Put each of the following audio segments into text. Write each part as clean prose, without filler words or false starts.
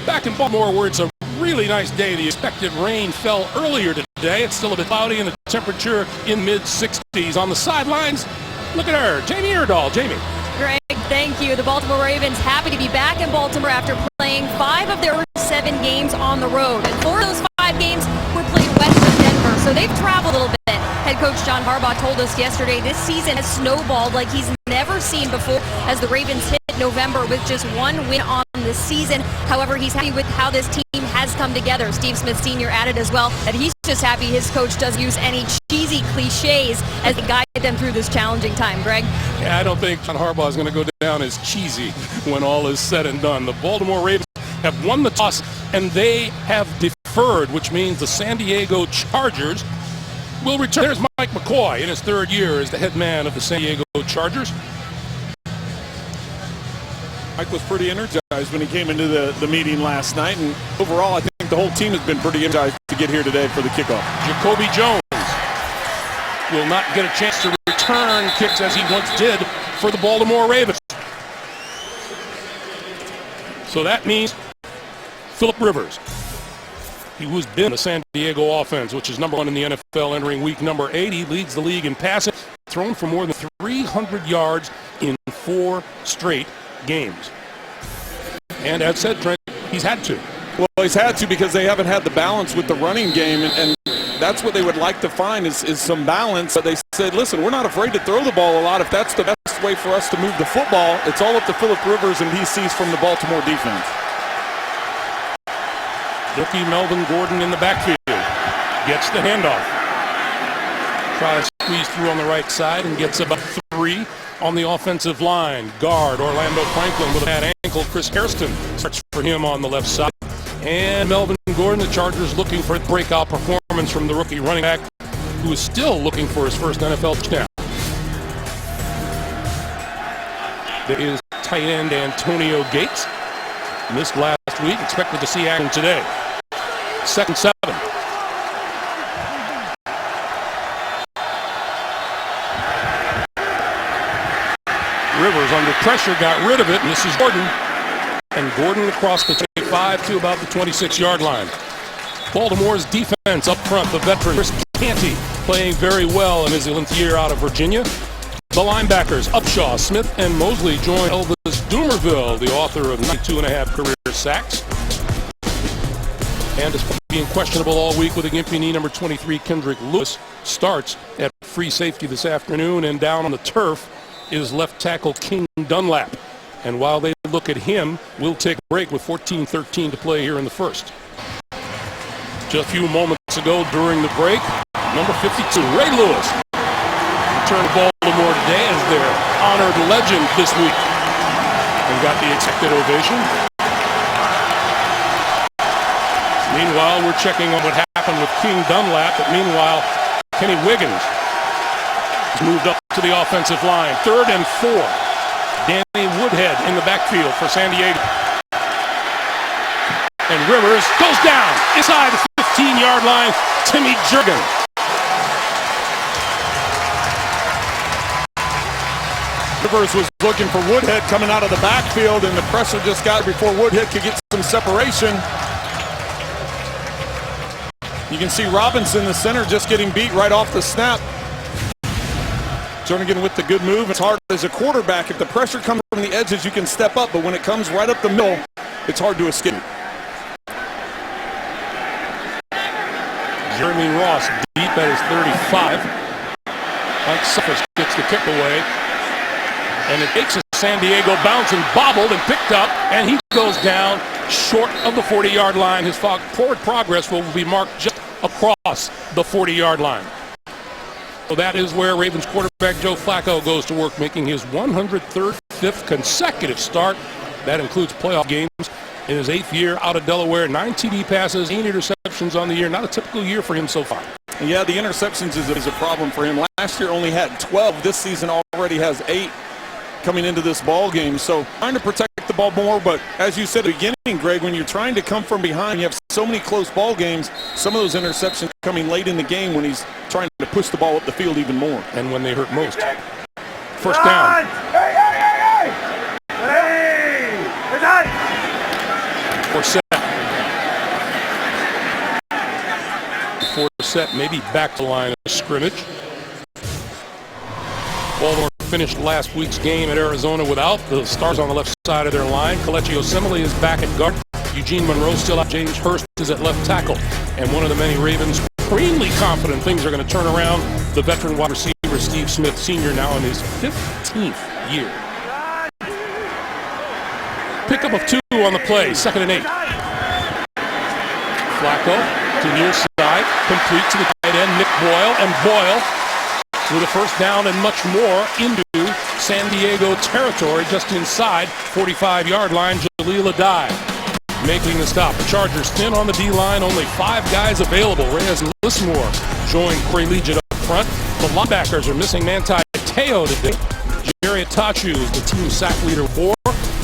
Back in Baltimore, where it's a really nice day, the expected rain fell earlier today. It's still a bit cloudy and the temperature in mid-60s. On the sidelines, look at her, Jamie Erdahl. Jamie. Greg, thank you. The Baltimore Ravens happy to be back in Baltimore after playing 5 of their 7 games on the road. And 4 of those 5 games were played west of Denver, so they've traveled a little bit. Head coach John Harbaugh told us yesterday this season has snowballed like he's never seen before as the Ravens hit November with just 1 win on the season. However, he's happy with how this team has come together. Steve Smith Sr. added as well that he's just happy his coach doesn't use any cheesy cliches as they guide them through this challenging time. Greg? Yeah, I don't think John Harbaugh is going to go down as cheesy when all is said and done. The Baltimore Ravens have won the toss and they have deferred, which means the San Diego Chargers will return. There's Mike McCoy in his 3rd year as the head man of the San Diego Chargers. Mike was pretty energized when he came into the meeting last night, and overall I think the whole team has been pretty energized to get here today for the kickoff. Jacoby Jones will not get a chance to return kicks as he once did for the Baltimore Ravens. So that means Phillip Rivers, he was been the San Diego offense, which is number 1 in the NFL entering week number 8. He leads the league in passing, thrown for more than 300 yards in 4 straight games. And as said, Trent, he's had to. Well, he's had to because they haven't had the balance with the running game, and that's what they would like to find is some balance. But they said, listen, we're not afraid to throw the ball a lot. If that's the best way for us to move the football, it's all up to Phillip Rivers and he sees from the Baltimore defense. Rookie Melvin Gordon in the backfield gets the handoff. Tries to squeeze through on the right side and gets about 3 on the offensive line. Guard Orlando Franklin with a bad ankle. Chris Hairston starts for him on the left side. And Melvin Gordon, the Chargers looking for a breakout performance from the rookie running back who is still looking for his first NFL touchdown. There is tight end Antonio Gates. Missed last week, expected to see action today. 2nd and 7. Rivers under pressure got rid of it, and this is Gordon. And Gordon across the 25 to about the 26-yard line. Baltimore's defense up front, the veteran Chris Canty playing very well in his 11th year out of Virginia. The linebackers, Upshaw, Smith, and Mosley join Elvis Dumerville, the author of 92.5 career sacks. And despite being questionable all week with a gimpy knee, number 23, Kendrick Lewis, starts at free safety this afternoon, and down on the turf is left tackle King Dunlap. And while they look at him, we'll take a break with 14-13 to play here in the first. Just a few moments ago during the break, number 52, Ray Lewis, returned to Baltimore today as their honored legend this week and got the expected ovation. Meanwhile, we're checking on what happened with King Dunlap, but meanwhile, Kenny Wiggins has moved up to the offensive line. 3rd and 4. Danny Woodhead in the backfield for San Diego. And Rivers goes down inside the 15-yard line. Timmy Jurgen. Rivers was looking for Woodhead coming out of the backfield, and the pressure just got before Woodhead could get some separation. You can see Robinson, the center, just getting beat right off the snap. Jernigan with the good move. It's hard as a quarterback. If the pressure comes from the edges, you can step up, but when it comes right up the middle, it's hard to escape. Jeremy Ross deep at his 35. Mike Cephas gets the kick away. And it takes a San Diego bounce and bobbled and picked up, and he goes down short of the 40-yard line. His forward progress will be marked just across the 40-yard line. So that is where Ravens quarterback Joe Flacco goes to work, making his 135th consecutive start. That includes playoff games. In his 8th year out of Delaware, 9 TD passes, 8 interceptions on the year. Not a typical year for him so far. Yeah, the interceptions is a problem for him. Last year only had 12. This season already has 8 coming into this ball game. So trying to protect the ball more, but as you said at the beginning, Greg, when you're trying to come from behind, you have so many close ball games, some of those interceptions coming late in the game when he's trying to push the ball up the field even more. And when they hurt most. First down. For set. set, maybe back to line of scrimmage. Baltimore finished last week's game at Arizona without the stars on the left side of their line. Kelechi Osemele is back at guard. Eugene Monroe still out. James Hurst is at left tackle. And one of the many Ravens supremely confident things are going to turn around. The veteran wide receiver Steve Smith Sr. now in his 15th year. Pickup of 2 on the play, 2nd and 8. Flacco to near side, complete to the tight end, Nick Boyle, and Boyle with a first down and much more into San Diego territory, just inside 45-yard line. Jaleel Adai making the stop. The Chargers thin on the D-line, only 5 guys available. Reyes Lismore joined Corey Legit up front. The linebackers are missing Manti Te'o today. Jerry Atachu is the team sack leader 4.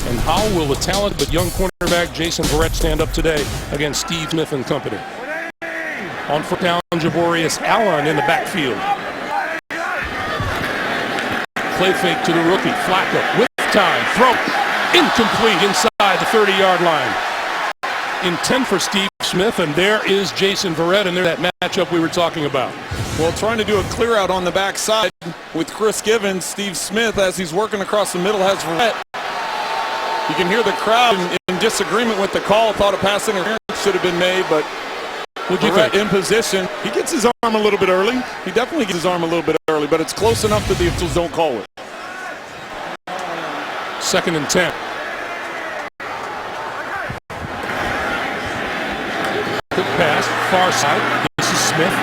And how will the talented but young cornerback Jason Verrett stand up today against Steve Smith and company? On fourth down, Javorius Allen in the backfield. Play fake to the rookie, Flacco, with time, throw, incomplete inside the 30-yard line. Intent for Steve Smith, and there is Jason Verrett, and there's that matchup we were talking about. Well, trying to do a clear out on the backside with Chris Givens. Steve Smith, as he's working across the middle, has Verrett. You can hear the crowd in disagreement with the call. Thought a pass interference should have been made, but Verrett in position. He gets his arm a little bit early. He definitely gets his arm a little bit early, but it's close enough that the officials don't call it. 2nd and 10. Quick pass, far side. This is Smith.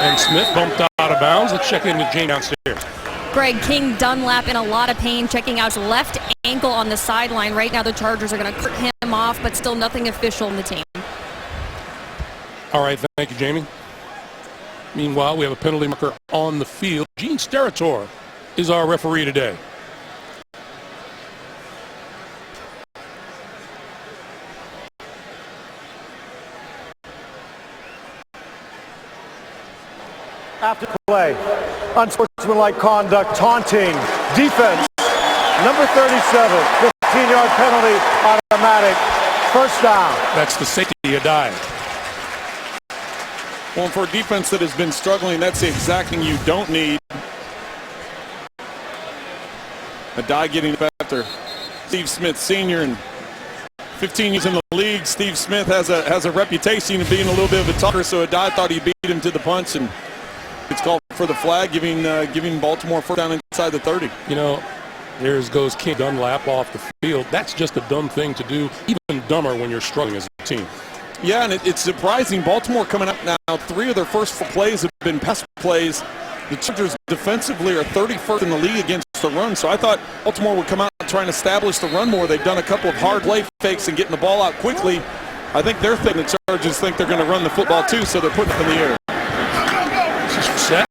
And Smith bumped out of bounds. Let's check in with Jane downstairs. Greg, King Dunlap in a lot of pain, checking out his left ankle on the sideline. Right now the Chargers are going to cut him off, but still nothing official in the team. All right, thank you, Jamie. Meanwhile, we have a penalty marker on the field. Gene Steratore is our referee today. After play, unsportsmanlike conduct, taunting, defense, number 37, 15-yard penalty, automatic, first down. That's the safety, Adai. Well, for a defense that has been struggling, that's the exact thing you don't need. Adai getting after Steve Smith Sr. and 15 years in the league. Steve Smith has a reputation of being a little bit of a talker, so Adai thought he beat him to the punch, and it's called for the flag, giving Baltimore first down inside the 30. You know, there goes King Dunlap off the field. That's just a dumb thing to do, even dumber when you're struggling as a team. Yeah, and it's surprising. Baltimore coming up now, 3 of their first 4 plays have been pass plays. The Chargers defensively are 31st in the league against the run, so I thought Baltimore would come out and try and establish the run more. They've done a couple of hard play fakes and getting the ball out quickly. I think they're thinking the Chargers think they're going to run the football too, so they're putting it in the air. Set.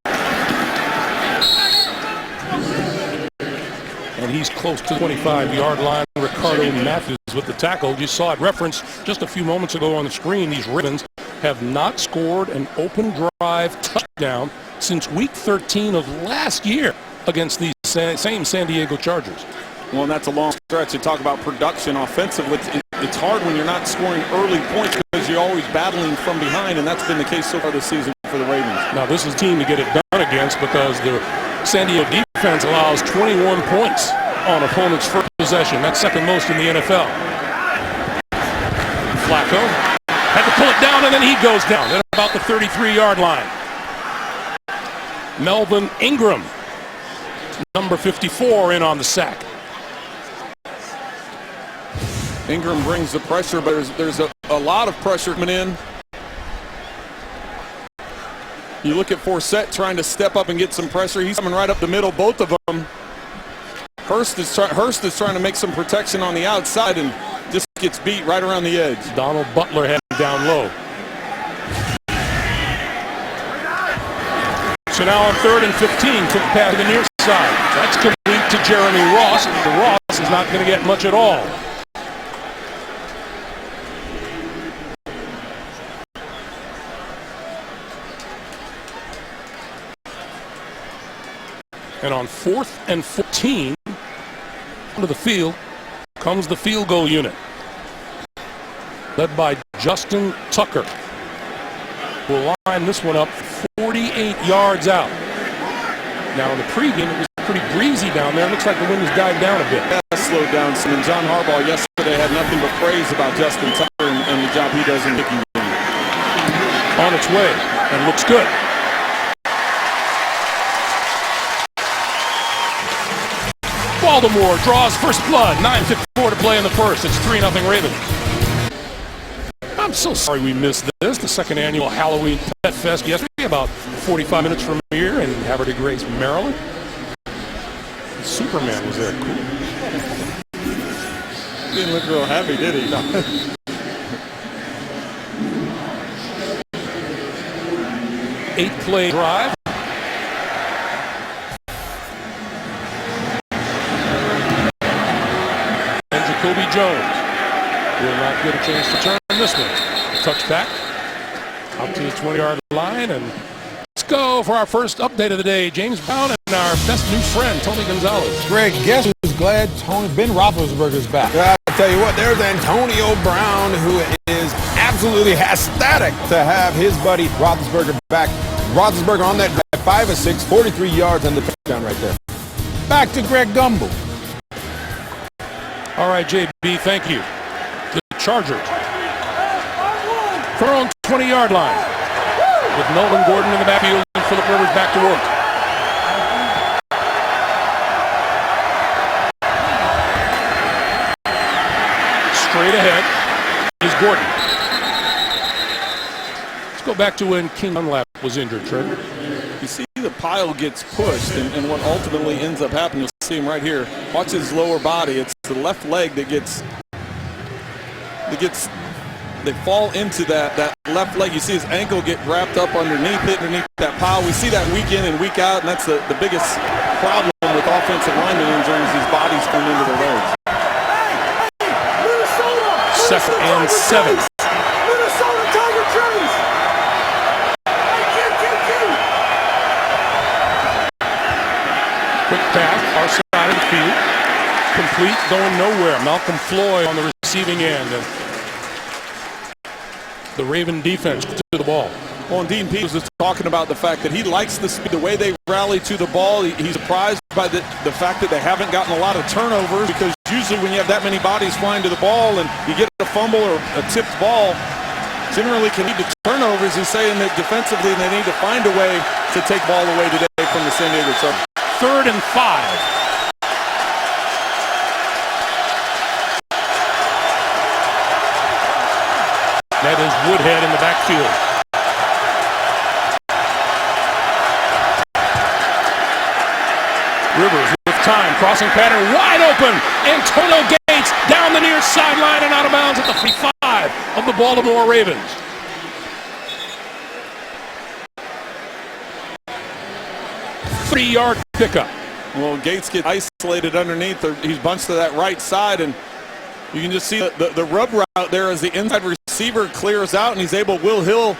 And he's close to the 25-yard line. Ricardo Matthews with the tackle. You saw it referenced just a few moments ago on the screen. These Ravens have not scored an open drive touchdown since week 13 of last year against these same San Diego Chargers. Well, and that's a long stretch. You talk about production offensively. It's hard when you're not scoring early points because you're always battling from behind, and that's been the case so far this season for the Ravens. Now, this is a team to get it done against because the San Diego defense allows 21 points on opponent's first possession. That's second most in the NFL. Flacco had to pull it down, and then he goes down at about the 33-yard line. Melvin Ingram, number 54, in on the sack. Ingram brings the pressure, but there's a lot of pressure coming in. You look at Forsett trying to step up and get some pressure. He's coming right up the middle, both of them. Hurst is trying to make some protection on the outside and just gets beat right around the edge. Donald Butler had him down low. So now on 3rd and 15, quick pass to the near side. That's complete to Jeremy Ross. The Ross is not going to get much at all. And on 4th and 14, onto the field comes the field goal unit, led by Justin Tucker. will line this one up 48 yards out. Now in the pregame, it was pretty breezy down there. It looks like the wind has died down a bit. Yeah, slowed down some. And John Harbaugh yesterday had nothing but praise about Justin Tucker and the job he does in kicking game. On its way, and looks good. Baltimore draws first blood. 9:54 to play in the first. It's 3-0 Ravens. I'm so sorry we missed this. The second annual Halloween Pet Fest yesterday, about 45 minutes from here in Havre de Grace, Maryland. Superman was there. Cool. Didn't look real happy, did he? No. 8-play drive. And Jacoby Jones will not get a chance to turn this one. Touchback out to the 20-yard line, and let's go for our first update of the day. James Brown and our best new friend, Tony Gonzalez. Greg, guess who's glad Ben Roethlisberger's back? I'll tell you what, there's Antonio Brown, who is absolutely ecstatic to have his buddy Roethlisberger back. Roethlisberger on that 5 of 6, 43 yards on the touchdown right there. Back to Greg Gumbel. All right, JB, thank you. The Chargers. Their own 20-yard line. With Melvin Gordon in the backfield and Phillip Rivers back to work. Straight ahead is Gordon. Let's go back to when King Dunlap was injured, Trent. You see the pile gets pushed, and what ultimately ends up happening, you'll see him right here. Watch his lower body. It's the left leg that gets they fall into that left leg. You see his ankle get wrapped up underneath that pile. We see that week in and week out, and that's the biggest problem with offensive lineman injuries. These bodies come into their legs. Second and 7. Minnesota Tiger Trains. Quick pass, our side of the field. Complete, going nowhere. Malcolm Floyd on the receiving end. And the Raven defense to the ball. Well, and Dean Peters was talking about the fact that he likes the speed, the way they rally to the ball. He's surprised by the fact that they haven't gotten a lot of turnovers, because usually when you have that many bodies flying to the ball and you get a fumble or a tipped ball, generally can lead to turnovers. He's saying that defensively they need to find a way to take ball away today from the San Diego Chargers. 3rd and 5. That is Woodhead in the backfield. Rivers with time, crossing pattern, wide open. Antonio Gates down the near sideline and out of bounds at the 45 of the Baltimore Ravens. Three-yard pickup. Well, Gates gets isolated underneath. He's bunched to that right side, and you can just see the rub route there as the inside receiver clears out, and he's able. Will Hill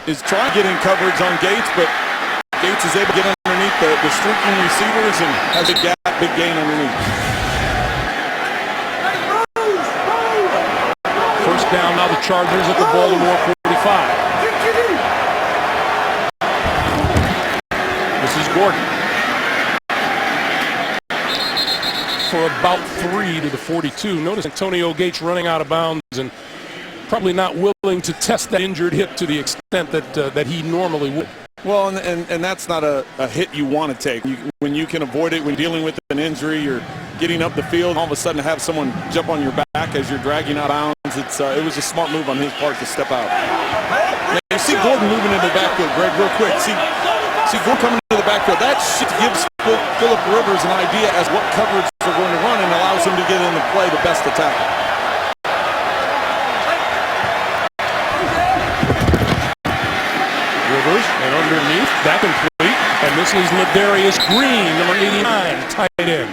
is trying to get in coverage on Gates, but Gates is able to get underneath the streaking receivers and has a gap, big gain underneath. First down now, the Chargers at the Baltimore 45. This is Gordon. For about 3 to the 42. Notice Antonio Gates running out of bounds and probably not willing to test that injured hip to the extent that he normally would. Well, and that's not a hit you want to take. When you can avoid it when dealing with an injury, you're getting up the field, all of a sudden have someone jump on your back as you're dragging out of bounds. It was a smart move on his part to step out. Now, you see Gordon moving into the backfield, Greg, real quick. See Gordon coming into the backfield. That gives Phillip Rivers an idea as what coverage they're going to run and allows him to get in and play the best attack. Rivers and underneath, that complete, and this is Ladarius Green, number 89, tight end.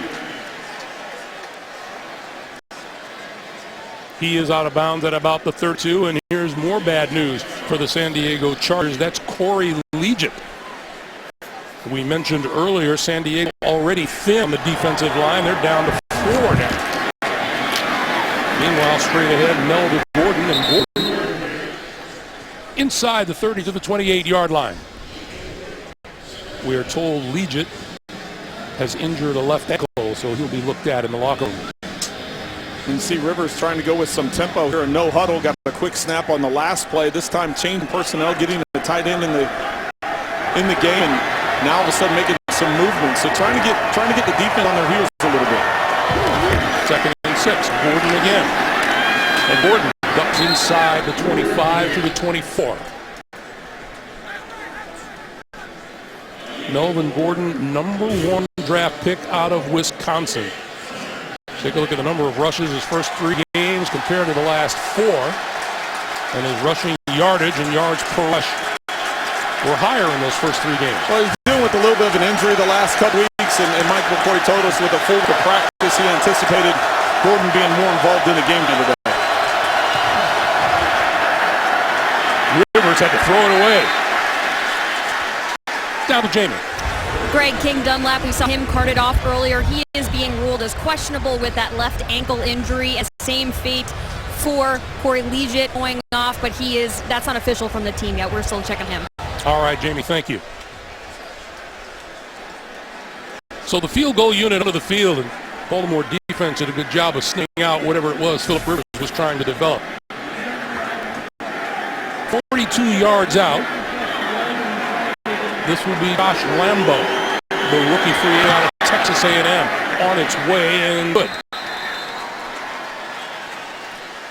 He is out of bounds at about the 32, and here's more bad news for the San Diego Chargers. That's Corey Legent. We mentioned earlier, San Diego already thin on the defensive line. They're down to 4 now. Meanwhile, straight ahead, Melvin Gordon, and Gordon inside the 30 to the 28-yard line. We are told Legit has injured a left ankle, so he'll be looked at in the locker room. You can see Rivers trying to go with some tempo here. No huddle, got a quick snap on the last play. This time changing personnel, getting the tight end in the game, and now all of a sudden making some movement. So trying to get the defense on their heels a little bit. 2nd and 6, Gordon again. And Gordon ducks inside the 25 to the 24. Melvin Gordon, #1 draft pick out of Wisconsin. Take a look at the number of rushes his first 3 games compared to the last 4. And his rushing yardage and yards per rush were higher in those first 3 games. Well, he's dealing with a little bit of an injury the last couple weeks, and Mike McCoy told us with a full week of practice, he anticipated Gordon being more involved in the game today. Rivers had to throw it away. Down to Jamie. Greg King Dunlap, we saw him carted off earlier. He is being ruled as questionable with that left ankle injury. Same fate for Corey Legit going off, but that's not official from the team yet. We're still checking him. All right, Jamie, thank you. So the field goal unit under the field, and Baltimore defense did a good job of sneaking out whatever it was Phillip Rivers was trying to develop. 42 yards out. This will be Josh Lambo, the rookie free agent out of Texas A&M, on its way and good.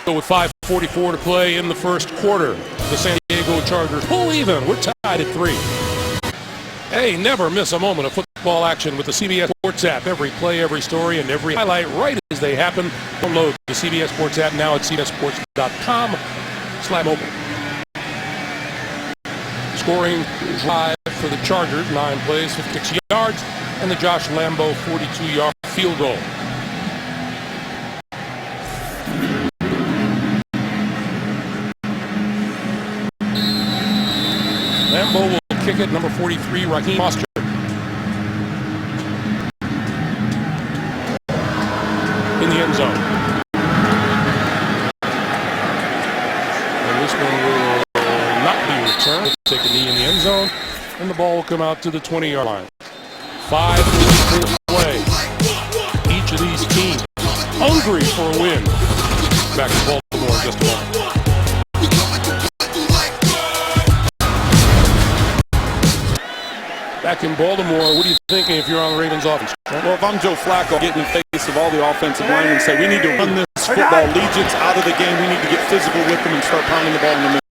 So with 5:44 to play in the first quarter, the San Diego Chargers pull even. We're tied at 3. Hey, never miss a moment of football action with the CBS Sports app. Every play, every story, and every highlight right as they happen. Download the CBS Sports app now at cbssports.com/mobile. Scoring drive for the Chargers, 9 plays, 56 yards, and the Josh Lambo 42-yard field goal. Lambo will kick it, number 43, Raheem Mostert. In the end zone. And this one will not be returned. Take a knee in the end zone, and the ball will come out to the 20-yard line. 5 minutes to play. Each of these teams hungry for a win. Back to Baltimore in just a moment. Back in Baltimore, what are you thinking if you're on the Ravens offense? Well, if I'm Joe Flacco, get in the face of all the offensive linemen and say, we need to run this football. Legion's out of the game. We need to get physical with them and start pounding the ball in the middle.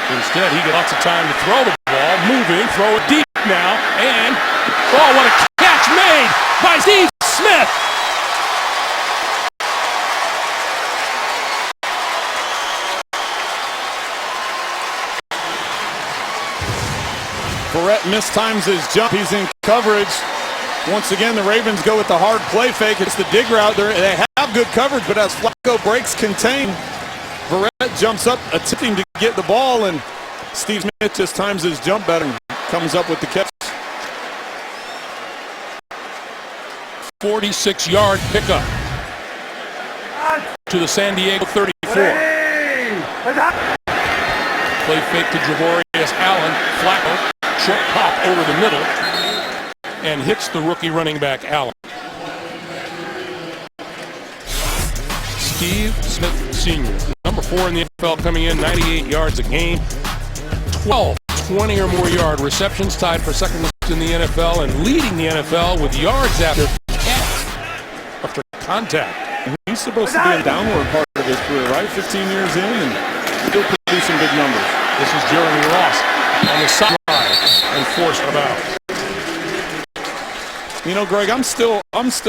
Instead, he got lots of time to throw the ball, moving, throw it deep now, and, oh, what a catch made by Steve Smith! Barrett mistimes his jump. He's in coverage. Once again, the Ravens go with the hard play fake. It's the dig route. They have good coverage, but as Flacco breaks contain, Barrett jumps up, attempting to get the ball, and Steve Smith just times his jump better and comes up with the catch. 46-yard pickup to the San Diego 34. Play fake to Javorius Allen. Flacco, short pop over the middle, and hits the rookie running back Allen. Steve Smith Sr., number 4 in the NFL, coming in 98 yards a game, 12 20 or more yard receptions, tied for second most in the NFL, and leading the NFL with yards after contact. And he's supposed to be a downward part of his career, right? 15 years in and still producing big numbers. This is Jeremy Ross on the sideline and forced about. You know, Greg, I'm still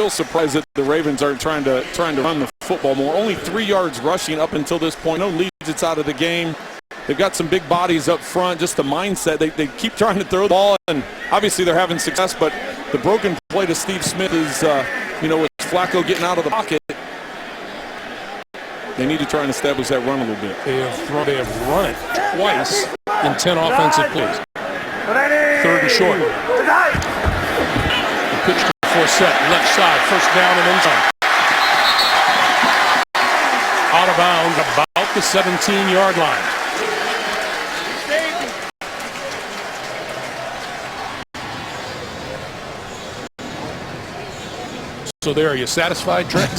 surprised that the Ravens are trying to run the football more. Only 3 yards rushing up until this point. No leads, it's out of the game. They've got some big bodies up front, just the mindset. They keep trying to throw the ball, and obviously they're having success, but the broken play to Steve Smith is, with Flacco getting out of the pocket, they need to try and establish that run a little bit. They have run it twice in 10 offensive plays. 3rd and short. The pitch to Forsett, left side, first down and end zone. Out of bounds, about the 17-yard line. So there, are you satisfied, Trent?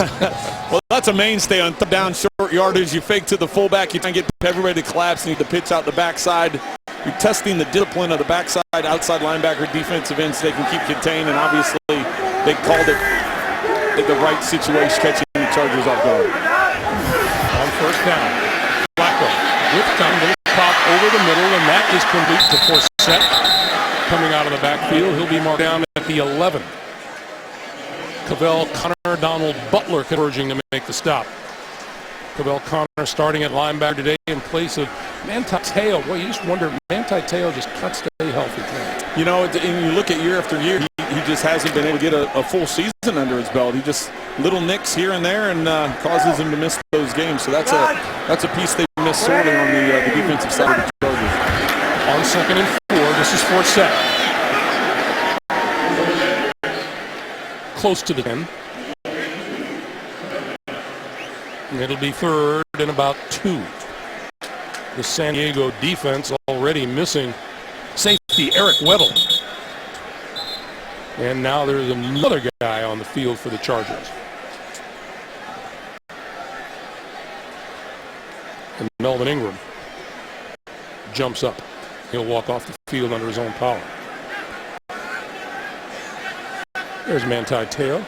Well, that's a mainstay on down short yardage. You fake to the fullback. You try and get everybody to collapse. You need to pitch out the backside. You're testing the discipline of the backside, outside linebacker, defensive ends. They can keep contained, and obviously they called it in the right situation, catching the Chargers off guard. On first down, Flacco with time, little pop over the middle, and that is complete to Forsett. Coming out of the backfield, he'll be marked down at the 11. Cavell, Connor, Donald Butler converging to make the stop. Cavell Connor starting at linebacker today in place of Manti Te'o. Boy, you just wonder, Manti Te'o just can't stay healthy. You know, and you look at year after year, he just hasn't been able to get a full season under his belt. He just little nicks here and there, and causes him to miss those games. So that's a piece they missed sorely on the defensive side of the Chargers. On 2nd and 4, this is Forsett. Close to the 10. And it'll be 3rd and about 2. The San Diego defense already missing safety Eric Weddle. And now there's another guy on the field for the Chargers. And Melvin Ingram jumps up. He'll walk off the field under his own power. There's Manti Te'o,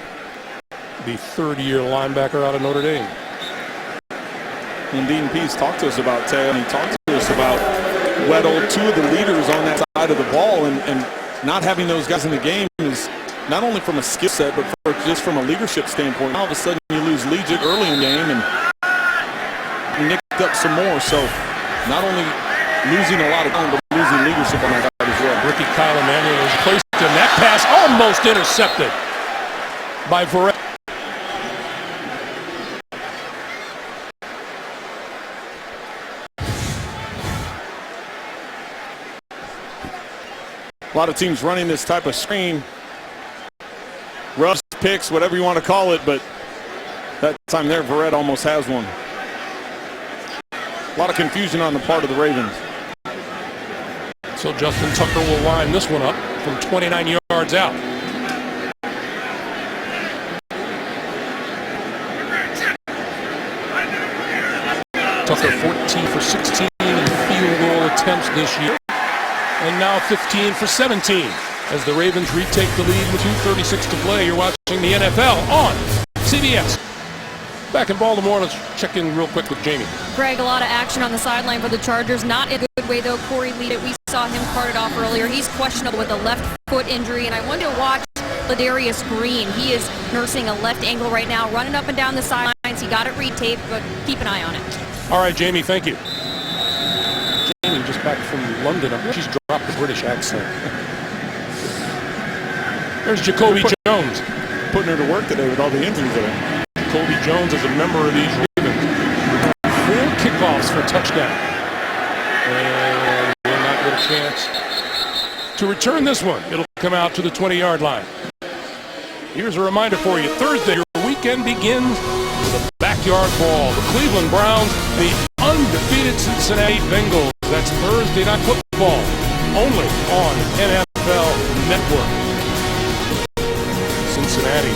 the 3rd-year linebacker out of Notre Dame. And Dean Pease talked to us about Te'o, and he talked to us about Weddle, 2 of the leaders on that side of the ball, and not having those guys in the game is not only from a skill set, but just from a leadership standpoint. All of a sudden you lose Legion early in the game and nicked up some more. So not only losing a lot of time, but losing leadership on that side as well. Ricky Kyle Emanuel is placed in that pass, almost intercepted by Verrett. A lot of teams running this type of screen. Rush picks, whatever you want to call it, but that time there, Verrett almost has one. A lot of confusion on the part of the Ravens. So Justin Tucker will line this one up from 29 yards out. Tucker 14 for 16 in field goal attempts this year. And now 15 for 17 as the Ravens retake the lead with 2:36 to play. You're watching the NFL on CBS. Back in Baltimore, let's check in real quick with Jamie. Greg, a lot of action on the sideline for the Chargers. Not in a good way, though. Corey Leavitt, we saw him carted off earlier. He's questionable with a left foot injury, and I wanted to watch Ladarius Green. He is nursing a left ankle right now, running up and down the sidelines. He got it retaped, but keep an eye on it. All right, Jamie, thank you. Jamie just back from London. She's dropped the British accent. There's Jacoby Jones. Putting her to work today with all the injuries there. Jacoby Jones is a member of these Ravens. 4 kickoffs for touchdown. And will not get a chance to return this one. It'll come out to the 20-yard line. Here's a reminder for you. Thursday, your weekend begins with a backyard ball. The Cleveland Browns, the undefeated Cincinnati Bengals. That's Thursday Night Football, only on NFL Network. Cincinnati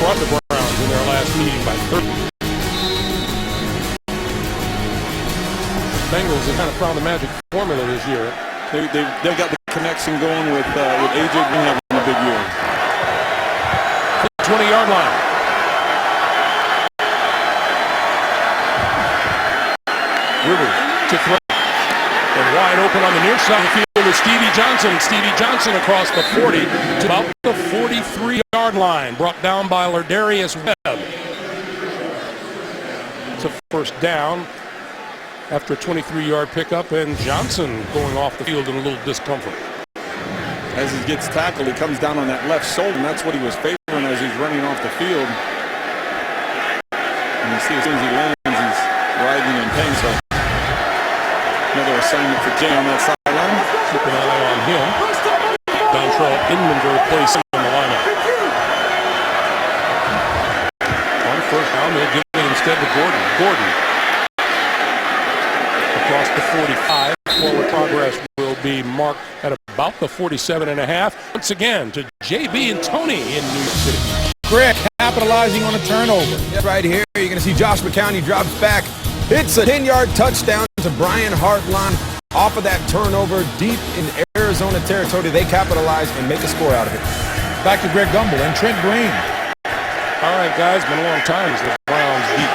brought the Browns in their last meeting by 30. Bengals have kind of found the magic formula this year. They've got the connection going with A.J. Green having a big year. 20-yard line. Rivers to throw. And wide open on the near side of the field is Stevie Johnson. Stevie Johnson across the 40 to about the 43-yard line. Brought down by Lardarius Webb. It's a first down after a 23-yard pickup, and Johnson going off the field in a little discomfort. As he gets tackled, he comes down on that left shoulder, and that's what he was favoring as he's running off the field. And you see as soon as he lands, he's writhing in pain. So another assignment for Jay on that sideline. Keep an eye on him. Dontrell Inman to replace him in the lineup. On first down, they'll give it instead to Gordon. Gordon across the 45. Forward progress will be marked at about the 47.5. Once again to JB and Tony in New York City. Greg capitalizing on a turnover. Right here, you're going to see Josh McCowney drops back. It's a 10-yard touchdown to Brian Hartline off of that turnover deep in Arizona territory. They capitalize and make a score out of it. Back to Greg Gumbel and Trent Green. All right, guys, been a long time as the Browns beat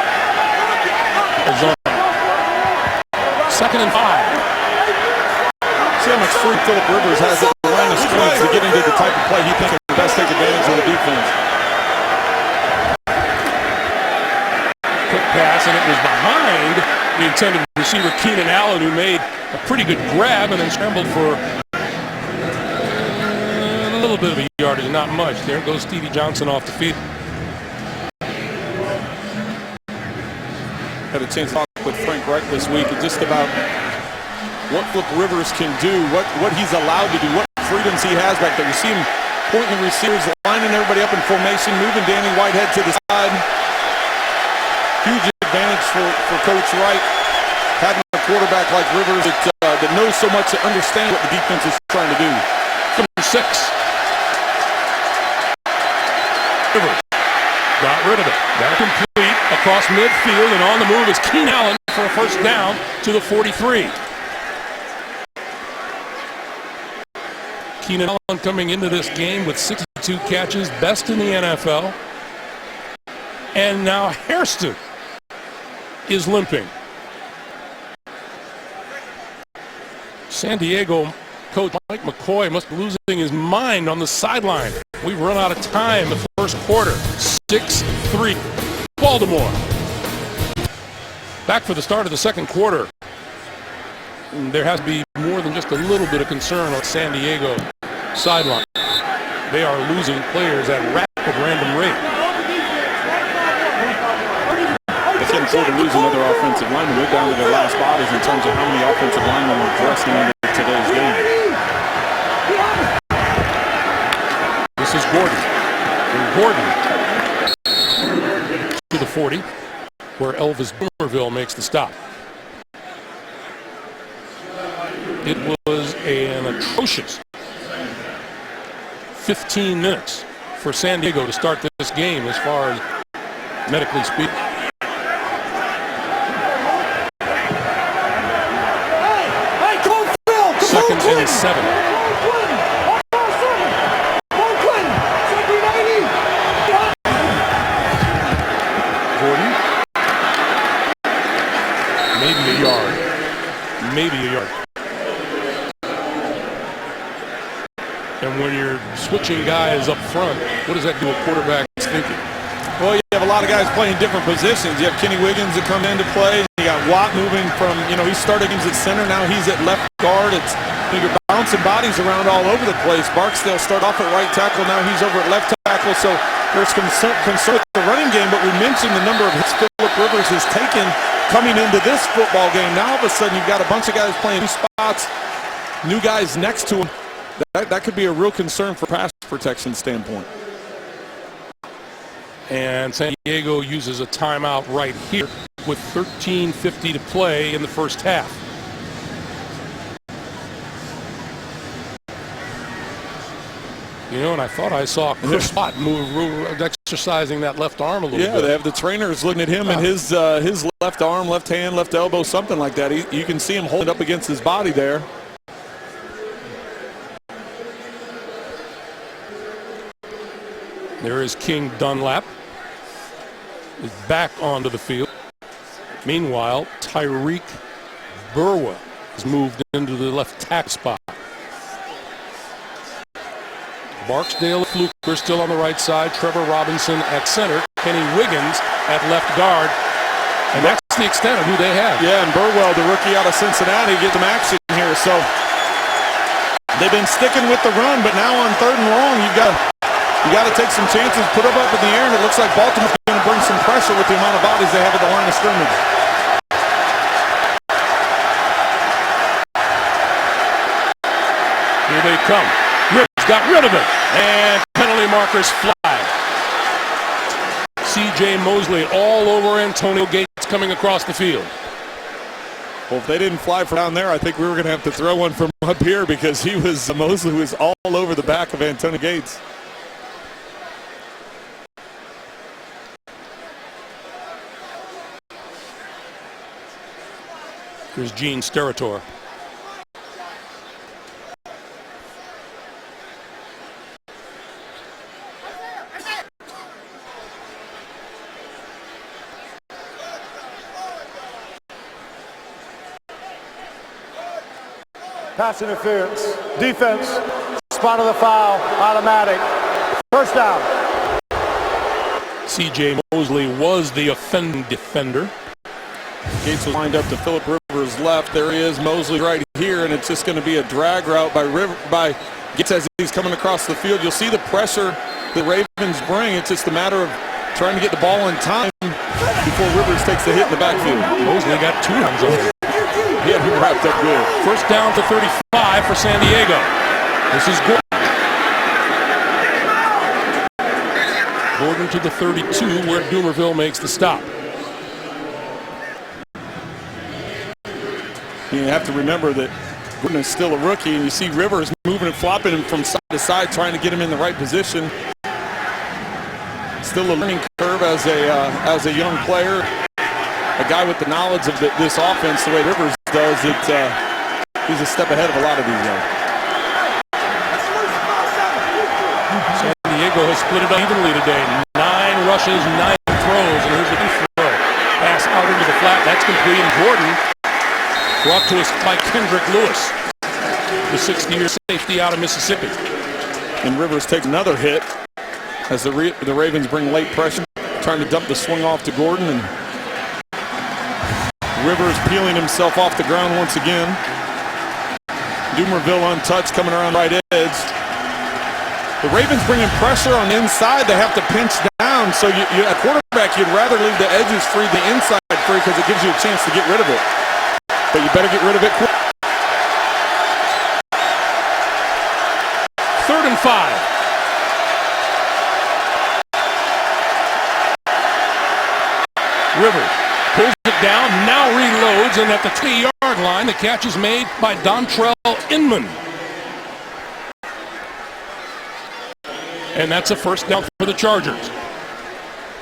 Arizona. 2nd and 5. See how much free Phillip Rivers has at the line of scrimmage to get into the type of play he thinks will best take advantage of the defense. Quick pass, and it was behind the intended receiver, Keenan Allen, who made a pretty good grab and then scrambled for a little bit of a yardage, not much. There goes Stevie Johnson off the field. Had a chance to talk with Frank Reich this week just about what Phillip Rivers can do, what he's allowed to do, what freedoms he has back there. You see him pointing the receivers, lining everybody up in formation, moving Danny Whitehead to the side. Huge advantage for Coach Wright, having a quarterback like Rivers that knows so much to understand what the defense is trying to do. 6. Rivers got rid of it. Now complete across midfield, and on the move is Keenan Allen for a first down to the 43. Keenan Allen coming into this game with 62 catches, best in the NFL. And now Hairston is limping. San Diego coach Mike McCoy must be losing his mind on the sideline. We've run out of time the first quarter. 6-3 Baltimore. Back for the start of the second quarter. There has to be more than just a little bit of concern on San Diego sideline. They are losing players at rapid random rate. They can't afford to lose another offensive lineman. They're down to their last bodies in terms of how many offensive linemen are dressed into today's game. This is Gordon. And Gordon to the 40, where Elvis Boomerville makes the stop. It was an atrocious 15 minutes for San Diego to start this game as far as medically speaking. Second and 7. Gordon. Maybe a yard. Maybe a yard. And when you're switching guys up front, what does that do a quarterback's thinking? Well, you have a lot of guys playing different positions. You have Kenny Wiggins that come into play. You got Watt moving from, he started games at center. Now he's at left guard. You're bouncing bodies around all over the place. Barksdale started off at right tackle. Now he's over at left tackle. So there's concern with the running game. But we mentioned the number of hits Phillip Rivers has taken coming into this football game. Now all of a sudden you've got a bunch of guys playing new spots, new guys next to him. That could be a real concern for pass protection standpoint. And San Diego uses a timeout right here with 13:50 to play in the first half. And I thought I saw Chris Spot move, exercising that left arm a little bit. Yeah, they have the trainers looking at him and his left arm, left hand, left elbow, something like that. You can see him hold it up against his body there. There is King Dunlap. Is back onto the field. Meanwhile, Tyreek Burwell has moved into the left tackle spot. Barksdale, Fluker still on the right side. Trevor Robinson at center. Kenny Wiggins at left guard. And that's the extent of who they have. Yeah, and Burwell, the rookie out of Cincinnati, gets some action here. So they've been sticking with the run, but now on 3rd and long, you got to take some chances, put them up in the air, and it looks like Baltimore's going to bring some pressure with the amount of bodies they have at the line of scrimmage. Here they come. Rivers got rid of it, and penalty markers fly. C.J. Mosley all over Antonio Gates coming across the field. Well, if they didn't fly from down there, I think we were going to have to throw one from up here because Mosley was all over the back of Antonio Gates. Here's Gene Steratore. Pass interference. Defense. Spot of the foul. Automatic. First down. C.J. Mosley was the offending defender. Gates was lined up to Philip Rivers' left. There he is, Mosley right here, and it's just going to be a drag route by Gates as he's coming across the field. You'll see the pressure the Ravens bring. It's just a matter of trying to get the ball in time before Rivers takes the hit in the backfield. Mosley got 2 hands on it. Yeah, he wrapped up good. First down to 35 for San Diego. This is Gordon. Gordon to the 32 where Doomerville makes the stop. You have to remember that Gordon is still a rookie, and you see Rivers moving and flopping him from side to side, trying to get him in the right position. Still a learning curve as a young player. A guy with the knowledge of this offense, the way Rivers does it, he's a step ahead of a lot of these guys. San Diego has split it up evenly today. 9 rushes, 9 throws, and here's a good throw. Pass out into the flat, that's complete, and Gordon brought to us by Kendrick Lewis, the 60-year safety out of Mississippi. And Rivers takes another hit as the Ravens bring late pressure, trying to dump the swing off to Gordon, and Rivers peeling himself off the ground once again. Doomerville untouched, coming around right edge. The Ravens bringing pressure on the inside. They have to pinch down, so at quarterback, you'd rather leave the edges free, the inside free, because it gives you a chance to get rid of it. But you better get rid of it quick. 3rd and 5. Rivers pulls it down, now reloads, and at the 3-yard line, the catch is made by Dontrell Inman. And that's a first down for the Chargers.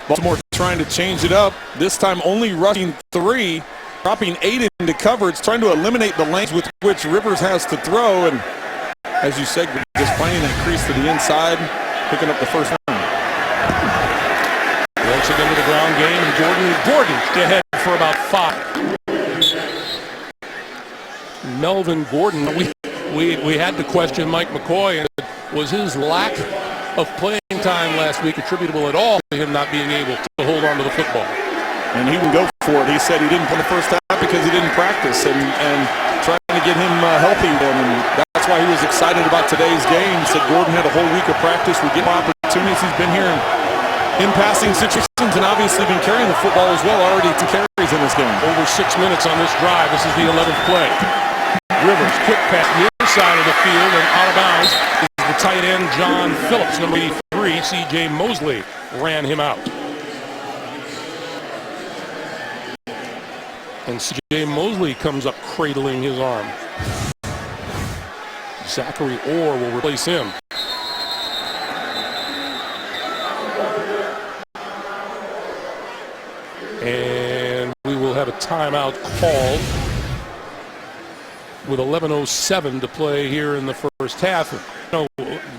Baltimore trying to change it up, this time only rushing 3, dropping 8 into coverage, trying to eliminate the lanes with which Rivers has to throw, and as you said, just playing that crease to the inside, picking up the first down. Once again to the ground game, and Gordon ahead for about 5. Melvin Gordon, we had to question Mike McCoy, and was his lack of playing time last week attributable at all to him not being able to hold on to the football? And he would go for it. He said he didn't play the first half because he didn't practice, and trying to get him healthy. And that's why he was excited about today's game. He said Gordon had a whole week of practice. We get opportunities. He's been here in passing situations and obviously been carrying the football as well. Already 2 carries in this game. Over 6 minutes on this drive. This is the 11th play. Rivers, quick pass near side of the field and out of bounds is the tight end John Phillips, number 83. C.J. Mosley ran him out. And C.J. Mosley comes up cradling his arm. Zachary Orr will replace him. And we will have a timeout called with 11:07 to play here in the first half.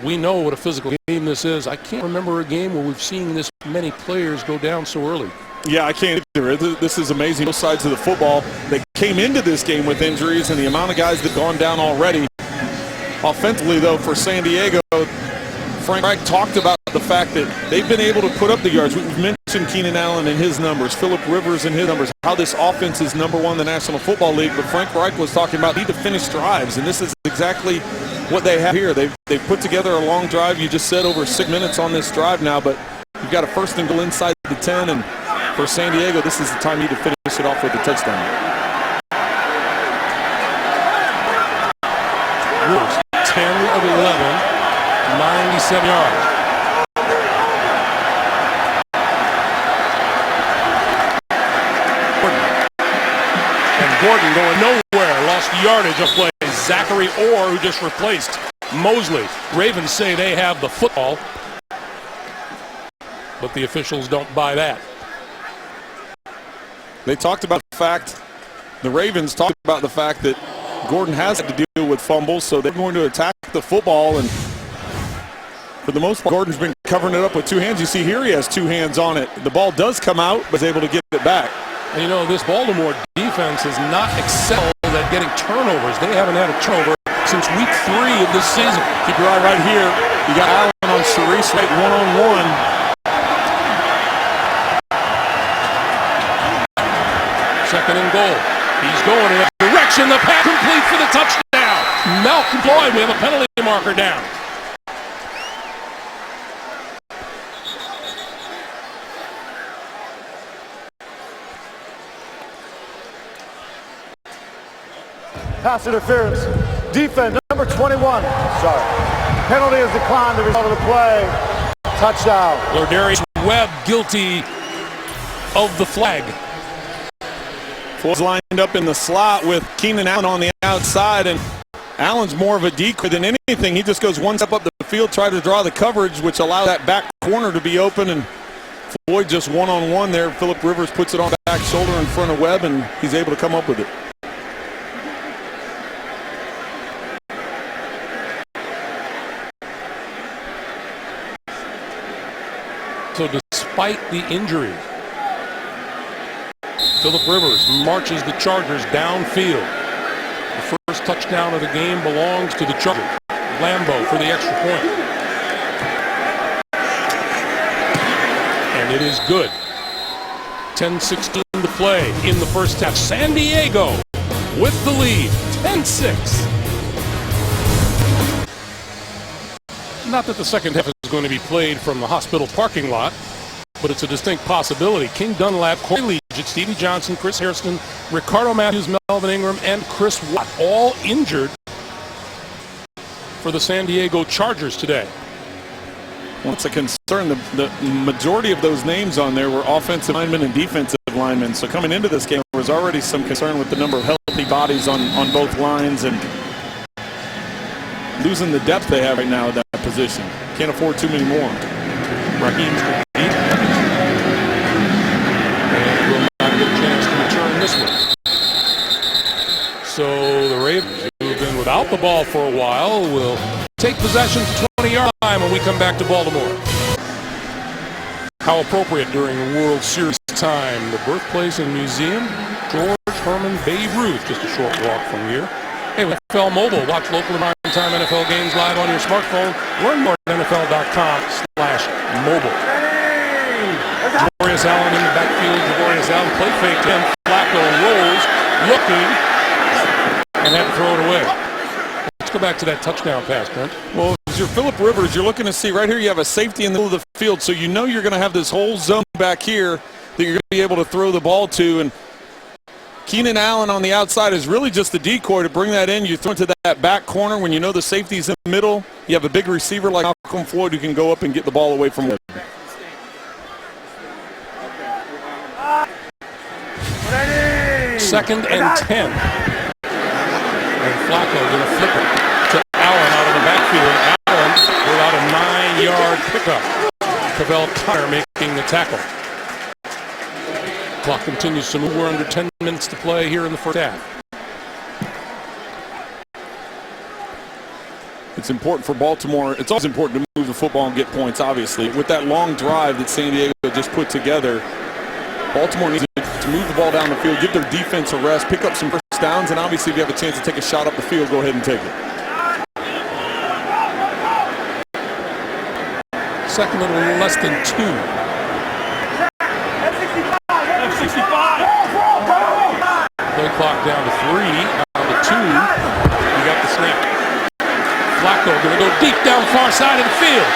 We know what a physical game this is. I can't remember a game where we've seen this many players go down so early. Yeah, I can't either. This is amazing. Both sides of the football. They came into this game with injuries, and the amount of guys that have gone down already. Offensively, though, for San Diego, Frank Reich talked about the fact that they've been able to put up the yards. We've mentioned Keenan Allen and his numbers, Philip Rivers and his numbers, how this offense is #1 in the National Football League. But Frank Reich was talking about need to finish drives, and this is exactly what they have here. They've put together a long drive. You just said over 6 minutes on this drive now, but you've got a first and goal inside the 10, and for San Diego, this is the time you need to finish it off with a touchdown. Rivers, 10 of 11, 97 yards. Gordon going nowhere, lost yardage of play. Zachary Orr, who just replaced Mosley. Ravens say they have the football, but the officials don't buy that. They talked about the fact The Ravens talked about the fact that Gordon has to deal with fumbles, so they're going to attack the football, and for the most part, Gordon's been covering it up with two hands. You see here he has two hands on it. The ball does come out, but is able to get it back. And you know, this Baltimore defense has not excelled at getting turnovers. They haven't had a turnover since week 3 of this season. Keep your eye right here. You got Allen on Sharice White one-on-one. Second and goal. He's going in that direction. The pass complete for the touchdown. Malcolm Floyd, we have a penalty marker down. Pass interference. Defense, number 21. Sorry. Penalty is declined. The result of the play. Touchdown. Lardarius Webb guilty of the flag. Floyd's lined up in the slot with Keenan Allen on the outside, and Allen's more of a decoy than anything. He just goes one step up the field, try to draw the coverage, which allows that back corner to be open, and Floyd just one-on-one there. Phillip Rivers puts it on the back shoulder in front of Webb, and he's able to come up with it. So despite the injury, Phillip Rivers marches the Chargers downfield. The first touchdown of the game belongs to the Chargers. Lambeau for the extra point. And it is good. 10-16 to play in the first half. San Diego with the lead, 10-6. Not that the second half is going to be played from the hospital parking lot, but it's a distinct possibility. King Dunlap, Corey Legit, Stevie Johnson, Chris Hairston, Ricardo Matthews, Melvin Ingram, and Chris Watt, all injured for the San Diego Chargers today. Well, it's a concern. The majority of those names on there were offensive linemen and defensive linemen. So coming into this game, there was already some concern with the number of healthy bodies on both lines and losing the depth they have right now at that position. Can't afford too many more. Raheem's deep and will not get a chance to return this one. So the Ravens, who have been without the ball for a while, will take possession to 20-yard line when we come back to Baltimore. How appropriate during World Series time. The birthplace and museum, George Herman Babe Ruth, just a short walk from here. Hey, with NFL Mobile, watch local and time NFL games live on your smartphone. Learn more at NFL.com/mobile. Javorius Allen in the backfield. Javorius Allen play fake. Then Flacco rolls, looking, and had to throw it away. Let's go back to that touchdown pass, Brent. Well, as you're Phillip Rivers, you're looking to see right here you have a safety in the middle of the field, so you know you're going to have this whole zone back here that you're going to be able to throw the ball to, and Keenan Allen on the outside is really just a decoy to bring that in. You throw it to that back corner when you know the safety's in the middle. You have a big receiver like Malcolm Floyd who can go up and get the ball away from him. Second and 10. And Flacco going to flip it to Allen out of the backfield. Allen without a 9-yard pickup. Cavell Connor making the tackle. Clock continues to move. We're under 10 minutes to play here in the first half. It's important for Baltimore. It's always important to move the football and get points, obviously. With that long drive that San Diego just put together, Baltimore needs to move the ball down the field, give their defense a rest, pick up some first downs, and obviously if you have a chance to take a shot up the field, go ahead and take it. Second and less than 2. Play clock down to 3, down to 2. You got the snap. Flacco going to go deep down far side of the field.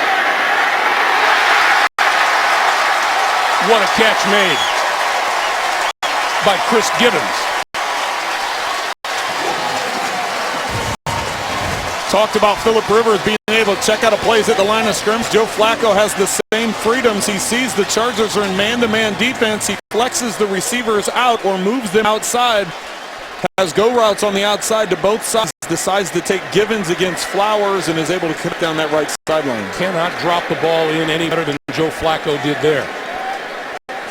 What a catch made by Chris Gibbons. Talked about Phillip Rivers being able to check out of plays at the line of scrimmage. Joe Flacco has the same freedoms. He sees the Chargers are in man-to-man defense. He flexes the receivers out or moves them outside. Has go routes on the outside to both sides. Decides to take Givens against Flowers and is able to cut down that right sideline. Cannot drop the ball in any better than Joe Flacco did there.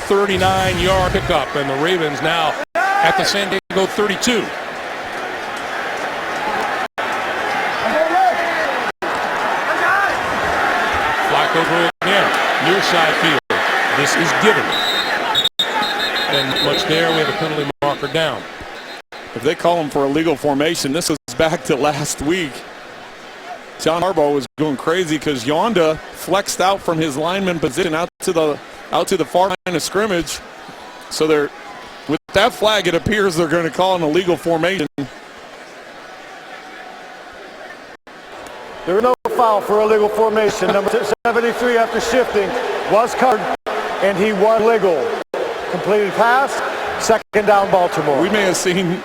39-yard pickup, and the Ravens now at the San Diego 32. Flacco throw again, near side field. This is given. And much there, we have a penalty marker down. If they call him for illegal formation, this was back to last week. John Harbaugh was going crazy because Yonda flexed out from his lineman position out to the far line of scrimmage. So they're with that flag, it appears they're going to call an illegal formation. There was no foul for illegal formation. Number 73 after shifting was covered, and he was legal. Completed pass, second down Baltimore. We may have seen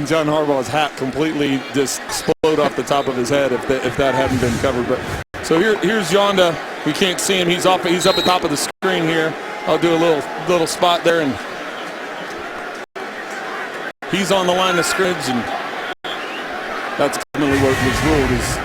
John Harbaugh's hat completely just explode off the top of his head if that hadn't been covered. But so here's Yonda. We can't see him. He's up at the top of the screen here. I'll do a little spot there, and he's on the line of scrimmage, and that's ultimately what was ruled. Is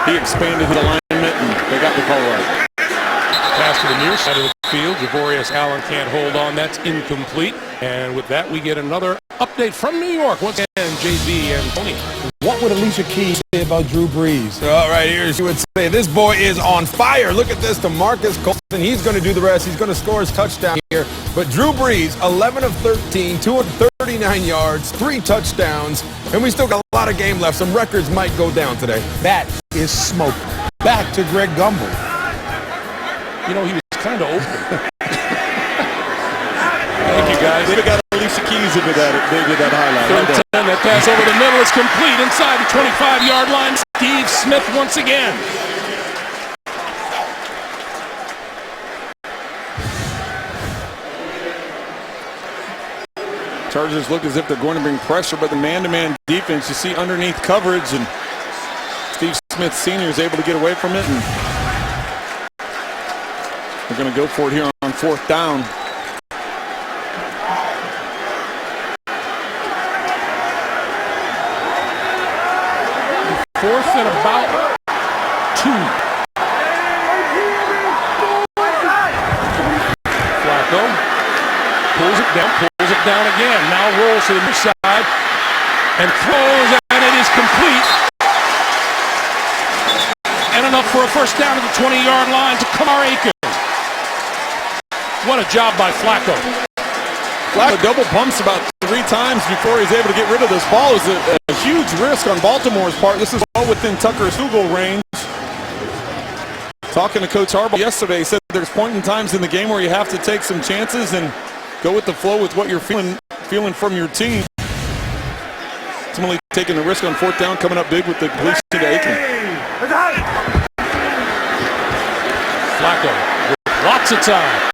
he expanded his alignment, and they got the call right. Pass to the near side of the field. Javorius Allen can't hold on. That's incomplete. And with that, we get another update from New York. Once again, JB and Tony. What would Alicia Keys say about Drew Brees? All right, here she would say, this boy is on fire. Look at this, DeMarcus Coulson. He's going to do the rest. He's going to score his touchdown here. But Drew Brees, 11 of 13, 239 yards, 3 touchdowns, and we still got a lot of game left. Some records might go down today. That is smoke. Back to Greg Gumbel. You know, he was kind of open. Thank you, guys. They'd have got Alicia Keys into that. They did that highlight. Third and 10, that pass over the middle is complete inside the 25-yard line. Steve Smith once again. Chargers look as if they're going to bring pressure, but the man-to-man defense, you see underneath coverage, and Steve Smith Sr. is able to get away from it, and they're going to go for it here on fourth down. Fourth and about 2. Flacco pulls it down again. Now rolls to the near side and throws, and it is complete. And enough for a first down at the 20-yard line to Kamar Aiken. What a job by Flacco. Flacco double pumps about 3 times before he's able to get rid of this ball. Is a huge risk on Baltimore's part. This is all within Tucker's field goal range. Talking to Coach Harbaugh yesterday, he said there's point in times in the game where you have to take some chances and go with the flow with what you're feeling from your team. Ultimately taking the risk on fourth down, coming up big with the completion to Aiken. Flacco with lots of time.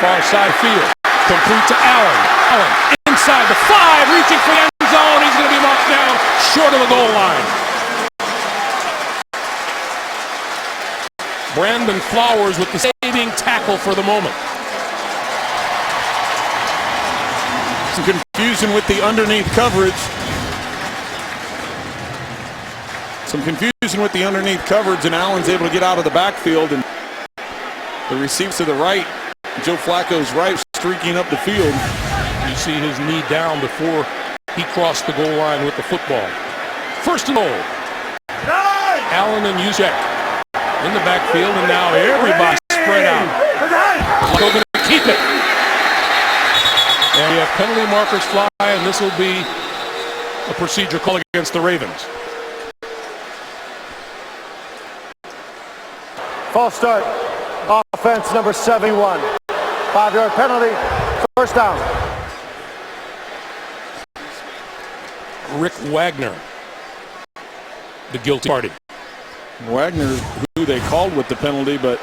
Far side field. Complete to Allen. Allen inside the 5, reaching for the end zone. He's going to be marked down short of the goal line. Brandon Flowers with the saving tackle for the moment. Some confusion with the underneath coverage. And Allen's able to get out of the backfield, and the receiver to the right, Joe Flacco's right, streaking up the field. You see his knee down before he crossed the goal line with the football. First and goal. Allen and Juszczyk in the backfield, and now everybody spread out. Flacco going to keep it. And we have penalty markers fly, and this will be a procedure call against the Ravens. False start. Offense number 71. 5-yard penalty. First down. Rick Wagner, the guilty party. Wagner, who they called with the penalty, but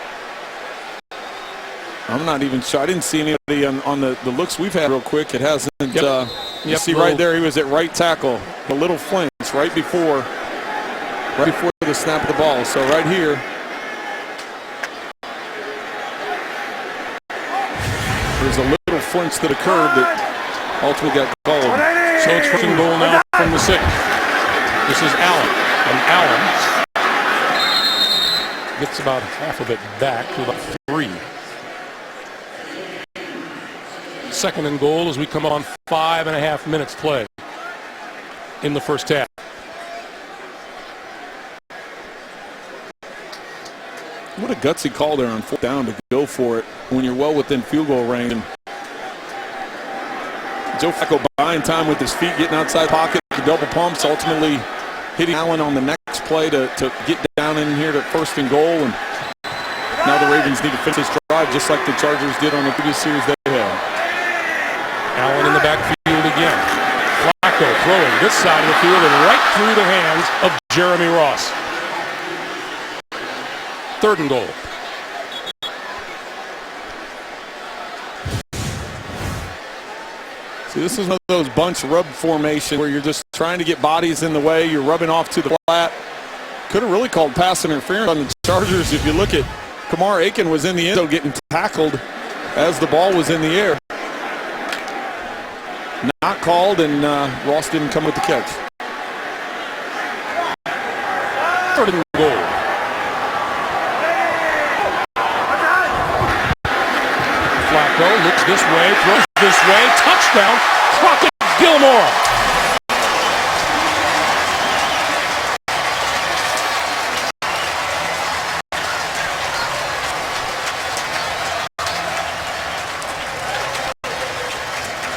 I'm not even sure. I didn't see anybody on the looks we've had real quick. It hasn't. You see right there, he was at right tackle. A little flinch right before the snap of the ball. So right here, there's a little flinch that occurred that ultimately got called. So it's first and goal now from the 6. This is Allen. And Allen gets about half of it back to about 3. second and goal as we come on 5.5 minutes play in the first half. What a gutsy call there on 4th down to go for it when you're well within field goal range. And Joe Flacco buying time with his feet, getting outside pocket, the double pumps, ultimately hitting Allen on the next play to get down in here to 1st and goal. And now the Ravens need to finish this drive just like the Chargers did on the previous series they had. Allen in the backfield again. Flacco throwing this side of the field and right through the hands of Jeremy Ross. 3rd and goal. See, this is one of those bunch rub formation where you're just trying to get bodies in the way. You're rubbing off to the flat. Could have really called pass interference on the Chargers. If you look at Kamar Aiken was in the end zone getting tackled as the ball was in the air. Not called, and Ross didn't come with the catch. 3rd and goal. Flacco looks this way, throws this way, touchdown, Crockett Gilmore.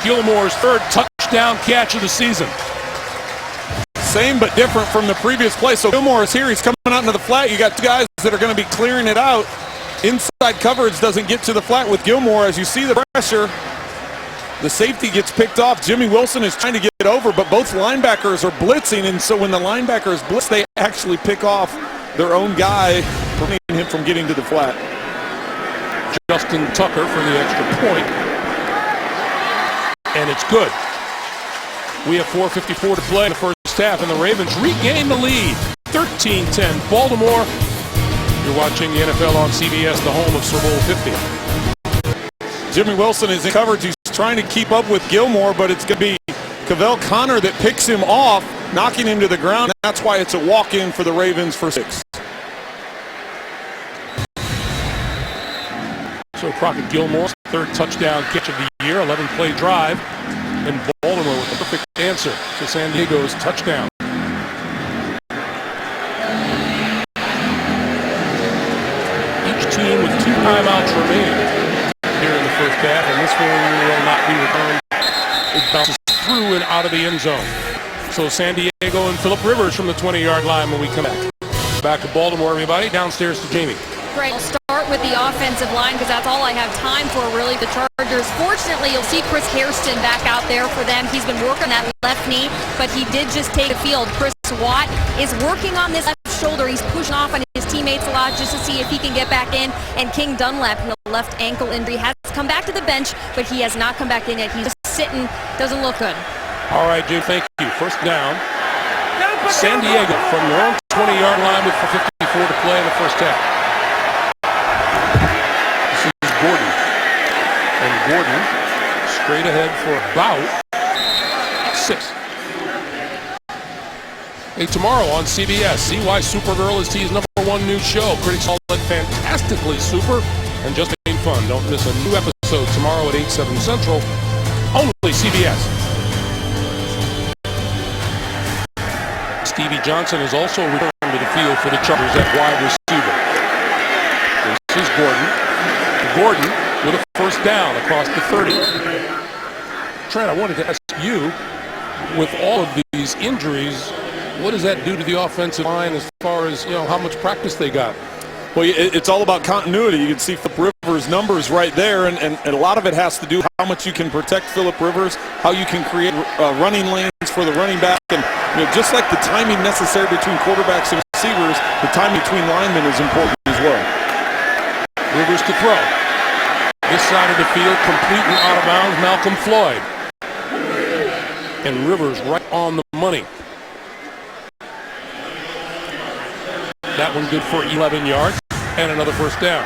Gilmore's 3rd touchdown catch of the season. Same but different from the previous play. So Gilmore is here. He's coming out into the flat. You got 2 guys that are going to be clearing it out. Inside coverage doesn't get to the flat with Gilmore. As you see the pressure, the safety gets picked off. Jimmy Wilson is trying to get it over, but both linebackers are blitzing, and so when the linebackers blitz, they actually pick off their own guy, preventing him from getting to the flat. Justin Tucker for the extra point. And it's good. We have 4:54 to play in the first half, and the Ravens regain the lead. 13-10 Baltimore. You're watching the NFL on CBS, the home of Super Bowl 50. Jimmy Wilson is in coverage. He's trying to keep up with Gilmore, but it's going to be Cavell Connor that picks him off, knocking him to the ground. That's why it's a walk-in for the Ravens for 6. So Crockett Gilmore's 3rd touchdown catch of the year, 11-play drive, and Baltimore with the perfect answer to San Diego's touchdown. Each team with 2 timeouts remaining here in the first half, and this one will not be returned. It bounces through and out of the end zone. So San Diego and Phillip Rivers from the 20-yard line when we come back. Back to Baltimore, everybody. Downstairs to Jamie. Great. We'll start with the offensive line because that's all I have time for, really. The Chargers. Fortunately, you'll see Chris Hairston back out there for them. He's been working that left knee, but he did just take the field. Chris Watt is working on this left shoulder. He's pushing off on his teammates a lot just to see if he can get back in. And King Dunlap, the left ankle injury, has come back to the bench, but he has not come back in yet. He's just sitting. Doesn't look good. All right, Jim, thank you. First down. San Diego from their own 20-yard line with 4:54 to play in the first half. Gordon. And Gordon straight ahead for about 6. Hey, tomorrow on CBS, see why Supergirl is T's #1 news show. Critics call it fantastically super and just plain fun. Don't miss a new episode tomorrow at 8/7 Central. Only CBS. Stevie Johnson is also returned to the field for the Chargers at wide receiver. This is Gordon. Gordon with a first down across the 30. Trent, I wanted to ask you, with all of these injuries, what does that do to the offensive line as far as, how much practice they got? Well, it's all about continuity. You can see Phillip Rivers' numbers right there, and a lot of it has to do with how much you can protect Phillip Rivers, how you can create running lanes for the running back, and just like the timing necessary between quarterbacks and receivers, the time between linemen is important as well. Rivers to throw. This side of the field, complete and out of bounds, Malcolm Floyd. And Rivers right on the money. That one good for 11 yards and another first down.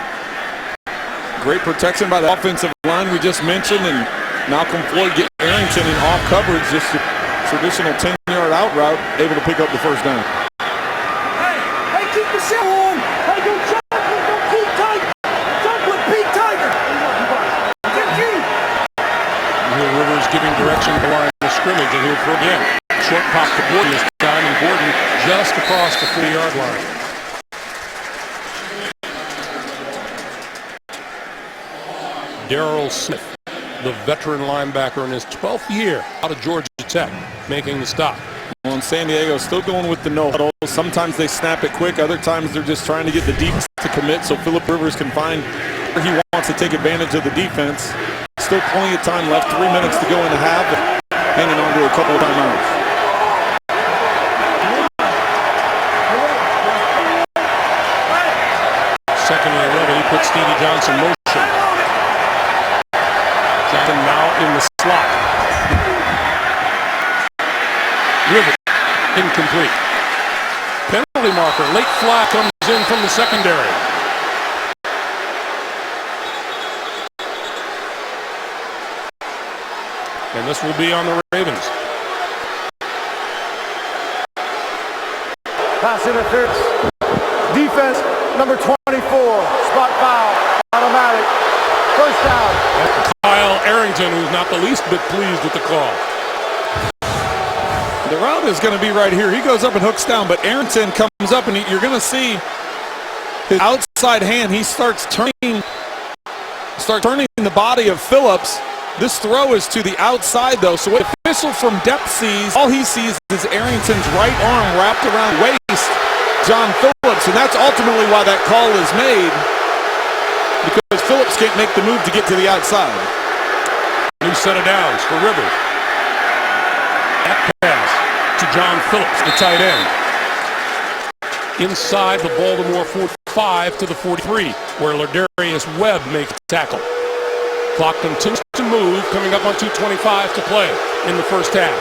Great protection by the offensive line we just mentioned, and Malcolm Floyd getting Arrington in off coverage, just a traditional 10-yard out route, able to pick up the first down. Hey, keep the shell on. Hey, don't jump with Pete Tiger. Jump with Pete Tiger. Get you. direction of the line of scrimmage, and he'll throw again. Short pop to Gordon this time, and Gordon just across the 40-yard line. Darrell Smith, the veteran linebacker in his 12th year out of Georgia Tech, making the stop. Well, and San Diego still going with the no huddle. Sometimes they snap it quick. Other times they're just trying to get the defense to commit so Phillip Rivers can find where he wants to take advantage of the defense. Still plenty of time left. 3 minutes to go in the half. Hanging on to a couple of timeouts. Second and 11, he puts Stevie Johnson in motion. Johnson now in the slot. Rivers, incomplete. Penalty marker, late flag comes in from the secondary. And this will be on the Ravens. Pass interference. Defense, number 24. Spot foul. Automatic. First down. Kyle Arrington, who's not the least bit pleased with the call. The route is going to be right here. He goes up and hooks down, but Arrington comes up, and you're going to see his outside hand. He starts turning the body of Phillips. This throw is to the outside, though, so what the official from depth sees, all he sees is Arrington's right arm wrapped around waist John Phillips, and that's ultimately why that call is made, because Phillips can't make the move to get to the outside. New set of downs for Rivers. That pass to John Phillips, the tight end. Inside the Baltimore 45 to the 43, where Ladarius Webb makes the tackle. Clock continues to move, coming up on 2:25 to play in the first half.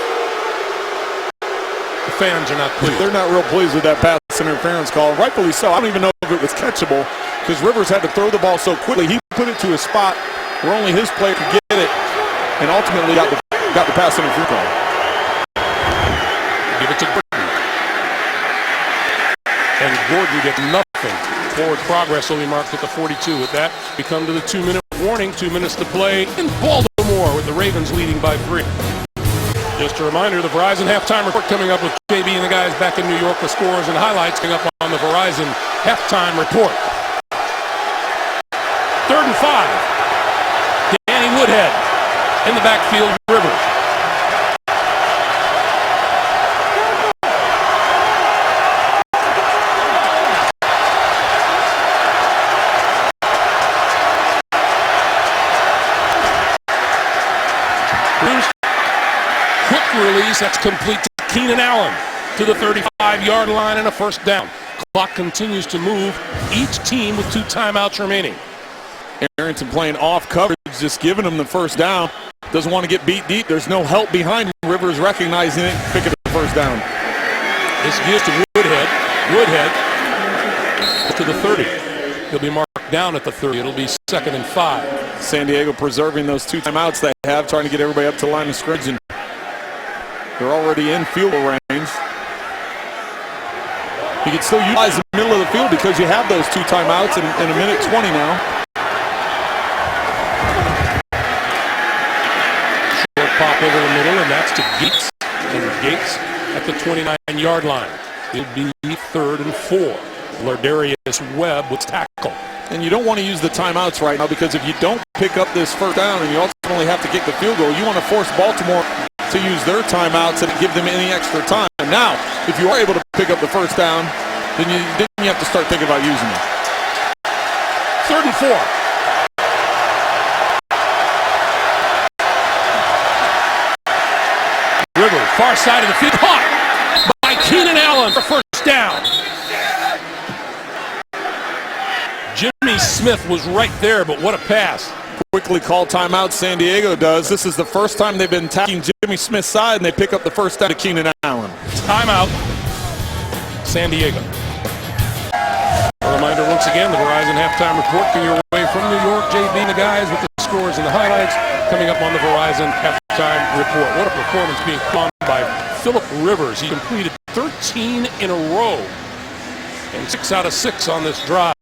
The fans are not pleased. They're not real pleased with that pass interference call. Rightfully so. I don't even know if it was catchable because Rivers had to throw the ball so quickly. He put it to a spot where only his player could get it, and ultimately got the pass interference call. Give it to Gordon. And Gordon gets nothing. Forward progress will be marked at the 42. With that, we come to the 2-minute warning. 2 minutes to play in Baltimore with the Ravens leading by 3. Just a reminder, the Verizon halftime report coming up with JB and the guys back in New York with scores and highlights coming up on the Verizon halftime report. 3rd and 5. Danny Woodhead in the backfield, Rivers. Release that's complete to Keenan Allen to the 35-yard line and a first down. Clock continues to move, each team with 2 timeouts remaining. Arrington playing off coverage, just giving him the first down. Doesn't want to get beat deep. There's no help behind him. Rivers recognizing it, picking up the first down. This gives to Woodhead. Woodhead to the 30. He'll be marked down at the 30. It'll be 2nd and 5. San Diego preserving those 2 timeouts they have, trying to get everybody up to the line of scrimmage. And they're already in field goal range. You can still utilize the middle of the field because you have those 2 timeouts in a minute 20 now. Short pop over the middle, and that's to Gates. And Gates at the 29-yard line. It'll be 3rd and 4. Ladarius Webb with tackle. And you don't want to use the timeouts right now, because if you don't pick up this first down and you ultimately have to kick the field goal, you want to force Baltimore to use their timeouts and give them any extra time. Now, if you are able to pick up the first down, then you have to start thinking about using it. 3rd and 4. River, far side of the field, caught by Keenan Allen for first down. Jimmy Smith was right there, but what a pass. Quickly call timeout, San Diego does. This is the first time they've been attacking Jimmy Smith's side, and they pick up the first down to Keenan Allen. Timeout, San Diego. A reminder once again, the Verizon halftime report coming your way from New York. JB and the guys with the scores and the highlights coming up on the Verizon halftime report. What a performance being called by Phillip Rivers. He completed 13 in a row and 6 out of 6 on this drive.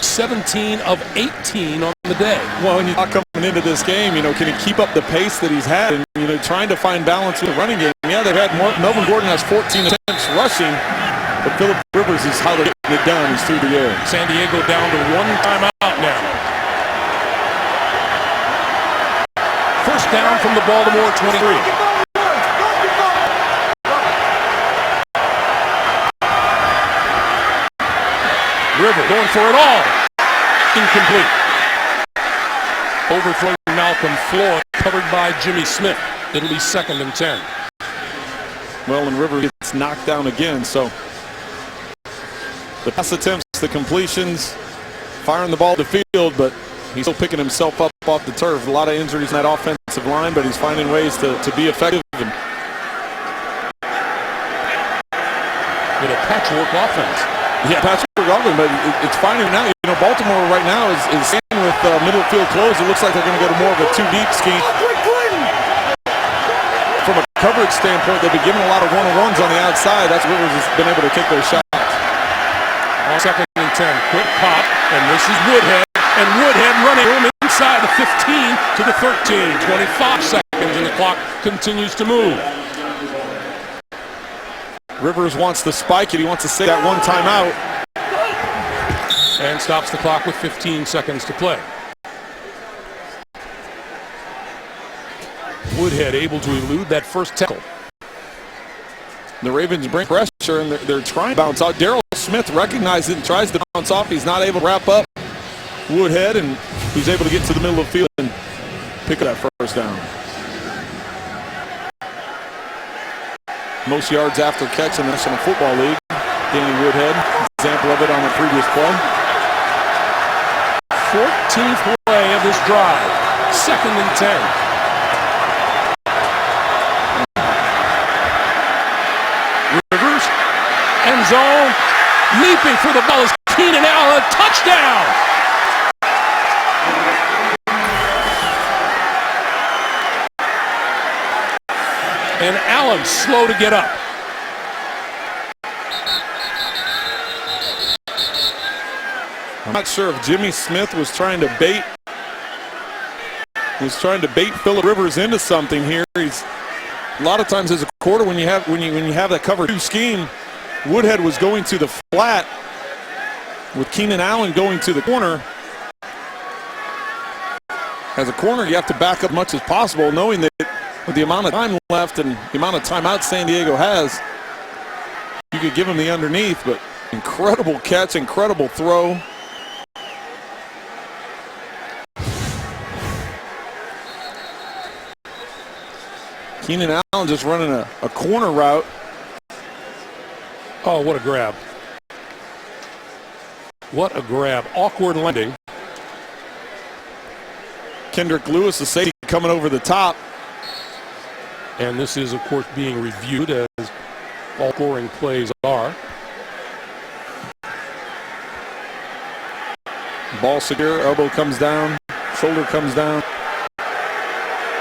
17 of 18 on the day. Well, and you're not coming into this game, can he keep up the pace that he's had? And, trying to find balance in the running game. Yeah, they've had more. Melvin Gordon has 14 attempts rushing, but Phillip Rivers is how they're getting it done. He's through the air. San Diego down to one timeout now. First down from the Baltimore 23. River going for it all. Incomplete. Overthrowing Malcolm Floyd, covered by Jimmy Smith. It'll be 2nd and 10. Well, and River gets knocked down again, so the pass attempts, the completions, firing the ball to the field, but he's still picking himself up off the turf. A lot of injuries in that offensive line, but he's finding ways to be effective. With a patchwork offense. Yeah, patchwork offense, but it's finding now. Baltimore right now is standing with middle field closed. It looks like they're going to go to more of a 2-deep scheme. From a coverage standpoint, they've been giving a lot of one-on-ones on the outside. That's where Rivers has been able to take those shots. On 2nd and 10, quick pop, and this is Woodhead. And Woodhead running room inside the 15 to the 13. 25 seconds, and the clock continues to move. Rivers wants to spike it. He wants to save that one timeout. And stops the clock with 15 seconds to play. Woodhead able to elude that first tackle. The Ravens bring pressure, and they're trying to bounce out. Darryl Smith recognizes it and tries to bounce off. He's not able to wrap up Woodhead, and he's able to get to the middle of the field and pick up that first down. Most yards after catch in the National Football League. Danny Woodhead, example of it on the previous play. 14th play of this drive. 2nd and 10. Rivers, end zone, leaping for the ball is Keenan Allen, touchdown! And Allen slow to get up. I'm not sure if Jimmy Smith was trying to bait Phillip Rivers into something here. He's a lot of times as a quarter when you have that cover 2 scheme, Woodhead was going to the flat with Keenan Allen going to the corner. As a corner, you have to back up as much as possible, knowing that with the amount of time left and the amount of timeout San Diego has, you could give him the underneath, but incredible catch, incredible throw. Keenan Allen just running a corner route. Oh, what a grab. What a grab. Awkward landing. Kendrick Lewis, the safety, coming over the top. And this is, of course, being reviewed as all scoring plays are. Ball secure, elbow comes down, shoulder comes down.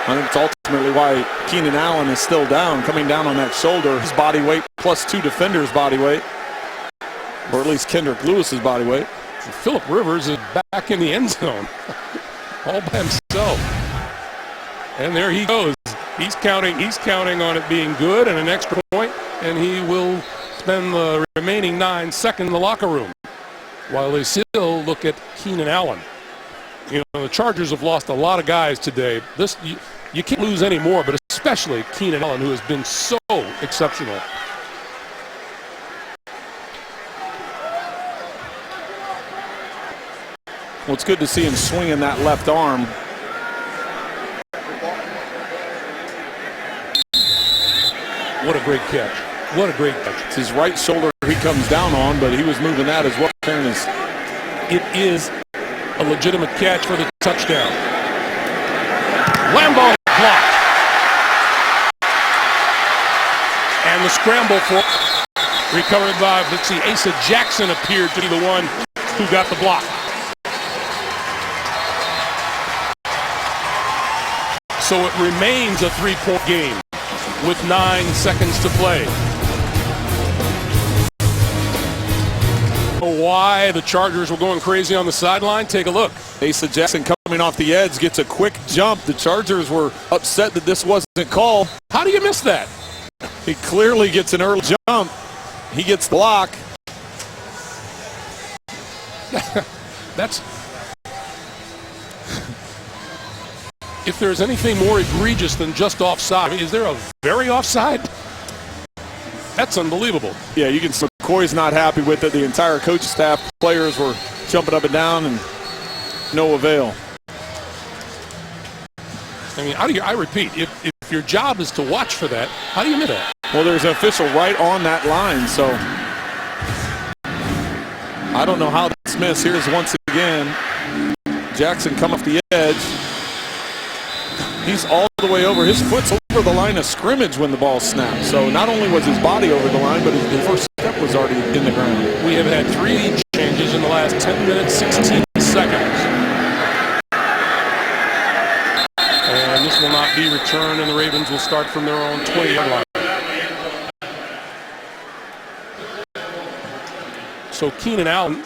I think it's ultimately why Keenan Allen is still down, coming down on that shoulder. His body weight plus 2 defenders' body weight, or at least Kendrick Lewis's body weight. Phillip Rivers is back in the end zone, all by himself. And there he goes. He's counting on it being good and an extra point, and he will spend the remaining 9 seconds in the locker room while they still look at Keenan Allen. The Chargers have lost a lot of guys today. You can't lose any more, but especially Keenan Allen, who has been so exceptional. Well, it's good to see him swinging that left arm. What a great catch. What a great catch. It's his right shoulder he comes down on, but he was moving that as well. It is a legitimate catch for the touchdown. Lambeau blocked. And the scramble for recovered by, let's see, Asa Jackson appeared to be the one who got the block. So it remains a 3-point game with 9 seconds to play. why the Chargers were going crazy on the sideline? Take a look. Asa Jackson coming off the edge gets a quick jump. The Chargers were upset that this wasn't called. How do you miss that? He clearly gets an early jump. He gets the block. That's... If there's anything more egregious than just offside, I mean, is there a very offside? That's unbelievable. Yeah, you can see McCoy's not happy with it. The entire coach staff, players were jumping up and down, and no avail. I mean, I repeat, if your job is to watch for that, how do you miss that? Well, there's an official right on that line, so I don't know how that's missed. Here's once again Jackson come off the edge. He's all the way over. His foot's over the line of scrimmage when the ball snapped. So not only was his body over the line, but his first step was already in the ground. We have had 3 changes in the last 10 minutes, 16 seconds. And this will not be returned, and the Ravens will start from their own 20-yard line. So Keenan Allen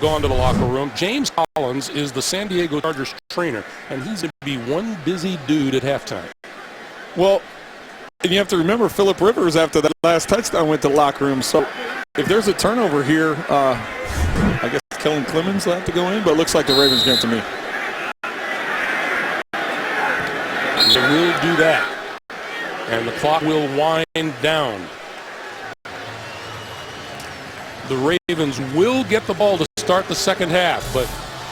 gone to the locker room. James Collins is the San Diego Chargers trainer, and he's going to be one busy dude at halftime. Well, and you have to remember Phillip Rivers after that last touchdown went to the locker room. So if there's a turnover here, I guess Kellen Clemens will have to go in, but it looks like the Ravens get to me. They will do that, and the clock will wind down. The Ravens will get the ball to start the second half, but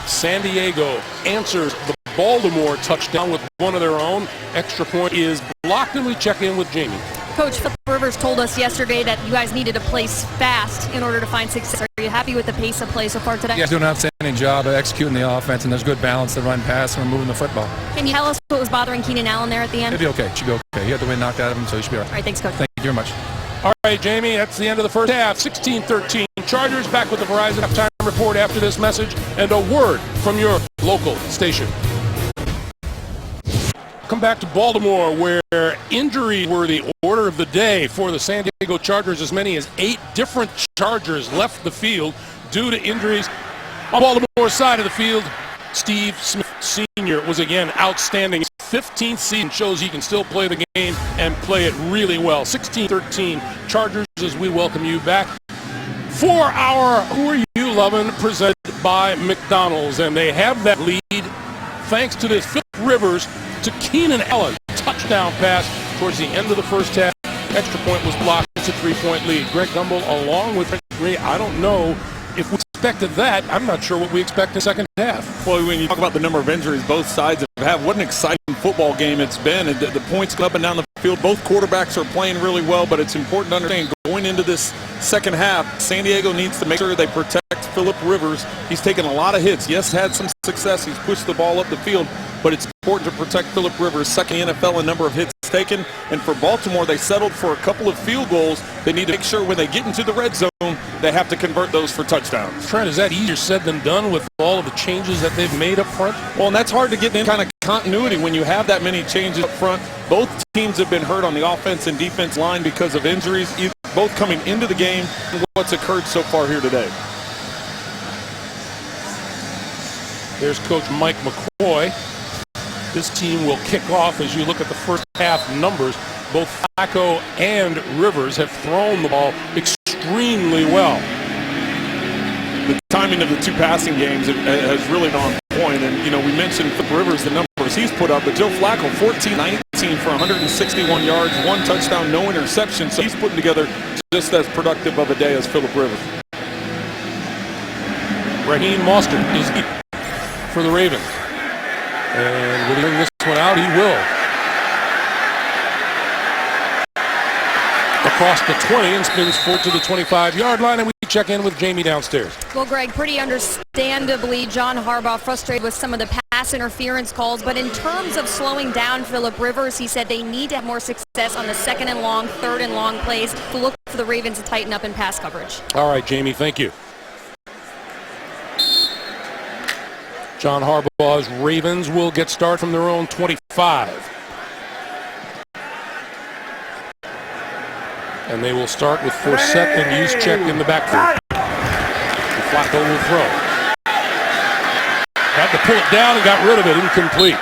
San Diego answers the Baltimore touchdown with one of their own. Extra point is blocked, and we check in with Jamie. Coach, Phillip Rivers told us yesterday that you guys needed to play fast in order to find success. Are you happy with the pace of play so far today? You guys do an outstanding job of executing the offense, and there's good balance to run, pass, and moving the football. Can you tell us what was bothering Keenan Allen there at the end? He'll be okay. He should be okay. He had the wind knocked out of him, so he should be all right. All right, thanks, Coach. Thank you very much. All right, Jamie, that's the end of the first half. 16-13. Chargers back with the Verizon halftime report after this message and a word from your local station. Come back to Baltimore, where injuries were the order of the day for the San Diego Chargers. As many as 8 different Chargers left the field due to injuries. On Baltimore's side of the field, Steve Smith Sr. was again outstanding. 15th season shows he can still play the game and play it really well. 16-13 Chargers as we welcome you back for our Who Are You Lovin' presented by McDonald's. And they have that lead thanks to this Phillip Rivers to Keenan Allen touchdown pass towards the end of the first half. Extra point was blocked. It's a 3-point lead. Greg Gumbel along with Greg. I don't know if we expected that. I'm not sure what we expect in the second half. Well, when you talk about the number of injuries both sides have had, what an exciting football game it's been. And the points go up and down the field. Both quarterbacks are playing really well, but it's important to understand going into this second half, San Diego needs to make sure they protect Phillip Rivers. He's taken a lot of hits. Yes, had some success. He's pushed the ball up the field, but it's important to protect Phillip Rivers. Second in the NFL in number of hits taken. And for Baltimore, they settled for a couple of field goals. They need to make sure when they get into the red zone, they have to convert those for touchdowns. Trent, is that easier said than done with all of the changes that they've made up front? Well, and that's hard to get in kind of continuity when you have that many changes up front. Both teams have been hurt on the offense and defense line because of injuries, both coming into the game and what's occurred so far here today. There's Coach Mike McCoy. This team will kick off as you look at the first half numbers. Both Flacco and Rivers have thrown the ball extremely well. The timing of the 2 passing games has really been on point. And, you know, we mentioned Rivers, the numbers he's put up, but Joe Flacco, 14-19 for 161 yards, 1 touchdown, no interception. So he's putting together just as productive of a day as Phillip Rivers. Raheem Mostert is for the Ravens. And will he bring this one out? He will. Across the 20 and spins forward to the 25-yard line, and we check in with Jamie downstairs. Well, Greg, pretty understandably, John Harbaugh frustrated with some of the pass interference calls, but in terms of slowing down Phillip Rivers, he said they need to have more success on the 2nd and long, 3rd and long plays to look for the Ravens to tighten up in pass coverage. All right, Jamie, thank you. John Harbaugh's Ravens will get started from their own 25. And they will start with Forsett and Juszczyk in the backfield. Flacco will throw. Had to pull it down and got rid of it. Incomplete.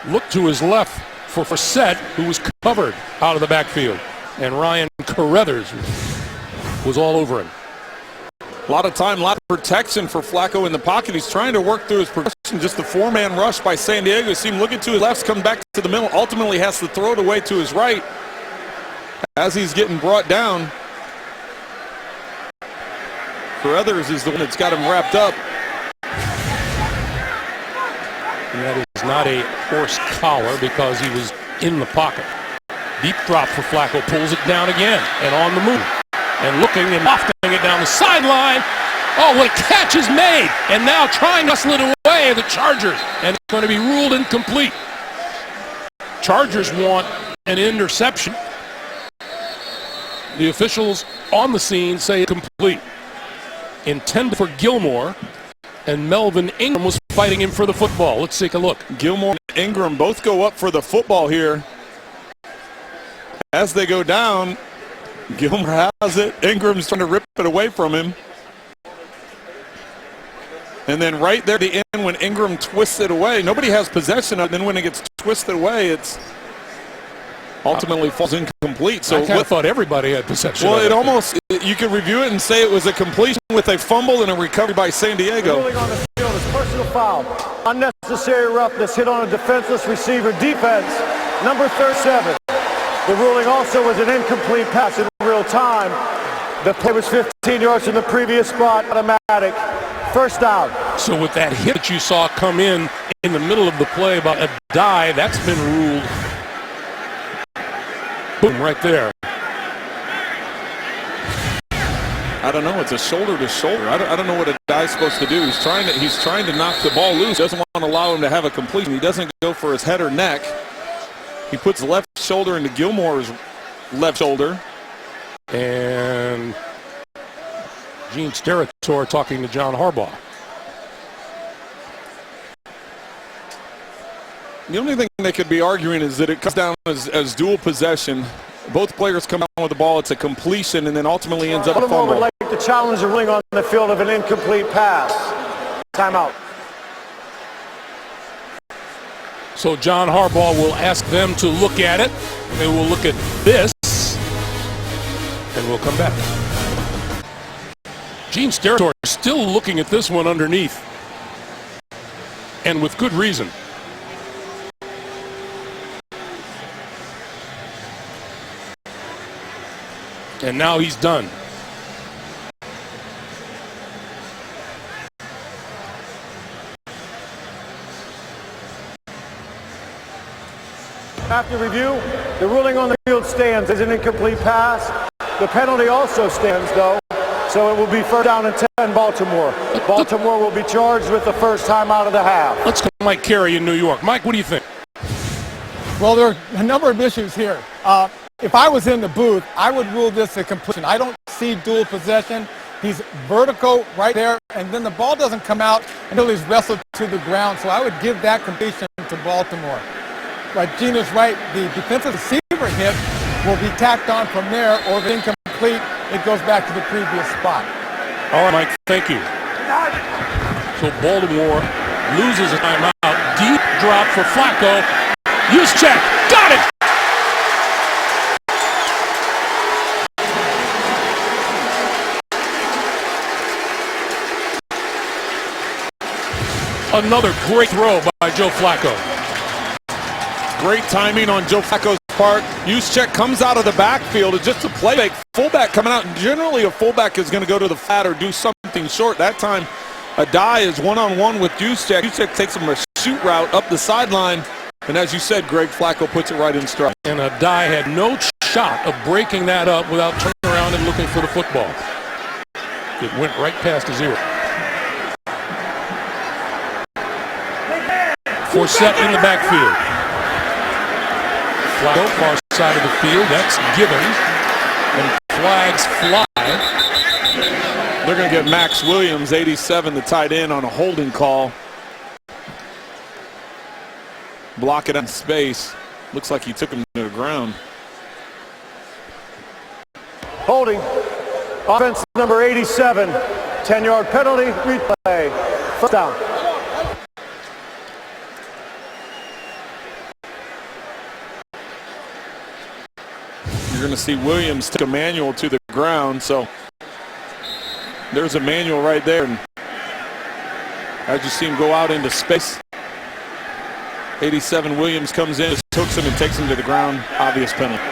Looked to his left for Forsett, who was covered out of the backfield. And Ryan Carruthers was all over him. A lot of time, a lot of protection for Flacco in the pocket. He's trying to work through his progression. Just a four-man rush by San Diego. You see him looking to his left, come back to the middle. Ultimately has to throw it away to his right as he's getting brought down. Carruthers is the one that's got him wrapped up. And that is not a horse collar because he was in the pocket. Deep drop for Flacco, pulls it down again and on the move. And looking and lofting it down the sideline. Oh, what a catch is made. And now trying to slid away the Chargers. And it's going to be ruled incomplete. Chargers want an interception. The officials on the scene say complete. Intended for Gilmore. And Melvin Ingram was fighting him for the football. Let's take a look. Gilmore and Ingram both go up for the football here. As they go down, Gilmore has it. Ingram's trying to rip it away from him. And then right there at the end when Ingram twists it away, nobody has possession of it. Then when it gets twisted away, it's ultimately falls incomplete. So I thought everybody had possession of it. Well, it almost, you could review it and say it was a completion with a fumble and a recovery by San Diego. Ruling on the field is personal foul. Unnecessary roughness hit on a defenseless receiver. Defense, number 37. The ruling also was an incomplete pass in real time. The play was 15 yards from the previous spot. Automatic. First down. So with that hit that you saw come in the middle of the play about a dive, that's been ruled. Boom, right there. I don't know. It's a shoulder to shoulder. I don't know what a guy's supposed to do. He's trying to knock the ball loose. Doesn't want to allow him to have a completion. He doesn't go for his head or neck. He puts the left shoulder into Gilmore's left shoulder. And Gene Steratore talking to John Harbaugh. The only thing they could be arguing is that it comes down as dual possession. Both players come down with the ball. It's a completion and then ultimately ends up a Baltimore fumble. would like to challenge the ruling on the field of an incomplete pass. Timeout. So John Harbaugh will ask them to look at it. They will look at this. And we'll come back. Gene Steratore still looking at this one underneath. And with good reason. And now he's done. After review, the ruling on the field stands as an incomplete pass. The penalty also stands, though, so it will be first down and 10 Baltimore. Baltimore will be charged with the first time out of the half. Let's go to Mike Carey in New York. Mike, what do you think? Well, there are a number of issues here. If I was in the booth, I would rule this a completion. I don't see dual possession. He's vertical right there, and then the ball doesn't come out until he's wrestled to the ground. So I would give that completion to Baltimore. But Gene is right. The defensive receiver hit will be tacked on from there, or if it's incomplete, it goes back to the previous spot. All right, Mike, thank you. So Baltimore loses a timeout. Deep drop for Flacco. Use check. Got it! Another great throw by Joe Flacco. Great timing on Joe Flacco's part. Juszczyk comes out of the backfield. It's just a play. Fullback coming out. Generally, a fullback is going to go to the flat or do something short. That time, a die is one-on-one with Juszczyk. Juszczyk takes him a shoot route up the sideline. And as you said, Greg, Flacco puts it right in stride. And a die had no shot of breaking that up without turning around and looking for the football. It went right past his ear. Forsett in the backfield. Flacco, far side of the field. That's Gibbons. And flags fly. They're going to get Max Williams, 87, the tight end, on a holding call. Block it in space. Looks like he took him to the ground. Holding. Offense number 87. 10-yard penalty, replay, first down. You're going to see Williams take a manual to the ground, so there's a manual right there. And as you see him go out into space, 87 Williams comes in, just hooks him and takes him to the ground. Obvious penalty.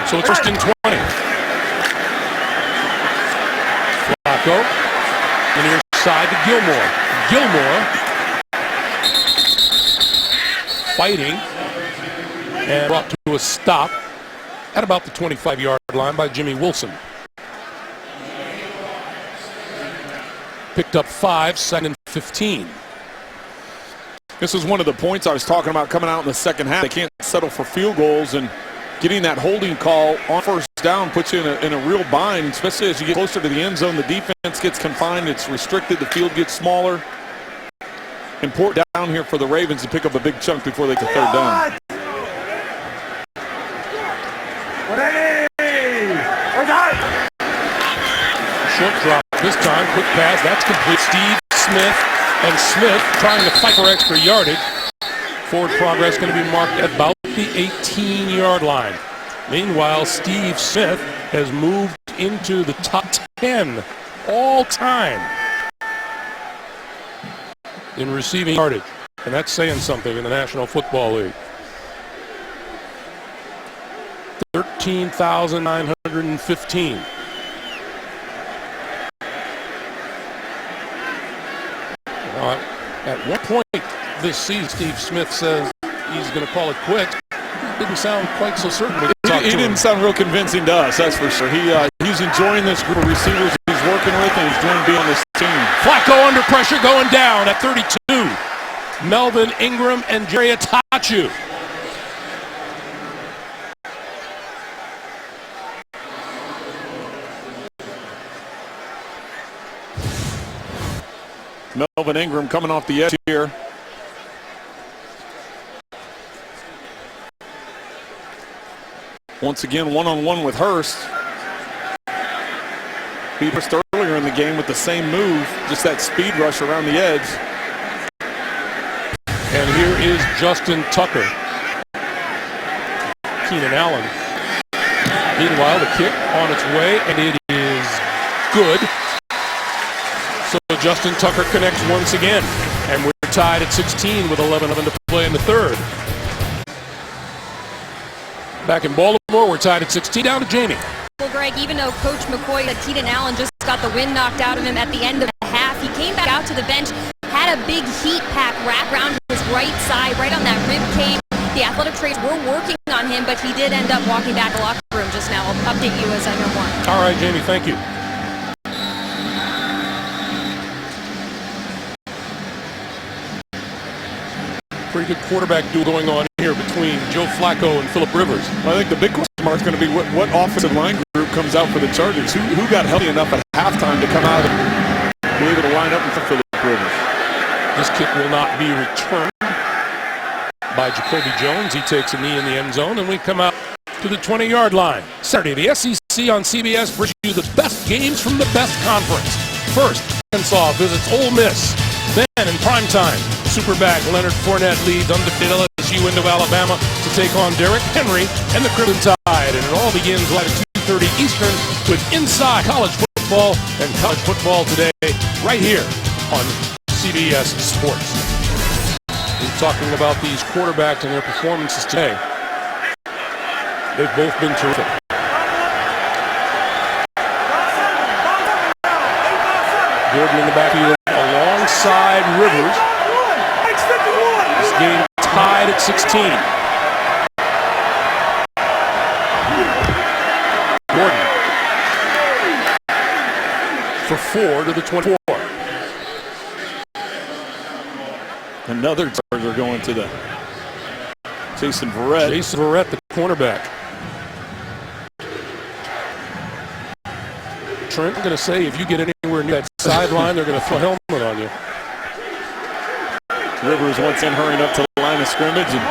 So it's first and 20. Flacco, and near side to Gilmore. Gilmore fighting and brought to a stop at about the 25-yard line by Jimmy Wilson. Picked up 5, second and 15. This is one of the points I was talking about coming out in the second half. They can't settle for field goals, and getting that holding call on first down puts you in a real bind, especially as you get closer to the end zone. The defense gets confined. It's restricted. The field gets smaller. Important down here for the Ravens to pick up a big chunk before they get to third down. Short drop this time. Quick pass. That's complete. Steve Smith, and Smith trying to fight for extra yardage. Forward progress going to be marked at about the 18-yard line. Meanwhile, Steve Smith has moved into the top 10 all time in receiving yardage. And that's saying something in the National Football League. 13,915. At one point this season, Steve Smith says he's going to call it quits. Didn't sound quite so certain. He didn't sound real convincing to us, that's for sure. He's enjoying this group of receivers he's working with, and he's enjoying being on this team. Flacco under pressure going down at 32. Melvin Ingram and Jerry Atachu. Melvin Ingram coming off the edge here. Once again, one-on-one with Hurst. He pushed earlier in the game with the same move, just that speed rush around the edge. And here is Justin Tucker. Keenan Allen. Meanwhile, the kick on its way, and it is good. So Justin Tucker connects once again, and we're tied at 16 with 11 to play in the third. Back in Baltimore, we're tied at 16. Down to Jamie. Well, Greg, even though Coach McCoy said Keenan Allen just got the wind knocked out of him at the end of the half, he came back out to the bench, had a big heat pack wrap around his right side, right on that rib cage. The athletic trainers were working on him, but he did end up walking back to the locker room just now. I'll update you as I know more. All right, Jamie, thank you. Pretty good quarterback duel going on here between Joe Flacco and Phillip Rivers. I think the big question mark is going to be what offensive line group comes out for the Chargers. Who got healthy enough at halftime to come out and be able to line up with Phillip Rivers? This kick will not be returned by Jacoby Jones. He takes a knee in the end zone, and we come out to the 20-yard line. Saturday, the SEC on CBS brings you the best games from the best conference. First, Arkansas visits Ole Miss. Then, in primetime, Superback Leonard Fournette leads undefeated LSU into Alabama to take on Derrick Henry and the Crimson Tide. And it all begins live at 2:30 Eastern with Inside College Football and College Football Today right here on CBS Sports. We're talking about these quarterbacks and their performances today. They've both been terrific. Gordon in the backfield alongside Rivers. This game tied at 16. Gordon for 4 to the 24. Another Charger going to the Jason Verrett. Jason Verrett, the cornerback. Trent, I'm going to say if you get anywhere near that sideline, they're going to throw a helmet on you. Rivers once again hurrying up to the line of scrimmage and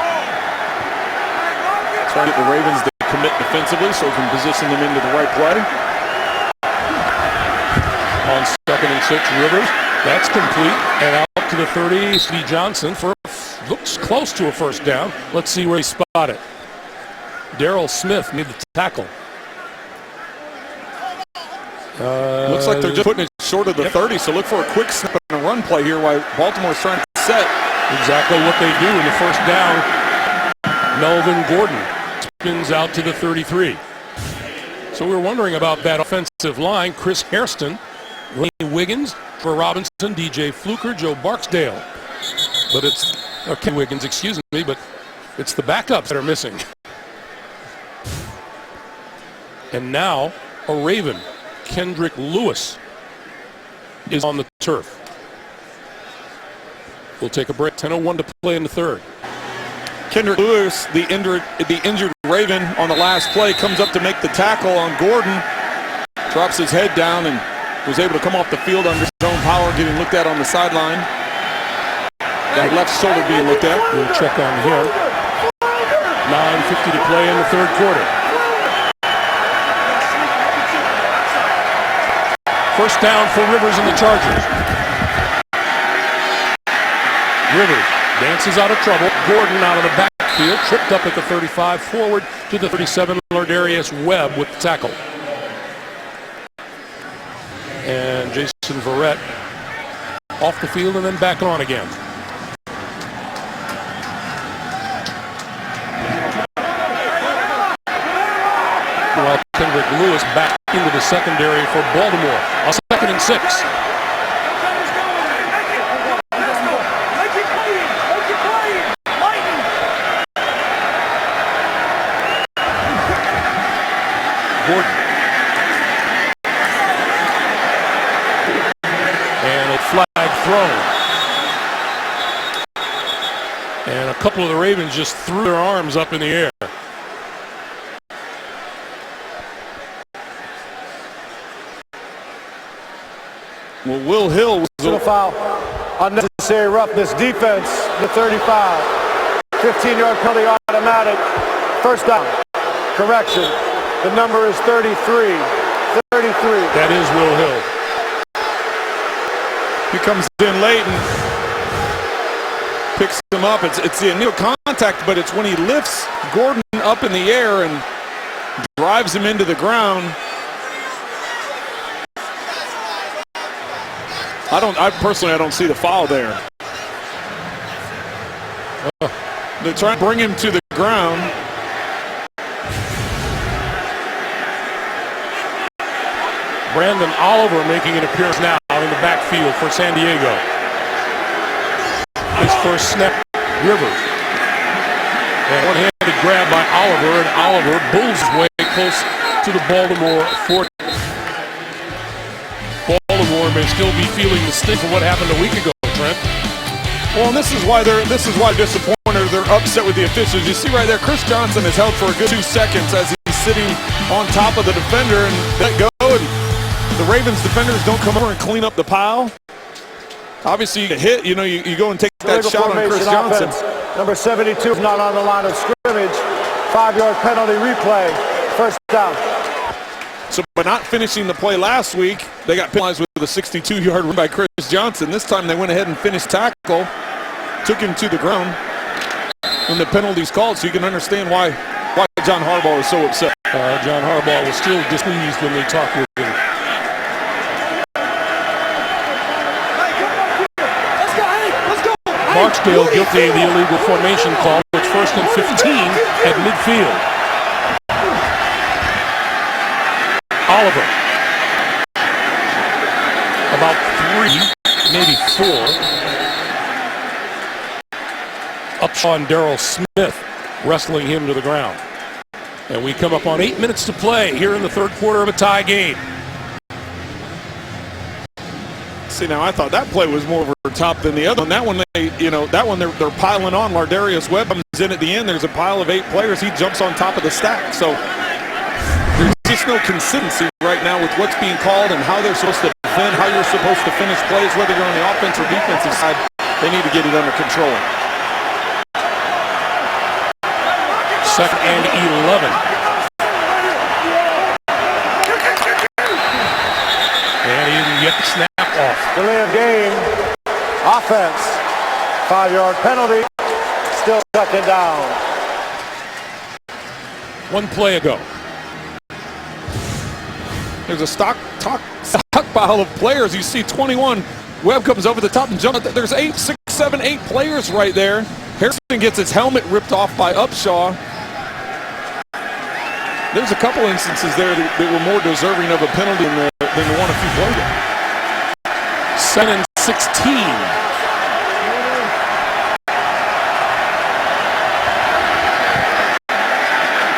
trying to get the Ravens to commit defensively so we can position them into the right play. 6, Rivers. That's complete. And out to the 30, Steve Johnson for looks close to a first down. Let's see where he spotted. Darrell Smith made the tackle. Looks like they're just putting it short of the 30, so look for a quick snap and a run play here while Baltimore's trying to set. Exactly what they do in the first down. Melvin Gordon spins out to the 33. So we were wondering about that offensive line. Chris Hairston, Wayne Wiggins, Trevor Robinson, DJ Fluker, Joe Barksdale. But it's, okay, Wiggins, excuse me, but it's the backups that are missing. And now a Raven, Kendrick Lewis, is on the turf. We'll take a break. 10:01 to play in the third. Kendrick Lewis, the injured Raven on the last play, comes up to make the tackle on Gordon. Drops his head down and was able to come off the field under his own power, getting looked at on the sideline. That left shoulder being looked at. We'll check on him. 9:50 to play in the third quarter. First down for Rivers and the Chargers. Rivers dances out of trouble. Gordon out of the backfield, tripped up at the 35, forward to the 37. Lardarius Webb with the tackle. And Jason Verrett off the field and then back on again. While Kendrick Lewis back into the secondary for Baltimore. A 2nd and 6. Gordon. And a flag thrown. And a couple of the Ravens just threw their arms up in the air. Well, Will Hill was a foul. Unnecessary roughness. Defense, the 35. 15-yard penalty automatic. First down. Correction. The number is 33. 33. That is Will Hill. He comes in late and picks him up. It's the initial contact, but it's when he lifts Gordon up in the air and drives him into the ground. I personally don't see the foul there. They're trying to bring him to the ground. Brandon Oliver making an appearance now in the backfield for San Diego. His first snap, Rivers. And one-handed grab by Oliver, and Oliver bulls his way close to the Baltimore 40. Baltimore may still be feeling the sting of what happened a week ago, Trent. Well, and this is why they're disappointed. They're upset with the officials. You see right there, Chris Johnson is held for a good 2 seconds as he's sitting on top of the defender and let go. And the Ravens defenders don't come over and clean up the pile. Obviously, you get hit. You know, you go and take that shot on Chris Johnson. Offense. Number 72 is not on the line of scrimmage. 5-yard penalty replay. First down. So by not finishing the play last week, they got penalized with a 62-yard run by Chris Johnson. This time they went ahead and finished tackle, took him to the ground when the penalty's called, so you can understand why John Harbaugh was so upset. John Harbaugh was still displeased when they talked with him. Barksdale guilty of the illegal formation call. It's 1st and 15 at midfield. Oliver. About 3, maybe 4. Up on Darrell Smith, wrestling him to the ground. And we come up on 8 minutes to play here in the third quarter of a tie game. See, now I thought that play was more over top than the other one. That one, they're piling on. Lardarius Webb comes in at the end. There's a pile of 8 players. He jumps on top of the stack. So there's just no consistency right now with what's being called and how they're supposed to defend, how you're supposed to finish plays, whether you're on the offense or defensive side. They need to get it under control. 2nd and 11. And he didn't get the snap off. delay of game, offense, 5-yard penalty, still second down. One play ago. There's a stockpile of players. You see 21. Webb comes over the top and jumps. There's 8, 6, 7, 8 players right there. Harrison gets his helmet ripped off by Upshaw. There's a couple instances there that were more deserving of a penalty than the one a few plays ago. 7 and 16.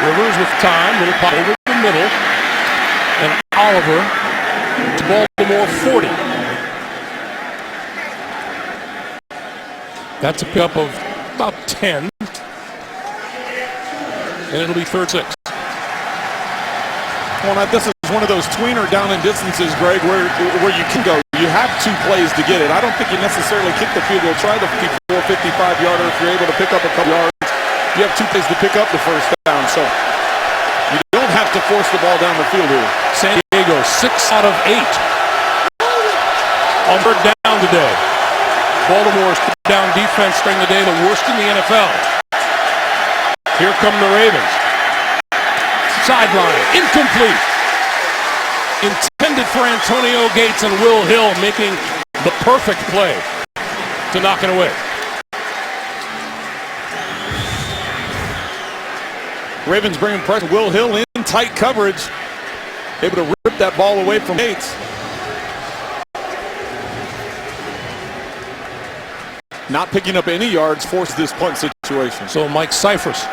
Rivers with time, little pop over the middle, and Oliver to Baltimore 40. That's a pickup of about 10, and it'll be 3rd 6. Well, this is one of those tweener down and distances, Greg, where you can go. You have 2 plays to get it. I don't think you necessarily kick the field goal. Try the 54, 55-yarder if you're able to pick up a couple yards. You have 2 plays to pick up the first down, so you don't have to force the ball down the field here. San Diego 6 out of 8 on 3rd down today. Baltimore's down defense during the day, the worst in the NFL. Here come the Ravens. Sideline, incomplete. Intended for Antonio Gates and Will Hill, making the perfect play to knock it away. Ravens bringing pressure. Will Hill in tight coverage, able to rip that ball away from Gates. Not picking up any yards, forced this punt situation. So Mike Cyphers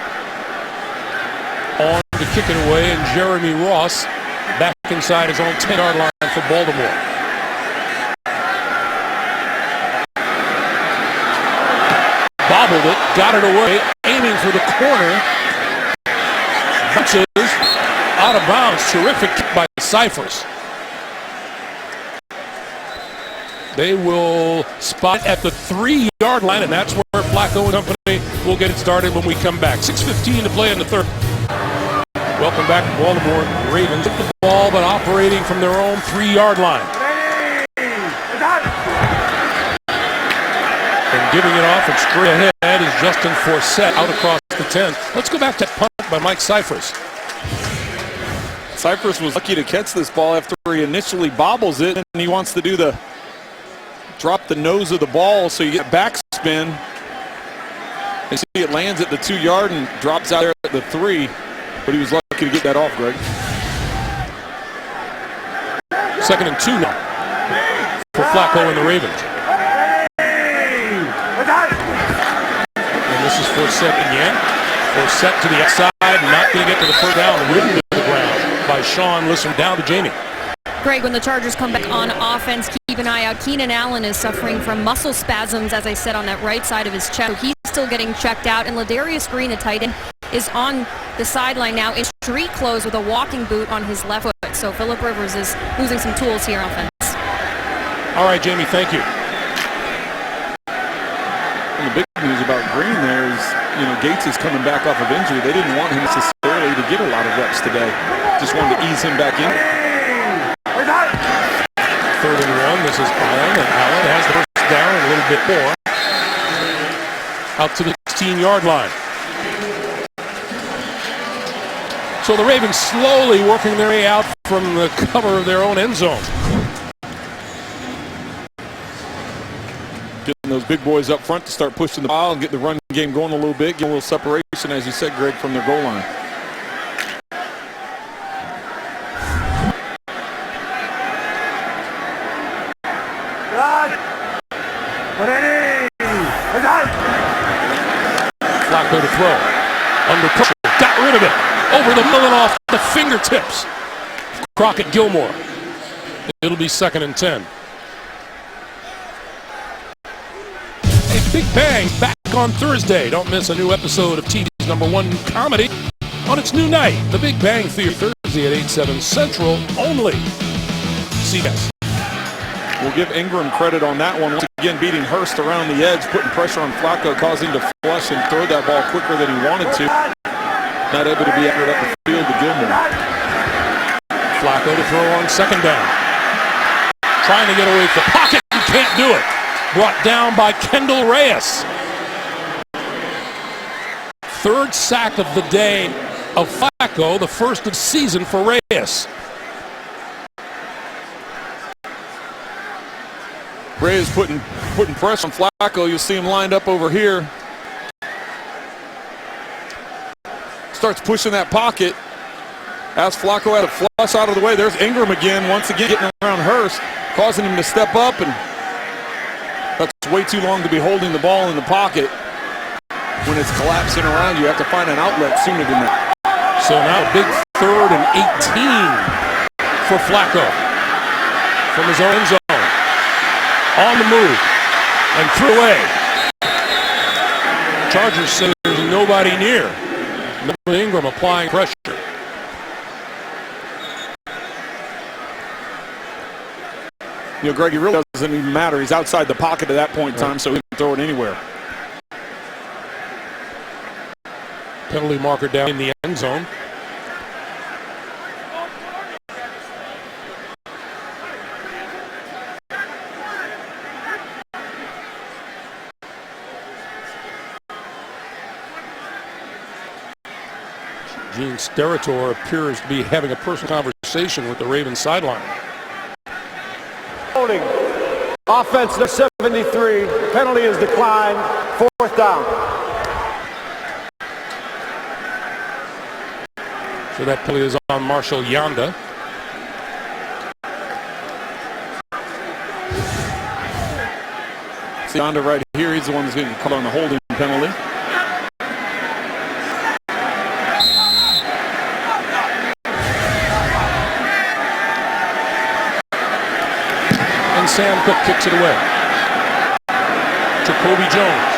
on to kick it away, and Jeremy Ross back inside his own 10-yard line for Baltimore. Bobbled it, got it away, aiming for the corner. Bounces out of bounds. Terrific kick by Cyphers. They will spot at the 3-yard line, and that's where Flacco and company will get it started when we come back. 6:15 to play in the 3rd. Welcome back to Baltimore. Ravens with the ball, but operating from their own 3-yard line. And giving it off and straight ahead is Justin Forsett out across the 10. Let's go back to punt by Mike Cyphers. Cyphers was lucky to catch this ball after he initially bobbles it, and he wants to do the drop the nose of the ball so you get backspin. You see it lands at the 2-yard and drops out there at the 3, but he was lucky to get that off, Greg. 2nd and 2 now for Flacco and the Ravens. And this is Forsett again. Forsett to the outside, not going to get to the 3rd down, ridden to the ground by Sean. Listen down to Jamie. Greg, when the Chargers come back on offense, keep an eye out. Keenan Allen is suffering from muscle spasms, as I said, on that right side of his chest. So he's still getting checked out. And Ladarius Green, the tight end, is on the sideline now in street clothes with a walking boot on his left foot. So Phillip Rivers is losing some tools here on offense. All right, Jamie, thank you. And the big news about Green there is, Gates is coming back off of injury. They didn't want him necessarily to get a lot of reps today. Just wanted to ease him back in. 3rd and 1. This is Allen, and Allen has the first down and a little bit more. Out to the 16-yard line. So the Ravens slowly working their way out from the cover of their own end zone. Getting those big boys up front to start pushing the ball and get the run game going a little bit. Get a little separation, as you said, Greg, from their goal line. Flacco to throw. Under pressure. Got rid of it. Over the middle and off the fingertips. Crockett Gilmore. It'll be 2nd and 10. A Big Bang back on Thursday. Don't miss a new episode of TV's #1 comedy on its new night. The Big Bang Theory, Thursday at 8/7 Central only. CBS. We'll give Ingram credit on that one. Once again, beating Hurst around the edge, putting pressure on Flacco, causing him to flush and throw that ball quicker than he wanted to. Not able to be accurate up the field to Gilmore. Flacco to throw on 2nd down. Trying to get away from the pocket and can't do it. Brought down by Kendall Reyes. Third sack of the day of Flacco, the first of the season for Reyes. Reyes putting pressure on Flacco. You'll see him lined up over here. Starts pushing that pocket. As Flacco had a flush out of the way, there's Ingram again, once again getting around Hurst, causing him to step up, and that's way too long to be holding the ball in the pocket. When it's collapsing around, you have to find an outlet sooner than that. So now a big 3rd and 18 for Flacco from his own zone. On the move and threw away. Chargers say there's nobody near. Ingram applying pressure. You know, Greg, it really doesn't even matter. He's outside the pocket at that point in time, so he can throw it anywhere. Penalty marker down in the end zone. Gene Steratore appears to be having a personal conversation with the Ravens sideline. Holding. Offense, number 73. Penalty is declined. 4th down. So that penalty is on Marshall Yanda. See Yanda right here. He's the one who's getting caught on the holding penalty. Sam Cook kicks it away. Jacoby Jones.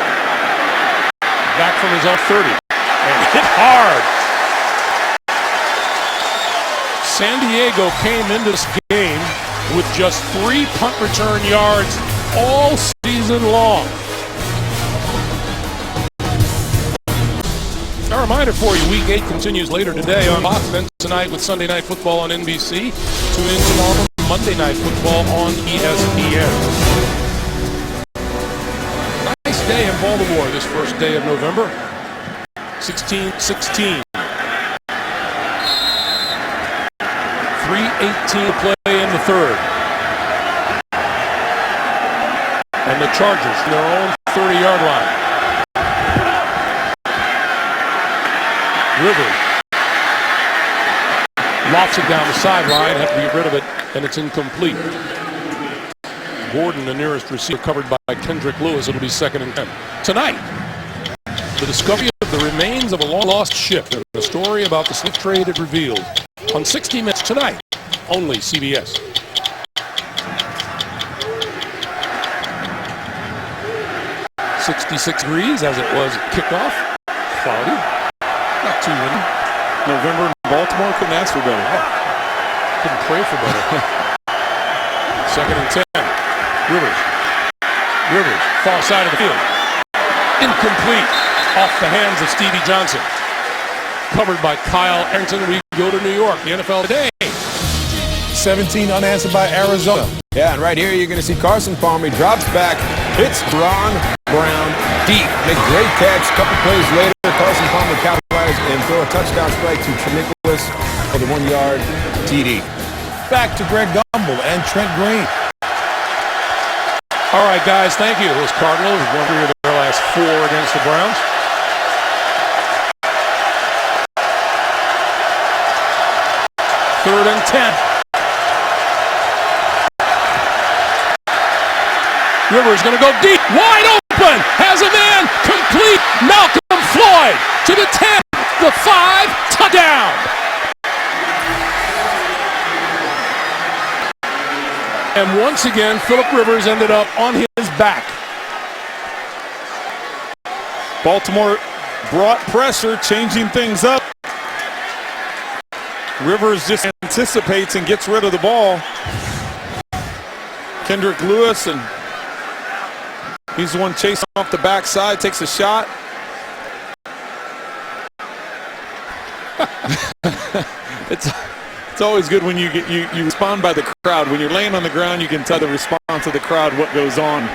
Back from his own 30. And hit hard. San Diego came into this game with just 3 punt return yards all season long. A reminder for you, Week 8 continues later today on Fox, then tonight with Sunday Night Football on NBC. Tune in tomorrow for Monday Night Football on ESPN. Nice day in Baltimore this first day of November. 16-16. 3:18 to play in the 3rd. And the Chargers, their own 30-yard line. Rivers lofts it down the sideline, have to get rid of it, and it's incomplete. Gordon, the nearest receiver, covered by Kendrick Lewis. It'll be 2nd and 10. Tonight, the discovery of the remains of a long-lost ship. The story about the slave trade is revealed on 60 Minutes tonight, only CBS. .66 degrees as it was at kickoff. Cloudy. Not too windy. November in Baltimore, couldn't ask for better. Couldn't pray for better. 2nd and 10. Rivers, far side of the field. Incomplete. Off the hands of Stevie Johnson. Covered by Kyle Arrington. We go to New York. The NFL today. 17 unanswered by Arizona. Yeah, and right here you're going to see Carson Palmer. He drops back, hits Ron Brown deep. Make a great catch. Couple plays later, Carson Palmer capitalized and throw a touchdown strike to Nicholas for the 1-yard TD. Back to Greg Gumbel and Trent Green. All right, guys, thank you. Those Cardinals won 3 of their last 4 against the Browns. Third and 10. Rivers going to go deep, wide open, has a man, complete, Malcolm Floyd to the 10, the 5, touchdown. And once again, Phillip Rivers ended up on his back. Baltimore brought pressure, changing things up. Rivers just anticipates and gets rid of the ball. Kendrick Lewis, and he's the one chasing off the backside, takes a shot. It's always good when you respond by the crowd. When you're laying on the ground, you can tell the response to the crowd what goes on.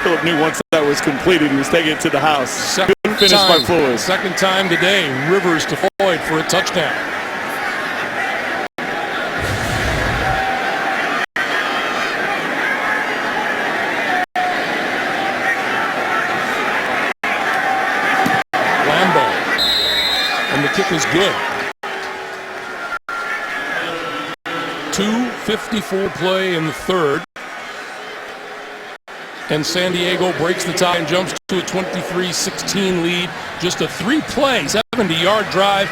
Phillip knew once that was completed, he was taking it to the house. Second finish by Floyd. Second time today, Rivers to Floyd for a touchdown. Lambo, and the kick is good. 2:54 play in the third. And San Diego breaks the tie and jumps to a 23-16 lead. Just a 3-play, 70-yard drive,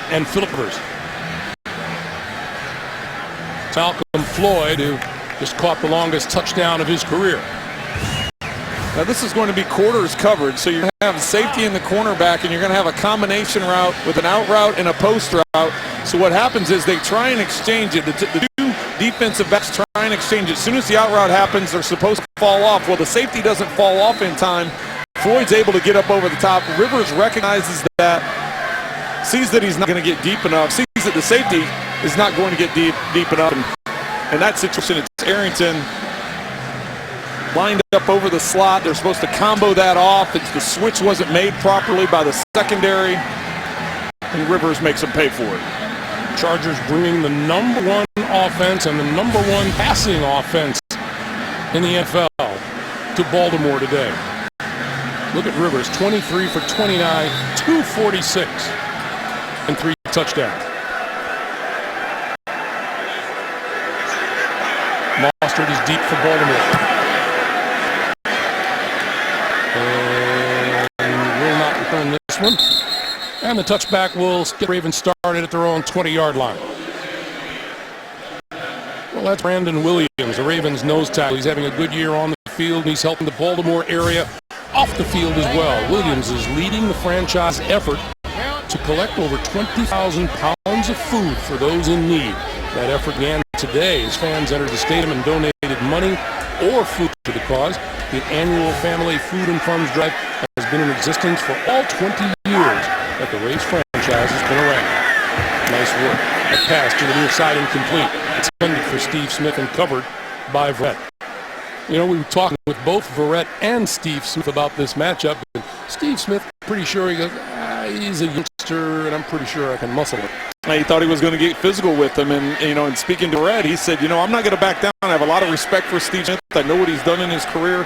and Phillip Rivers. Malcolm Floyd, who just caught the longest touchdown of his career. Now this is going to be quarters coverage, so you're going to have safety in the cornerback, and you're going to have a combination route with an out route and a post route. So what happens is they try and exchange it. The two defensive backs try and exchange it. As soon as the out route happens, they're supposed to fall off. Well, the safety doesn't fall off in time. Floyd's able to get up over the top. Rivers recognizes that, sees that he's not going to get deep enough, sees that the safety is not going to get deep enough. And in that situation, it's Arrington lined up over the slot. They're supposed to combo that off. The switch wasn't made properly by the secondary, and Rivers makes them pay for it. Chargers bringing the #1 offense and the #1 passing offense in the NFL to Baltimore today. Look at Rivers, 23 for 29, 246, and 3 touchdowns. Mostert is deep for Baltimore. And will not return this one. And the touchback will get Ravens started at their own 20-yard line. Well, that's Brandon Williams, the Ravens nose tackle. He's having a good year on the field. He's helping the Baltimore area off the field as well. Williams is leading the franchise effort to collect over 20,000 pounds of food for those in need. That effort began today as fans entered the stadium and donated money or food to the cause. The annual Family Food and Funds Drive has been in existence for all 20 years that the Rays franchise has been around. Nice work. A pass to the near side incomplete. It's intended for Steve Smith and covered by Verrett. You know, we were talking with both Verrett and Steve Smith about this matchup. And Steve Smith, pretty sure he goes, he's a youngster, and I'm pretty sure I can muscle it. He thought he was going to get physical with him, and and speaking to Verrett, he said, I'm not going to back down. I have a lot of respect for Steve Smith. I know what he's done in his career.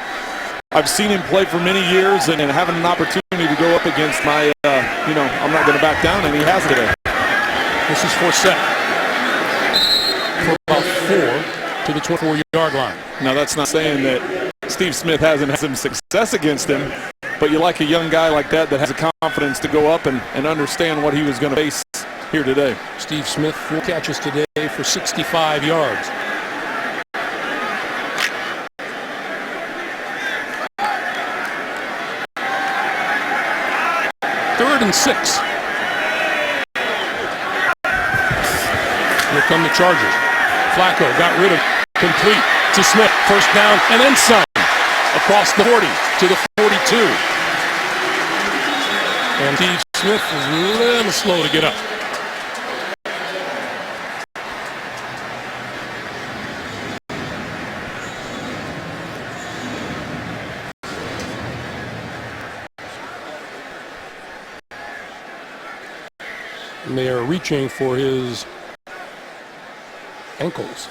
I've seen him play for many years, and having an opportunity to go up against my, I'm not going to back down, and he has today. This is Forsett for about 4 to the 24-yard line. Now, that's not saying that Steve Smith hasn't had some success against him, but you like a young guy like that has the confidence to go up and understand what he was going to face here today. Steve Smith, 4 catches today for 65 yards. Third and 6. Here come the Chargers. Flacco got rid of, complete to Smith. First down and then some. Across the 40 to the 42. And Steve Smith was a little slow to get up. And they are reaching for his ankles.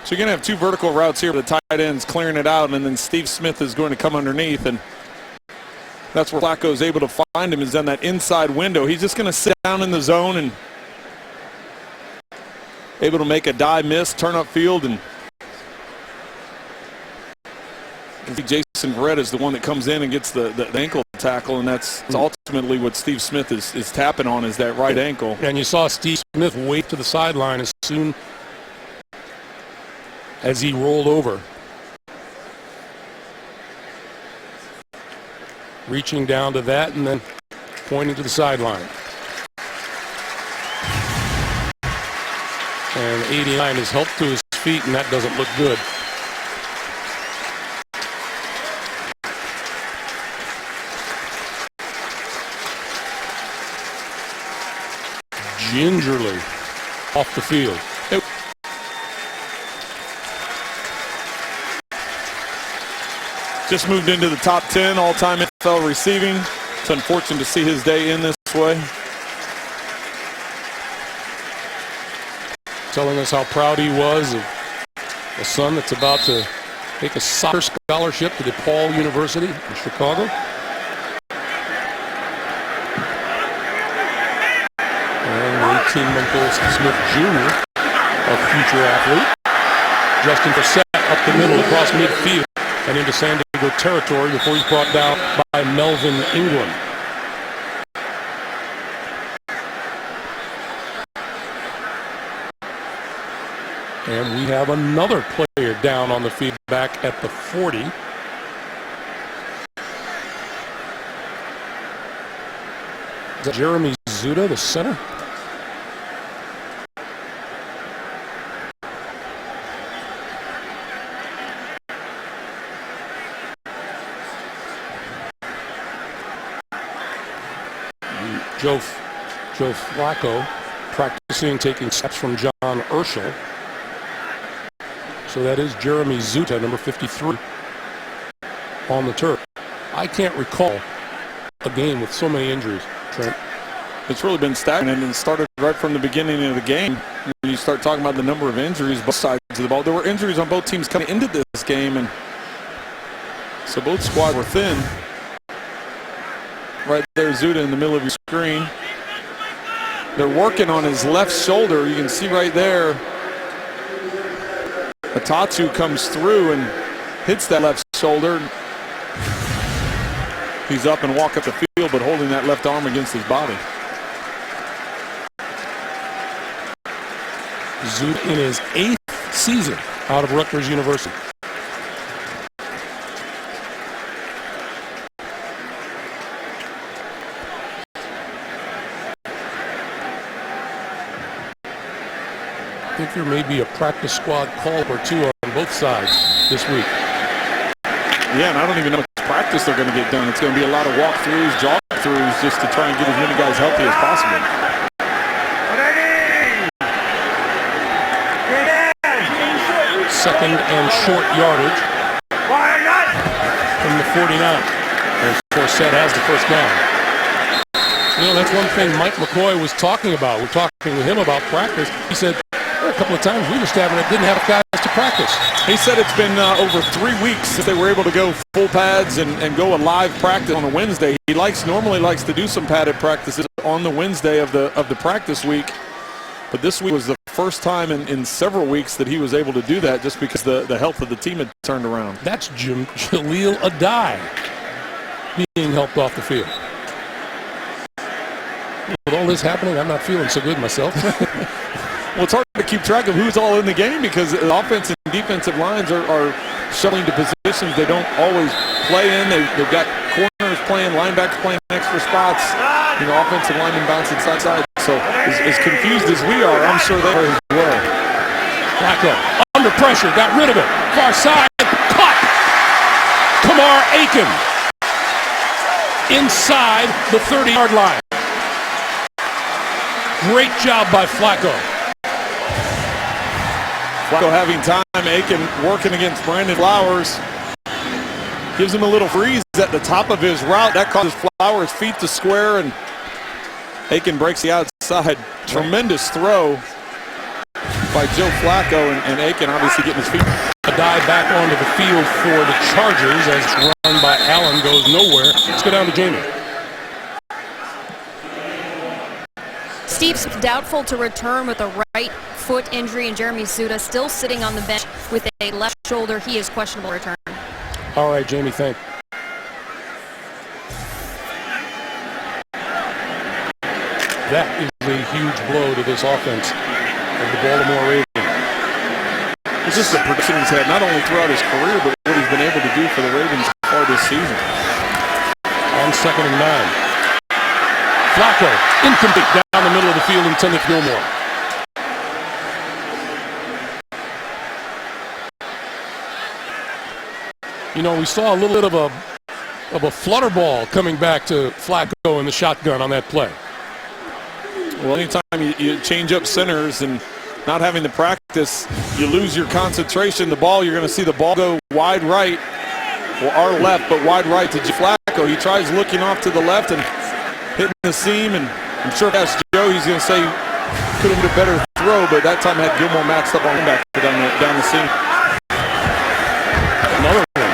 So you're going to have 2 vertical routes here. The tight ends clearing it out, and then Steve Smith is going to come underneath, and that's where Flacco is able to find him, is on that inside window. He's just going to sit down in the zone and able to make a dive miss, turn up field, and Jason Verrett is the one that comes in and gets the ankle tackle, and that's ultimately what Steve Smith is tapping on, is that right ankle. And you saw Steve Smith wait to the sideline as soon as he rolled over. Reaching down to that and then pointing to the sideline. And 89 is helped to his feet, and that doesn't look good. gingerly off the field. Just moved into the top 10 all-time NFL receiving. It's unfortunate to see his day in this way. Telling us how proud he was of a son that's about to take a soccer scholarship to DePaul University in Chicago. And 18-month-old Smith Jr., a future athlete. Justin Brissett up the middle across midfield and into San Diego territory before he's brought down by Melvin Ingram. And we have another player down on the field back at the 40. Is that Jeremy Zuta, the center? Joe Flacco practicing taking steps from John Urschel. So that is Jeremy Zuta, number 53, on the turf. I can't recall a game with so many injuries, Trent. It's really been stagnant, and it started right from the beginning of the game. When you start talking about the number of injuries, both sides of the ball, there were injuries on both teams coming into this game, and so both squads were thin. Right there, Zuta in the middle of your screen. They're working on his left shoulder. You can see right there, Atatu comes through and hits that left shoulder. He's up and walk up the field, but holding that left arm against his body. Zuta in his 8th season out of Rutgers University. I think there may be a practice squad call or two on both sides this week. Yeah, and I don't even know how much practice they're going to get done. It's going to be a lot of walkthroughs, jog-throughs, just to try and get as many guys healthy as possible. Second and short yardage from the 49. And Forsett has the first down. You know, that's one thing Mike McCoy was talking about. We're talking with him about practice. He said, a couple of times we were stabbing it, didn't have guys to practice. He said it's been over 3 weeks since they were able to go full pads and go a live practice on a Wednesday. He normally likes to do some padded practices on the Wednesday of the practice week, but this week was the first time in several weeks that he was able to do that, just because the health of the team had turned around. That's Jaleel Adai being helped off the field. With all this happening, I'm not feeling so good myself. Well, it's hard to keep track of who's all in the game because the offensive and defensive lines are shuttling to positions they don't always play in. They've got corners playing, linebackers playing extra spots, offensive linemen bouncing side to side. So as confused as we are, I'm sure they are as well. Flacco under pressure, got rid of it. Far side, caught. Kamar Aiken inside the 30-yard line. Great job by Flacco. Flacco having time, Aiken working against Brandon Flowers. Gives him a little freeze at the top of his route. That causes Flowers' feet to square, and Aiken breaks the outside. Tremendous throw by Joe Flacco, and Aiken obviously getting his feet. A dive back onto the field for the Chargers as run by Allen goes nowhere. Let's go down to Jamie. Steve's doubtful to return with a right foot injury, and Jeremy Zuta still sitting on the bench with a left shoulder. He is questionable to return. All right, Jamie, thank you. That is a huge blow to this offense of the Baltimore Ravens. It's just the production he's had, not only throughout his career, but what he's been able to do for the Ravens so far this season. On 2nd and 9. Flacco, incomplete down the middle of the field intended for Gilmore. We saw a little bit of a flutter ball coming back to Flacco in the shotgun on that play. Well, anytime you change up centers and not having the practice, you lose your concentration. The ball, you're going to see the ball go wide right, or our left, but wide right to Joe Flacco. He tries looking off to the left and hitting the seam, and I'm sure that's Joe. He's going to say could have been a better throw, but that time had Gilmore maxed up on him back down the seam. Another one.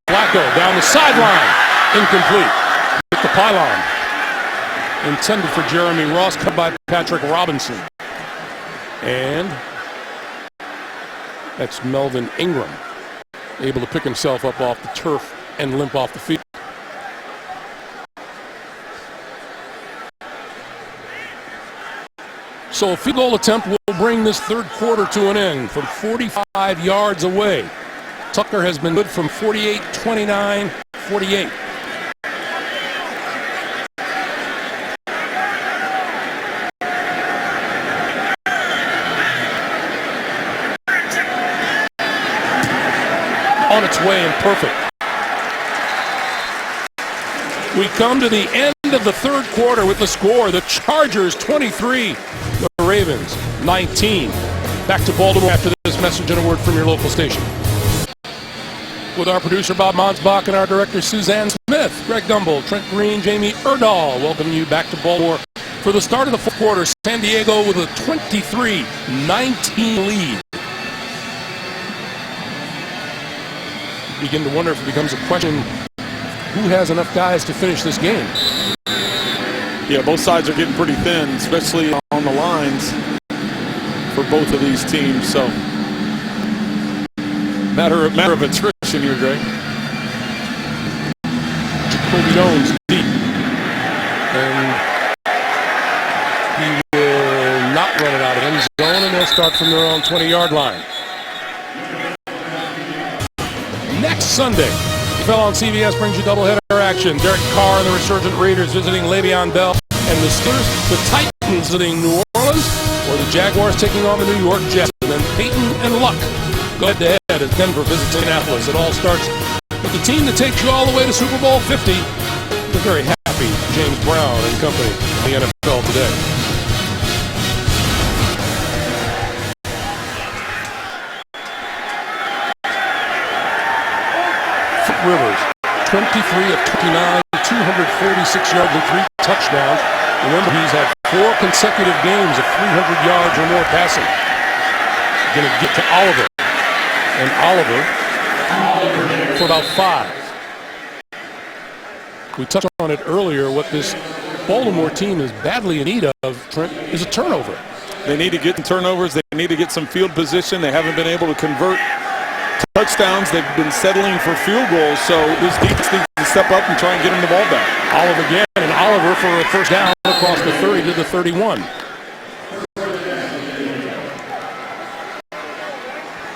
Flacco down the sideline. Incomplete. Hit the pylon. Intended for Jeremy Ross, cut by Patrick Robinson. And that's Melvin Ingram, able to pick himself up off the turf and limp off the field. So a field goal attempt will bring this third quarter to an end from 45 yards away. Tucker has been good from 48, 29, 48. On its way and perfect. We come to the end of the third quarter with the score. The Chargers 23, the Ravens 19. Back to Baltimore after this message and a word from your local station. With our producer Bob Monsbach and our director Suzanne Smith, Greg Gumbel, Trent Green, Jamie Erdahl, welcoming you back to Baltimore for the start of the fourth quarter. San Diego with a 23-19 lead. Begin to wonder if it becomes a question, who has enough guys to finish this game? Yeah, both sides are getting pretty thin, especially on the lines for both of these teams. So, matter of attrition here, Greg. Jacoby Jones deep, and he will not run it out of end zone, and they'll start from their own 20-yard line. Next Sunday, NFL on CBS brings you doubleheader action. Derek Carr and the resurgent Raiders visiting Le'Veon Bell and the Steelers. The Titans visiting New Orleans, or the Jaguars taking on the New York Jets. And then Peyton and Luck go head-to-head as Denver visits Indianapolis. It all starts with the team that takes you all the way to Super Bowl 50. We're very happy James Brown and company in the NFL today. Rivers, 23 of 29, 246 yards and 3 touchdowns. Remember, he's had 4 consecutive games of 300 yards or more passing. Going to get to Oliver. And Oliver for about 5. We touched on it earlier. What this Baltimore team is badly in need of, Trent, is a turnover. They need to get turnovers. They need to get some field position. They haven't been able to convert touchdowns. They've been settling for field goals, so this defense needs to step up and try and get them the ball back. Oliver again, and Oliver for a first down across the 30 to the 31.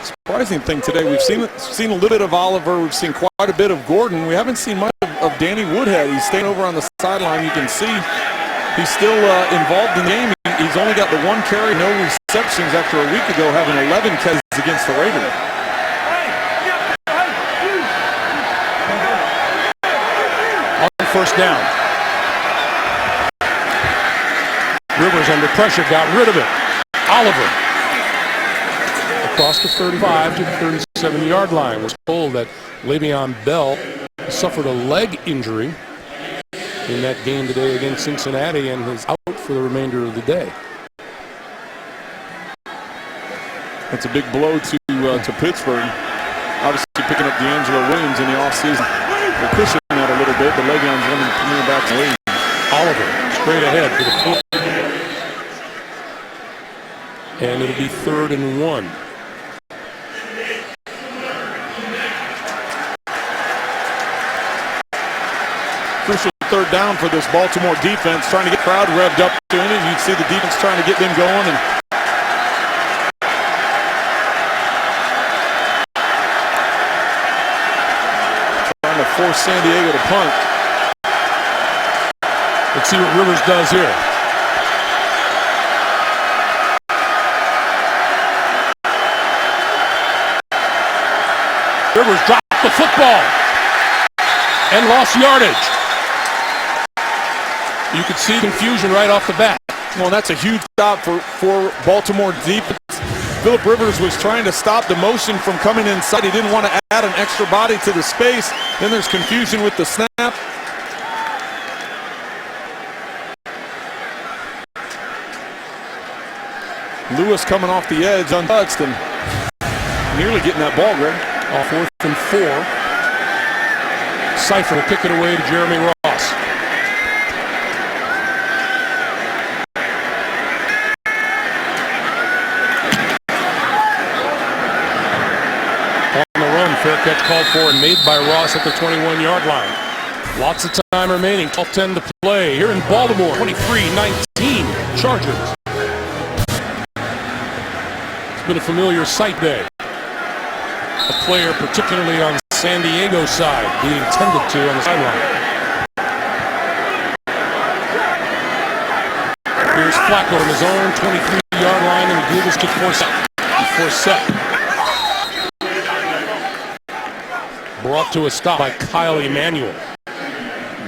Surprising thing today, we've seen a little bit of Oliver. We've seen quite a bit of Gordon. We haven't seen much of Danny Woodhead. He's staying over on the sideline. You can see he's still involved in the game. He's only got the 1 carry, no receptions after a week ago having 11 catches against the Raiders. First down. Rivers under pressure, got rid of it. Oliver across the 35 to the 37-yard line. Was told that Le'Veon Bell suffered a leg injury in that game today against Cincinnati and is out for the remainder of the day. That's a big blow to Pittsburgh. Obviously picking up D'Angelo Williams in the offseason. They're pushing that a little bit, but Le'Veon's running back to lead. Oliver straight ahead for the 4. And it'll be 3rd and 1. Crucial 3rd down for this Baltimore defense, trying to get crowd revved up to it. You'd see the defense trying to get them going, and trying to force San Diego to punt. Let's see what Rivers does here. Rivers dropped the football and lost yardage. You could see confusion right off the bat. Well, that's a huge stop for Baltimore defense. Phillip Rivers was trying to stop the motion from coming inside. He didn't want to add an extra body to the space. Then there's confusion with the snap. Lewis coming off the edge untouched and nearly getting that ball, Greg. Off 4th and 4. Cypher will kick it away to Jeremy Ross. On the run, fair catch called for and made by Ross at the 21-yard line. Lots of time remaining, 12-10 to play here in Baltimore. 23-19 Chargers. It's been a familiar sight day. A player, particularly on San Diego's side, being tended to on the sideline. Here's Flacco in his own 23-yard line, and the Eagles kick for set. Brought to a stop by Kyle Emanuel,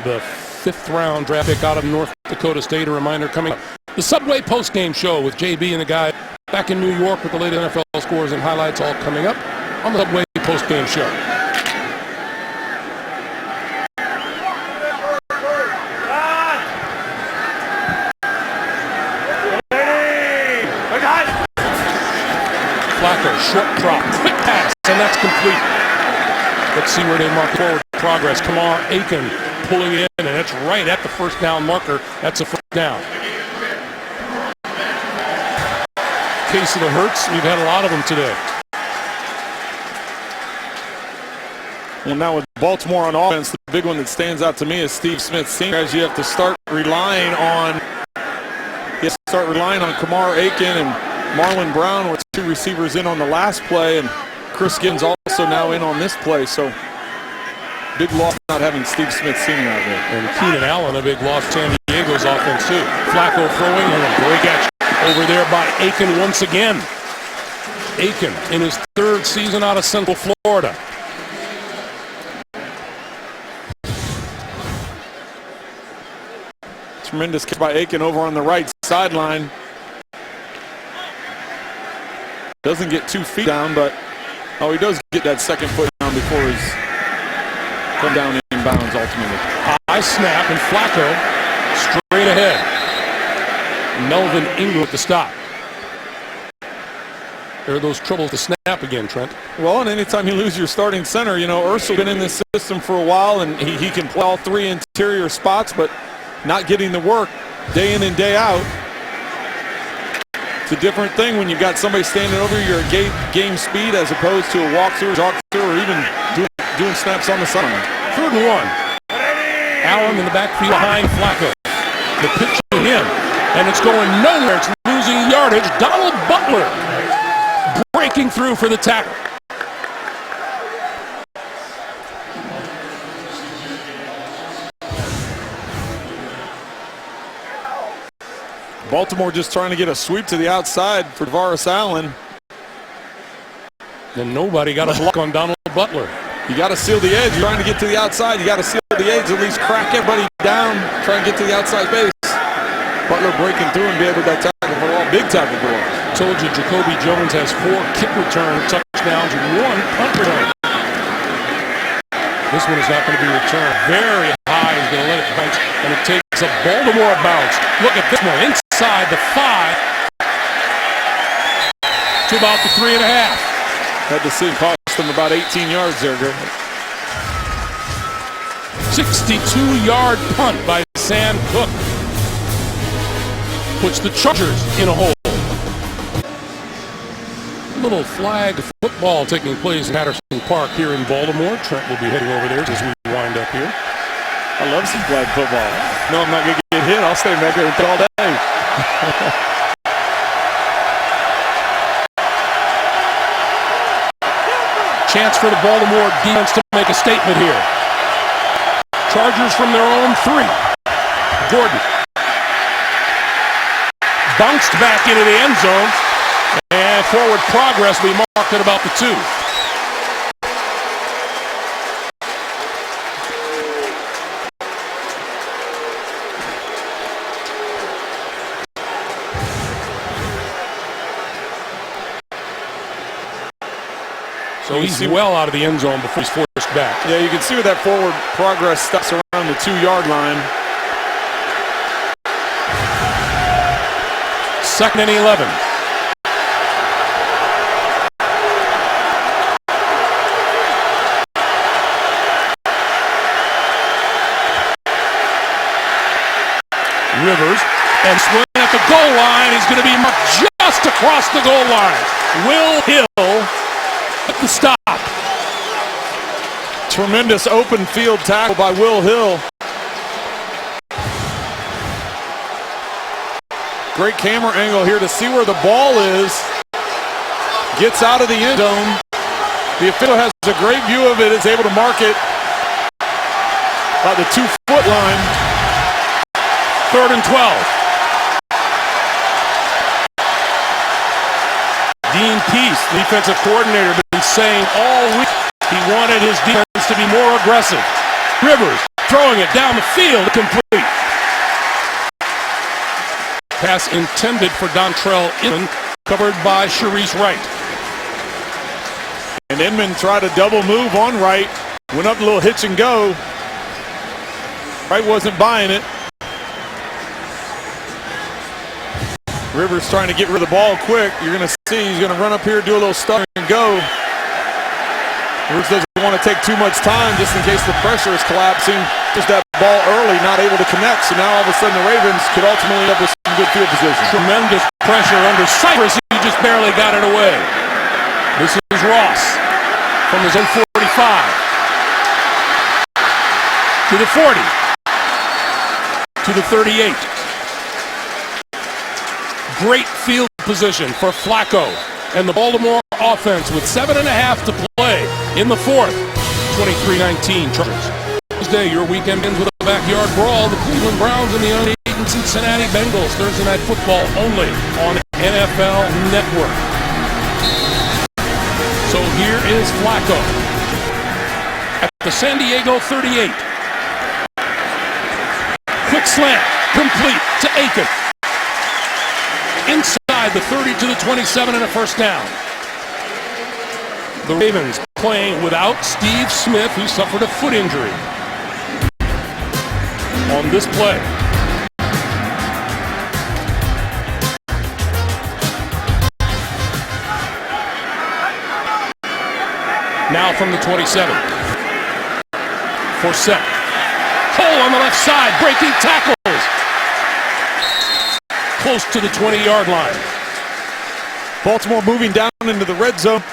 the 5th-round draft pick out of North Dakota State. A reminder coming up. The Subway postgame show with JB and the guy back in New York with the latest NFL scores and highlights all coming up on the Subway postgame show. Flacco, short drop, quick pass, and that's complete. Let's see where they mark forward progress. Kamar Aiken pulling in, and it's right at the first down marker. That's a first down. Case of the Hurts, we've had a lot of them today. Well, now with Baltimore on offense, the big one that stands out to me is Steve Smith Sr. As you have to start relying on Kamar Aiken and Marlon Brown with 2 receivers in on the last play, and Chris Gibbons also now in on this play. So big loss not having Steve Smith Sr. out there. And Keenan Allen, a big loss. San Diego's offense too. Flacco throwing, and a great catch over there by Aiken once again. Aiken in his 3rd season out of Central Florida. Tremendous catch by Aiken over on the right sideline. Doesn't get 2 feet down, but he does get that 2nd foot down before he's come down in bounds ultimately. High snap, and Flacco straight ahead. Melvin Ingram with the stop. There are those troubles to snap again, Trent. Well, and anytime you lose your starting center, Ursel's been in this system for a while, and he can play all 3 interior spots, but not getting the work day in and day out. It's a different thing when you've got somebody standing over you at game speed as opposed to a walkthrough, or even doing snaps on the sideline. 3rd and 1. Allen in the backfield behind Flacco. The pitch to him, and it's going nowhere. It's losing yardage. Donald Butler breaking through for the tackle. Baltimore just trying to get a sweep to the outside for Tavares Allen. And nobody got a block on Donald Butler. You got to seal the edge. You're trying to get to the outside. You got to seal the edge, at least crack everybody down, try and get to the outside base. Butler breaking through and be able to tackle for all. Big tackle for all. Told you Jacoby Jones has 4 kick return touchdowns and 1 punt return. This one is not going to be returned. Very high. He's going to let it bounce, and it takes a Baltimore bounce. Look at this one. Inside the 5 to about the 3.5. Had to see cost them about 18 yards there, Greg. 62-yard punt by Sam Cook. Puts the Chargers in a hole. Little flag football taking place in Patterson Park here in Baltimore. Trent will be heading over there as we wind up here. I love some flag football. No, I'm not going to get hit. I'll stay back there all day. Chance for the Baltimore defense to make a statement here. Chargers from their own 3. Gordon. Bounced back into the end zone. And forward progress will be marked at about the 2. So he's well out of the end zone before he's forced back. Yeah, you can see where that forward progress stops around the 2-yard line. 2nd and 11. Rivers, and swing at the goal line. He's going to be marked just across the goal line. Will Hill at the stop. Tremendous open field tackle by Will Hill. Great camera angle here to see where the ball is. Gets out of the end zone. The official has a great view of it, is able to mark it by the 2-foot line. 3rd and 12. Dean Peace, defensive coordinator, been saying all week he wanted his defense to be more aggressive. Rivers throwing it down the field, complete. Pass intended for Dontrell Inman, covered by Sharice Wright. And Inman tried a double move on Wright. Went up a little hitch and go. Wright wasn't buying it. Rivers trying to get rid of the ball quick. You're going to see he's going to run up here, do a little stutter and go. Rivers doesn't want to take too much time just in case the pressure is collapsing. Just that ball early, not able to connect. So now all of a sudden the Ravens could ultimately end up with some good field position. Tremendous pressure under Cypress. He just barely got it away. This is Ross from his own 45. To the 40. To the 38. Great field position for Flacco and the Baltimore offense with 7.5 to play in the 4th. 23-19 Chargers. Tuesday, your weekend ends with a backyard brawl. The Cleveland Browns and the unbeaten Cincinnati Bengals. Thursday Night Football only on NFL Network. So here is Flacco at the San Diego 38. Quick slant, complete to Aiken. Inside the 30 to the 27 and a first down. The Ravens playing without Steve Smith, who suffered a foot injury on this play. Now from the 27. Forsett. Cole on the left side, breaking tackles. Close to the 20-yard line. Baltimore moving down into the red zone.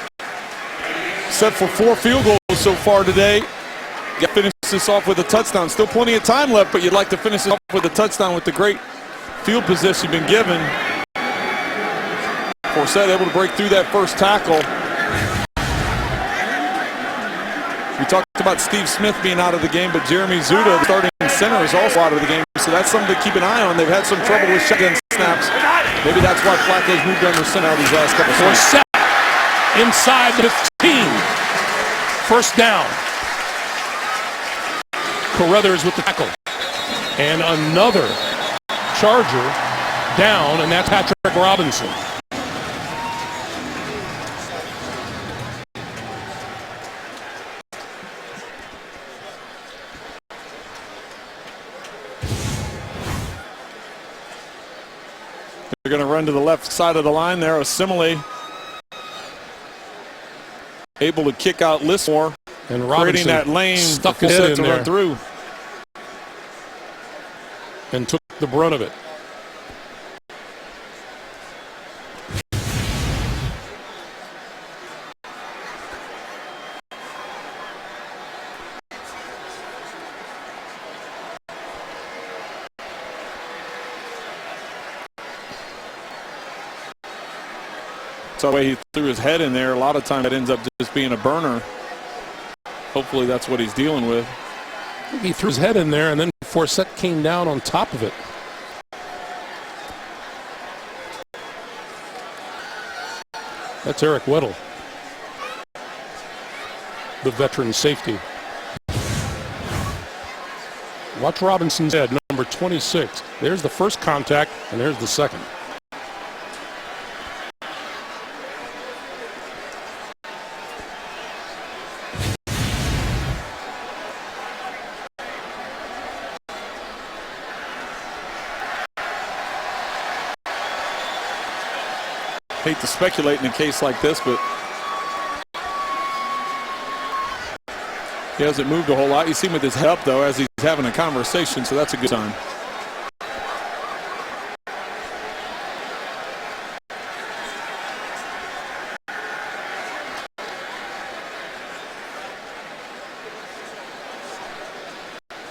Set for 4 field goals so far today. Got to finish this off with a touchdown. Still plenty of time left, but you'd like to finish it off with a touchdown with the great field position you've been given. Forsett able to break through that first tackle. We talked about Steve Smith being out of the game, but Jeremy Zuda, the starting center, is also out of the game. So that's something to keep an eye on. They've had some trouble with shotgun snaps. Maybe that's why Flacco's moved under center these last couple of snaps. Inside the 15. First down. Carruthers with the tackle. And another Charger down, and that's Patrick Robinson. They're going to run to the left side of the line there. Osimile able to kick out Lismore, and Robinson creating that lane stuck his head in there run through, and took the brunt of it. So the way he threw his head in there, a lot of time it ends up just being a burner. Hopefully that's what he's dealing with. He threw his head in there, and then Forsett came down on top of it. That's Eric Weddle, the veteran safety. Watch Robinson's head, number 26. There's the first contact, and there's the second. Hate to speculate in a case like this, but he hasn't moved a whole lot. You see him with his head up, though, as he's having a conversation, so that's a good sign.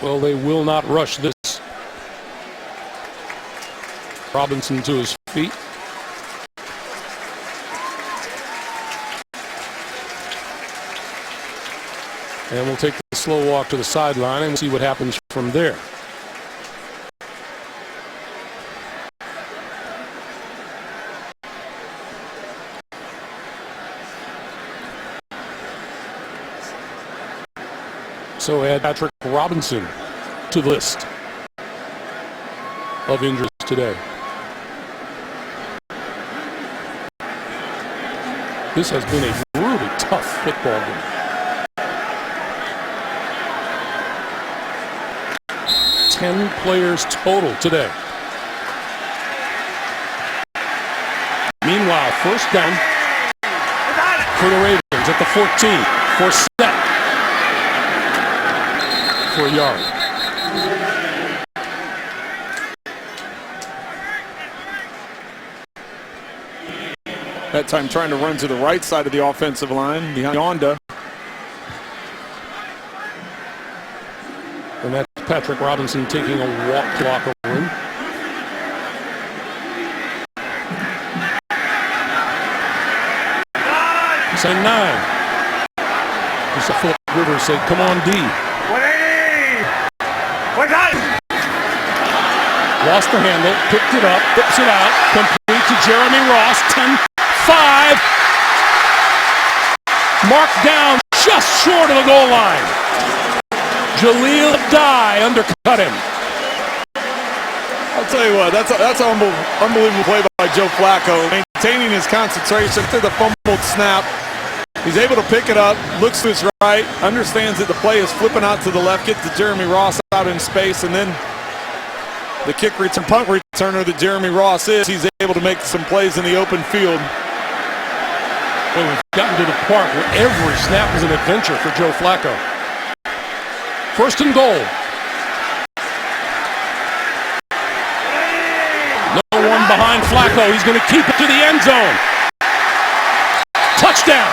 Well, they will not rush this. Robinson to his feet. And we'll take the slow walk to the sideline and see what happens from there. So add Patrick Robinson to the list of injuries today. This has been a really tough football game. Ten players total today. Meanwhile, first down for the Ravens at the 14 for set for a yard. That time trying to run to the right side of the offensive line behind Yonda. And that's Patrick Robinson taking a walk locker room. Say 9. Just Philip Rivers said, come on, D. 180! Lost the handle, picked it up, flips it out, complete to Jeremy Ross, 10-5. Marked down just short of the goal line. Jaleel Dye undercut him. I'll tell you what, that's an unbelievable play by Joe Flacco. Maintaining his concentration to the fumbled snap. He's able to pick it up, looks to his right, understands that the play is flipping out to the left, gets to Jeremy Ross out in space, and then the kick return, punt returner that Jeremy Ross is, he's able to make some plays in the open field. Well, we've gotten to the part where every snap is an adventure for Joe Flacco. First and goal. No one behind Flacco. He's going to keep it to the end zone. Touchdown.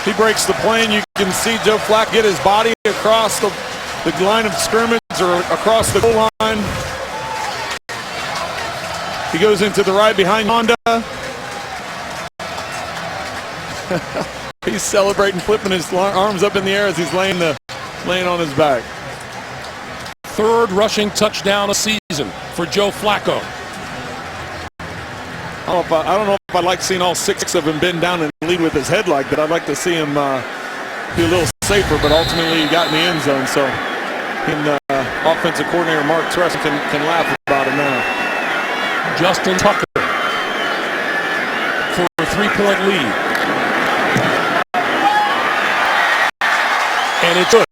He breaks the plane. You can see Joe Flacco get his body across the line of scrimmage or across the goal line. He goes into the right behind Honda. He's celebrating, flipping his arms up in the air as he's laying on his back. Third rushing touchdown a season for Joe Flacco. I don't know if I'd like seeing all 6 of him bend down and lead with his head like that. I'd like to see him be a little safer, but ultimately he got in the end zone. So offensive coordinator Mark Tress can laugh about it now. Justin Tucker for a 3-point lead. And it's good.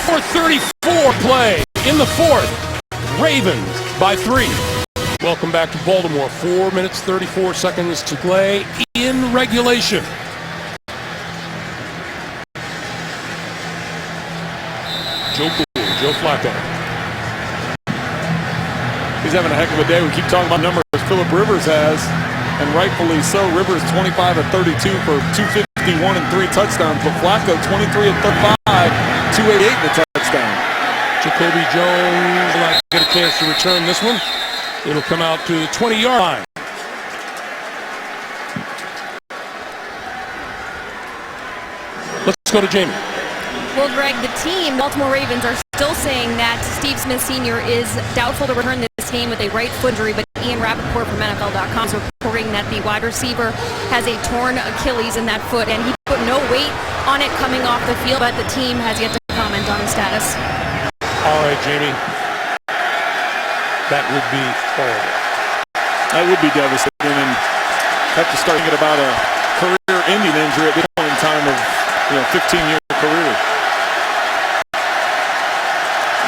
4:34 play in the fourth. Ravens by 3. Welcome back to Baltimore. 4 minutes, 34 seconds to play in regulation. Joe Flacco. He's having a heck of a day. We keep talking about numbers Philip Rivers has, and rightfully so. Rivers 25 of 32 for 251 and 3 touchdowns, but Flacco 23 of 35, 288 and a touchdown. Jacoby Jones will not get a chance to return this one. It'll come out to the 20-yard line. Let's go to Jamie. Well, Greg, the team, Baltimore Ravens, are still saying that Steve Smith Sr. is doubtful to return this game with a right foot injury, but Ian Rappaport from NFL.com is reporting that the wide receiver has a torn Achilles in that foot, and he put no weight on it coming off the field, but the team has yet to comment on his status. All right, Jamie. That would be horrible. That would be devastating, and have to start thinking about a career-ending injury at this point in time of 15-year career.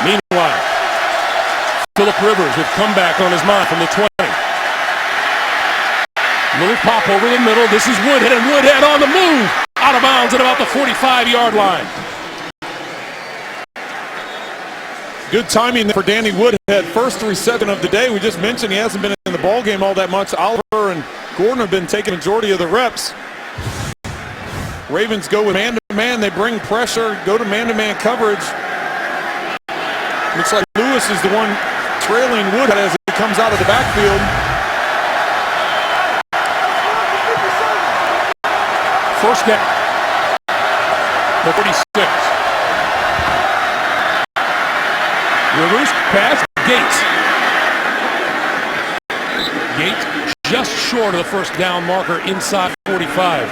Meanwhile, Phillip Rivers with comeback on his mind from the 20. Little pop over the middle. This is Woodhead, and Woodhead on the move. Out of bounds at about the 45-yard line. Good timing for Danny Woodhead. First reception of the day. We just mentioned he hasn't been in the ball game all that much. Oliver and Gordon have been taking the majority of the reps. Ravens go with man-to-man. They bring pressure, go to man-to-man coverage. Looks like Lewis is the one trailing Woodhead as he comes out of the backfield. First down. The 46. Rivers, pass, Gates. Gates just short of the first down marker inside 45.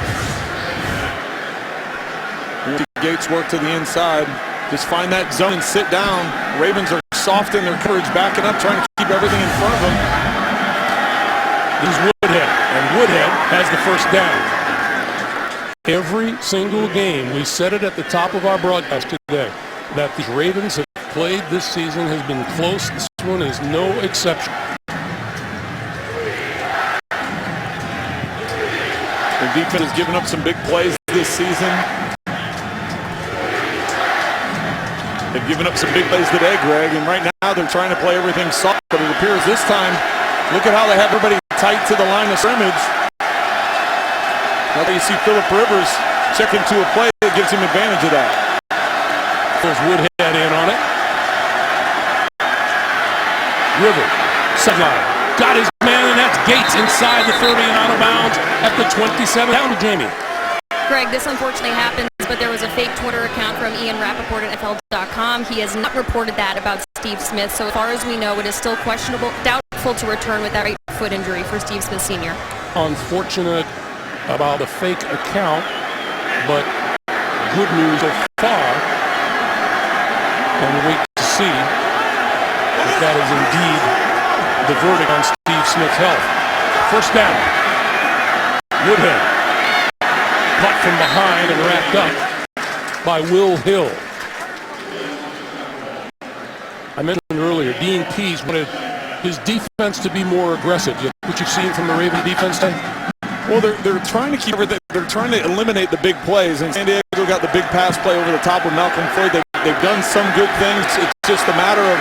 Gates work to the inside. Just find that zone and sit down. Ravens are soft in their coverage, backing up, trying to keep everything in front of them. This is Woodhead, and Woodhead has the first down. Every single game, we said it at the top of our broadcast today, that the Ravens have played this season has been close. This one is no exception. The defense has given up some big plays this season. They've given up some big plays today, Greg, and right now they're trying to play everything soft, but it appears this time, look at how they have everybody tight to the line of scrimmage. Now you see Phillip Rivers check into a play that gives him advantage of that. Pulls Woodhead in on it. Rivers, sideline. Got his man, and that's Gates inside the 30 and out of bounds at the 27. Down to Jamie. Greg, this unfortunately happens, but there was a fake Twitter account from Ian Rappaport at NFL.com. He has not reported that about Steve Smith, so as far as we know, it is still questionable, doubtful to return with that right foot injury for Steve Smith Sr. Unfortunate about a fake account, but good news so far, and we wait to see if that is indeed the verdict on Steve Smith's health. First down. Woodhead. Caught from behind and wrapped up by Will Hill. I mentioned earlier, Dean Pease wanted his defense to be more aggressive. What you've seen from the Raven defense today? Well, they're trying to keep everything. They're trying to eliminate the big plays, and San Diego got the big pass play over the top with Malcolm Floyd. They've done some good things. It's just a matter of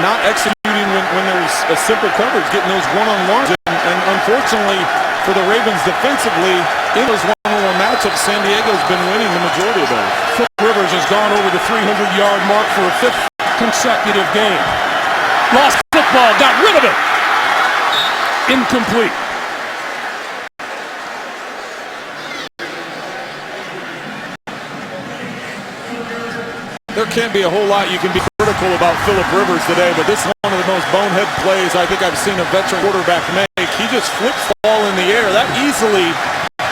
not executing when there's a simple coverage, getting those one-on-ones. And unfortunately for the Ravens defensively, in those one-on-one matchups, San Diego's been winning the majority of those. Phillip Rivers has gone over the 300-yard mark for a fifth consecutive game. Lost football, got rid of it. Incomplete. There can't be a whole lot you can be critical about Phillip Rivers today, but this is one of the most bonehead plays I think I've seen a veteran quarterback make. He just flips the ball in the air. That easily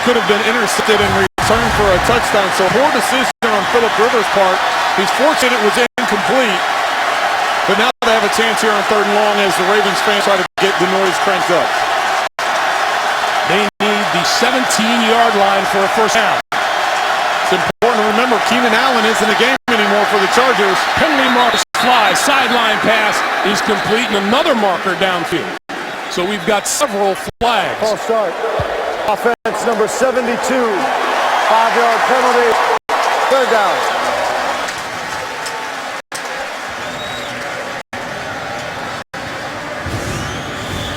could have been intercepted and returned for a touchdown. So poor decision on Phillip Rivers' part. He's fortunate it was incomplete, but now they have a chance here on 3rd and long as the Ravens fans try to get the noise cranked up. They need the 17-yard line for a first down. It's important to remember Keenan Allen isn't in the game anymore for the Chargers. Penalty marks fly. Sideline pass is complete, and another marker downfield. So we've got several flags. False start. Offense number 72. 5-yard penalty. 3rd down.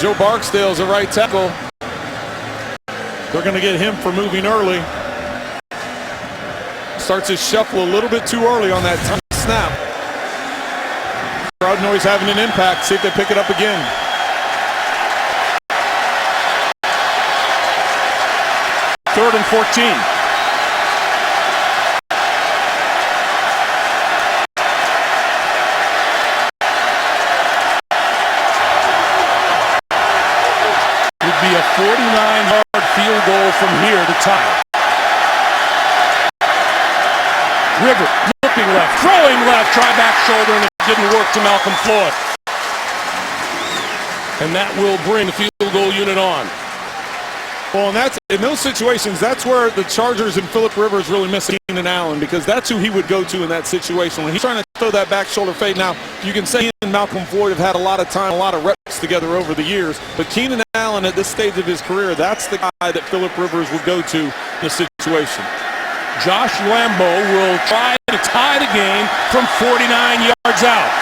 Joe Barksdale's a right tackle. They're going to get him for moving early. Starts his shuffle a little bit too early on that snap. Crowd noise having an impact. See if they pick it up again. Third and 14. Would be a 49-yard field goal from here to tie. River looking left, throwing left, try back shoulder, and it didn't work to Malcolm Floyd. And that will bring the field goal unit on. Well, and that's in those situations, that's where the Chargers and Phillip Rivers really miss Keenan Allen, because that's who he would go to in that situation when he's trying to throw that back shoulder fade. Now, you can say he and Malcolm Floyd have had a lot of time, a lot of reps together over the years, but Keenan Allen at this stage of his career, that's the guy that Phillip Rivers would go to in the situation. Josh Lambo will try to tie the game from 49 yards out.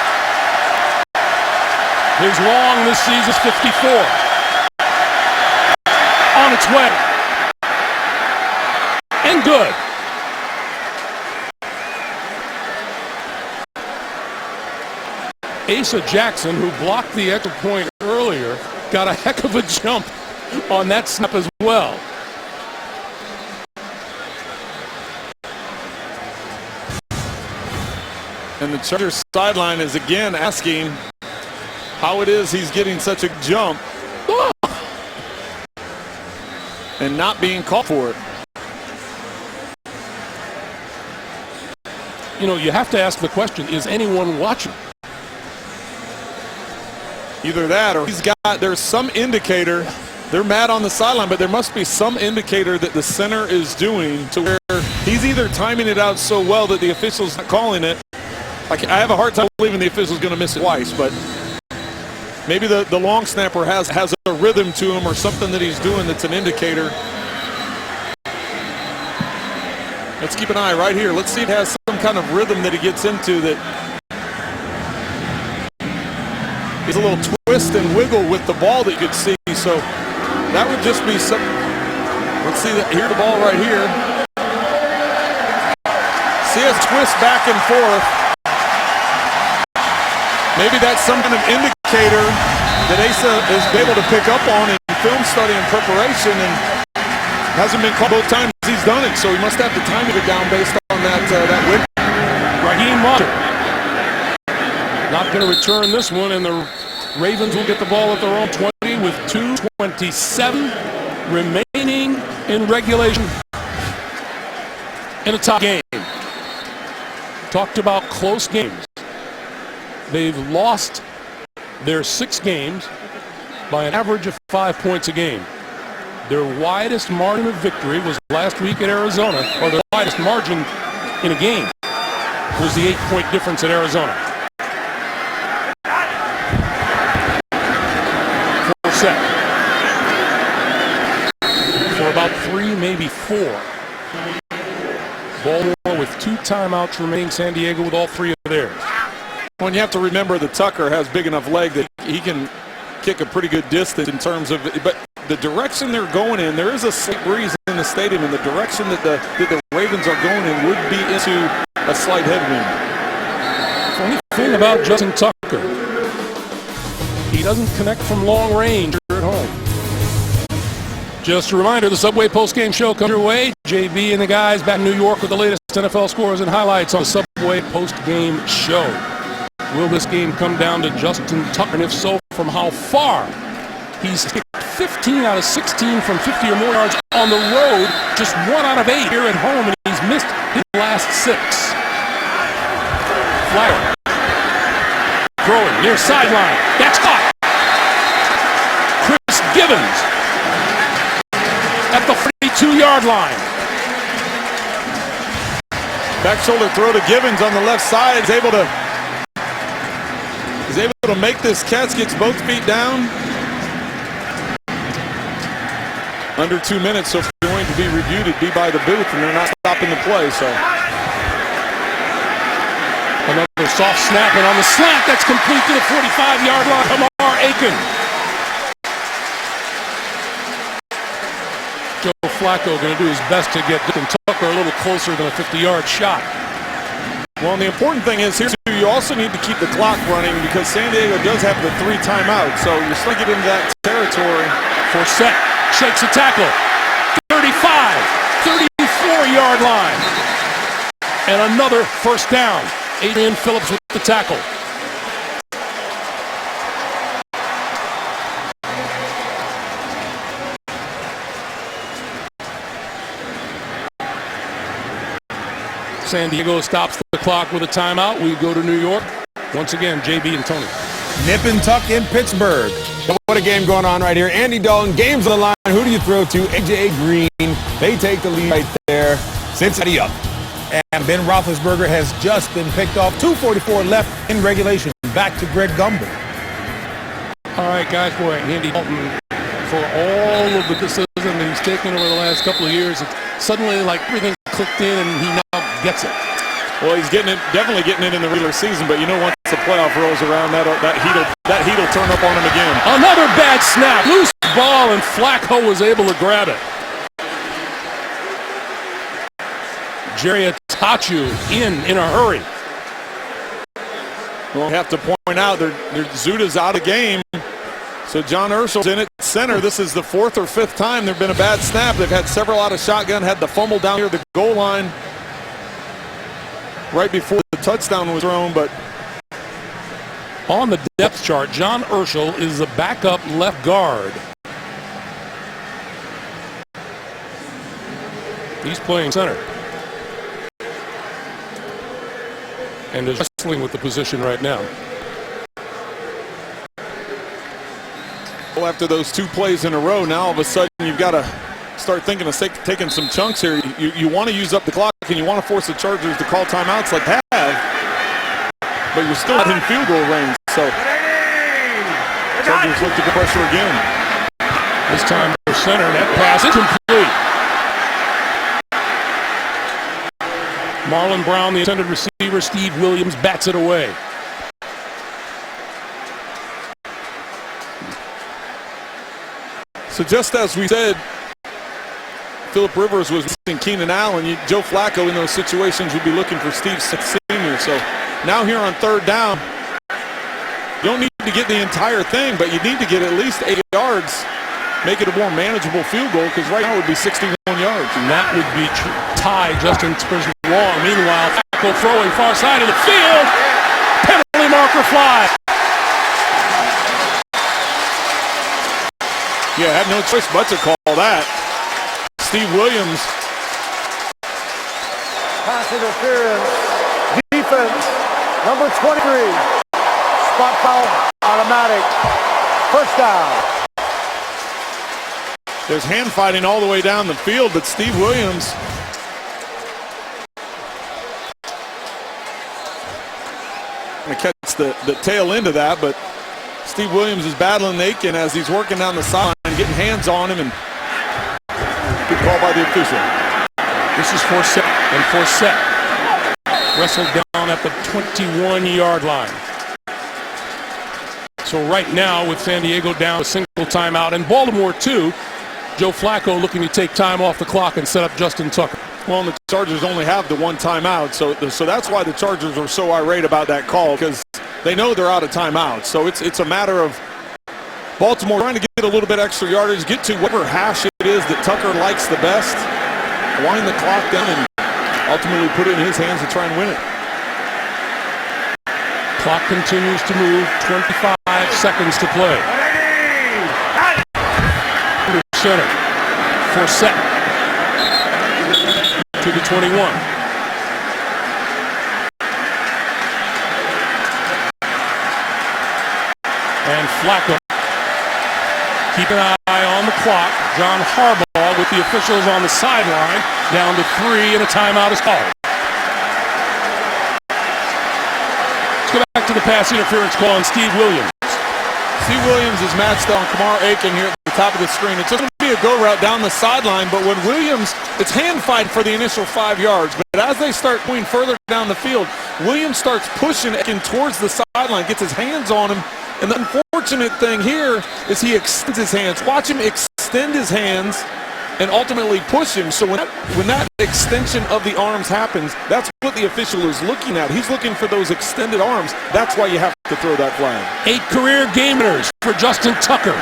His long this season is 54. On its way. And good. Asa Jackson, who blocked the extra point earlier, got a heck of a jump on that snap as well. And the Chargers sideline is again asking how it is he's getting such a jump and not being called for it. You know, you have to ask the question, is anyone watching? Either that or there's some indicator. They're mad on the sideline, but there must be some indicator that the center is doing to where he's either timing it out so well that the official's not calling it. Like, I have a hard time believing the official's going to miss it twice, but maybe the long snapper has a rhythm to him or something that he's doing that's an indicator. Let's keep an eye right here. Let's see if it has some kind of rhythm that he gets into that is a little twist and wiggle with the ball that you could see. So that would just be some. Let's see that. Here's the ball right here. See us twist back and forth. Maybe that's some kind of indicator that Asa is able to pick up on in film study and preparation, and hasn't been called both times he's done it. So he must have the timing of it down based on that wiggle. Raheem Mostert not going to return this one, and the Ravens will get the ball at their own 20 with 2:27 remaining in regulation in a top game. Talked about close games. They've lost their 6 games by an average of 5 points a game. Their widest margin of victory was last week at Arizona, or their widest margin in a game was the 8-point difference at Arizona. Set for about 3, maybe 4. Baltimore with 2 timeouts remaining. San Diego with all 3 of theirs. Well, you have to remember that Tucker has big enough leg that he can kick a pretty good distance in terms of, but the direction they're going in, there is a slight breeze in the stadium, and the direction that the Ravens are going in would be into a slight headwind. Funny thing about Justin Tucker, he doesn't connect from long range at home. Just a reminder, the Subway postgame show comes your way. JB and the guys back in New York with the latest NFL scores and highlights on the Subway postgame show. Will this game come down to Justin Tucker? And if so, from how far? He's kicked 15 out of 16 from 50 or more yards on the road, just 1 out of 8 here at home, and he's missed his last 6. Flyer throwing near sideline. That's caught. Chris Givens at the 42-yard line. Back shoulder throw to Givens on the left side. He's able to make this catch, gets both feet down. Under 2 minutes, so if they're going to be reviewed, it'd be by the booth, and they're not stopping the play. So another soft snap, and on the slant, that's complete to the 45-yard line. Kamar Aiken. Joe Flacco going to do his best to get Tucker a little closer than a 50-yard shot. Well, and the important thing is here, too, you also need to keep the clock running because San Diego does have the 3 timeouts, so you still get into that territory. Forsett shakes a tackle. 35, 34-yard line. And another first down. Adrian Phillips with the tackle. San Diego stops the clock with a timeout. We go to New York. Once again, JB and Tony. Nip and tuck in Pittsburgh. What a game going on right here. Andy Dalton, game's on the line. Who do you throw to? A.J. Green. They take the lead right there. Cincinnati up. And Ben Roethlisberger has just been picked off. 2:44 left in regulation. Back to Greg Gumbel. All right, guys, boy, Andy Dalton, for all of the criticism that he's taken over the last couple of years, it's suddenly like everything clicked in and he now gets it. Well, he's getting it, definitely getting it in the regular season, but you know once the playoff rolls around, that heat'll turn up on him again. Another bad snap, loose ball, and Flacco was able to grab it. Jerry Atachu in a hurry. Well, I have to point out Zuta's out of game, so John Urschel's in at center. This is the 4th or 5th time there's been a bad snap. They've had several out of shotgun, had the fumble down here at the goal line right before the touchdown was thrown, but on the depth chart, John Urschel is the backup left guard. He's playing center. And is wrestling with the position right now. Well, after those 2 plays in a row, now all of a sudden you've got to start thinking of taking some chunks here. You want to use up the clock and you want to force the Chargers to call timeouts like they have, but you're still in field goal range. So Chargers look to the pressure again. This time for center, that pass is complete. Marlon Brown, the intended receiver, Steve Williams bats it away. So just as we said, Phillip Rivers was missing Keenan Allen. Joe Flacco in those situations would be looking for Steve Sr. So now here on 3rd down, you don't need to get the entire thing, but you need to get at least 8 yards. Make it a more manageable field goal, because right now it would be 61 yards. And that would be tied just in terms of long. Meanwhile, Flacco throwing far side of the field. Penalty marker fly. Yeah, had no choice but to call that. Steve Williams. Pass interference. Defense. Number 23. Spot foul. Automatic. First down. There's hand fighting all the way down the field, but Steve Williams going to catch the tail end of that, but Steve Williams is battling Aiken as he's working down the sideline, getting hands on him, and good call by the official. This is Forsett, and Forsett wrestled down at the 21-yard line. So right now, with San Diego down a single timeout, and Baltimore too, Joe Flacco looking to take time off the clock and set up Justin Tucker. Well, and the Chargers only have the 1 timeout, so that's why the Chargers are so irate about that call, because they know they're out of timeout. So it's a matter of Baltimore trying to get a little bit extra yardage, get to whatever hash it is that Tucker likes the best, wind the clock down, and ultimately put it in his hands to try and win it. Clock continues to move, 25 seconds to play. Center, Forsett to the 21. And Flacco. Keep an eye on the clock. John Harbaugh with the officials on the sideline. Down to 3 and a timeout is called. Let's go back to the pass interference call on Steve Williams. Steve Williams is matched on Kamar Aiken here at the top of the screen. It's going to be a go route down the sideline, but when Williams, it's hand fight for the initial 5 yards, but as they start going further down the field, Williams starts pushing Aiken towards the sideline, gets his hands on him, and the unfortunate thing here is he extends his hands. Watch him extend his hands and ultimately push him. So when that extension of the arms happens, that's what the official is looking at. He's looking for those extended arms. That's why you have to throw that flag. 8 career game winners for Justin Tucker.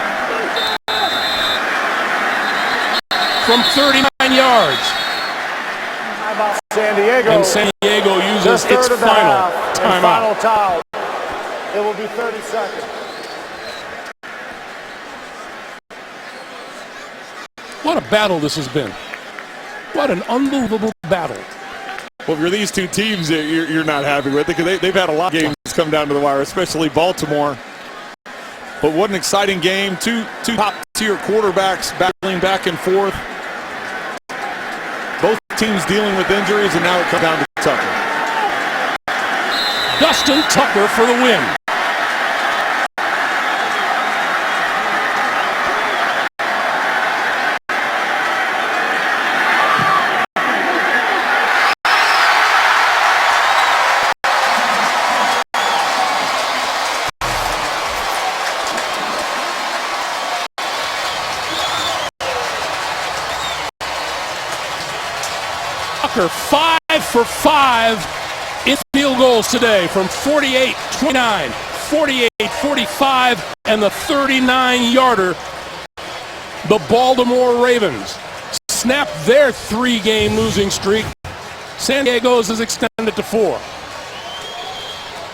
From 39 yards. How about San Diego? And San Diego uses its final timeout. Final. It will be 30 seconds. What a battle this has been. What an unbelievable battle. Well, for these two teams, you're not happy with it, because they've had a lot of games come down to the wire, especially Baltimore. But what an exciting game. Two top-tier quarterbacks battling back and forth. Both teams dealing with injuries, and now it comes down to Tucker. Dustin Tucker for the win. Tucker 5 for 5 in field goals today from 48, 29, 48, 45, and the 39-yarder. The Baltimore Ravens snap their 3-game losing streak. San Diego's is extended to 4.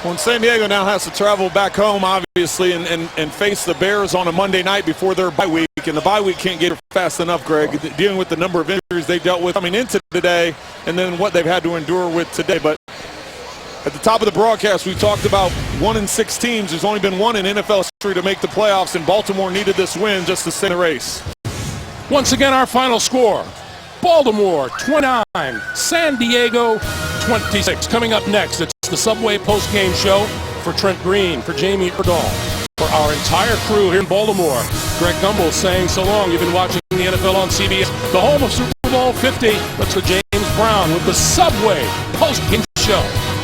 Well, San Diego now has to travel back home, obviously, and face the Bears on a Monday night before their bye week. And the bye week can't get fast enough, Greg, dealing with the number of injuries they dealt with coming into today and then what they've had to endure with today. But at the top of the broadcast, we talked about 1-6 teams. There's only been one in NFL history to make the playoffs, and Baltimore needed this win just to stay in the race. Once again, our final score. Baltimore 29, San Diego 26. Coming up next, it's the Subway post-game show for Trent Green, for Jamie Erdahl, for our entire crew here in Baltimore. Greg Gumbel saying so long. You've been watching the NFL on CBS, the home of Super Bowl 50. Let's go James Brown with the Subway post-game show.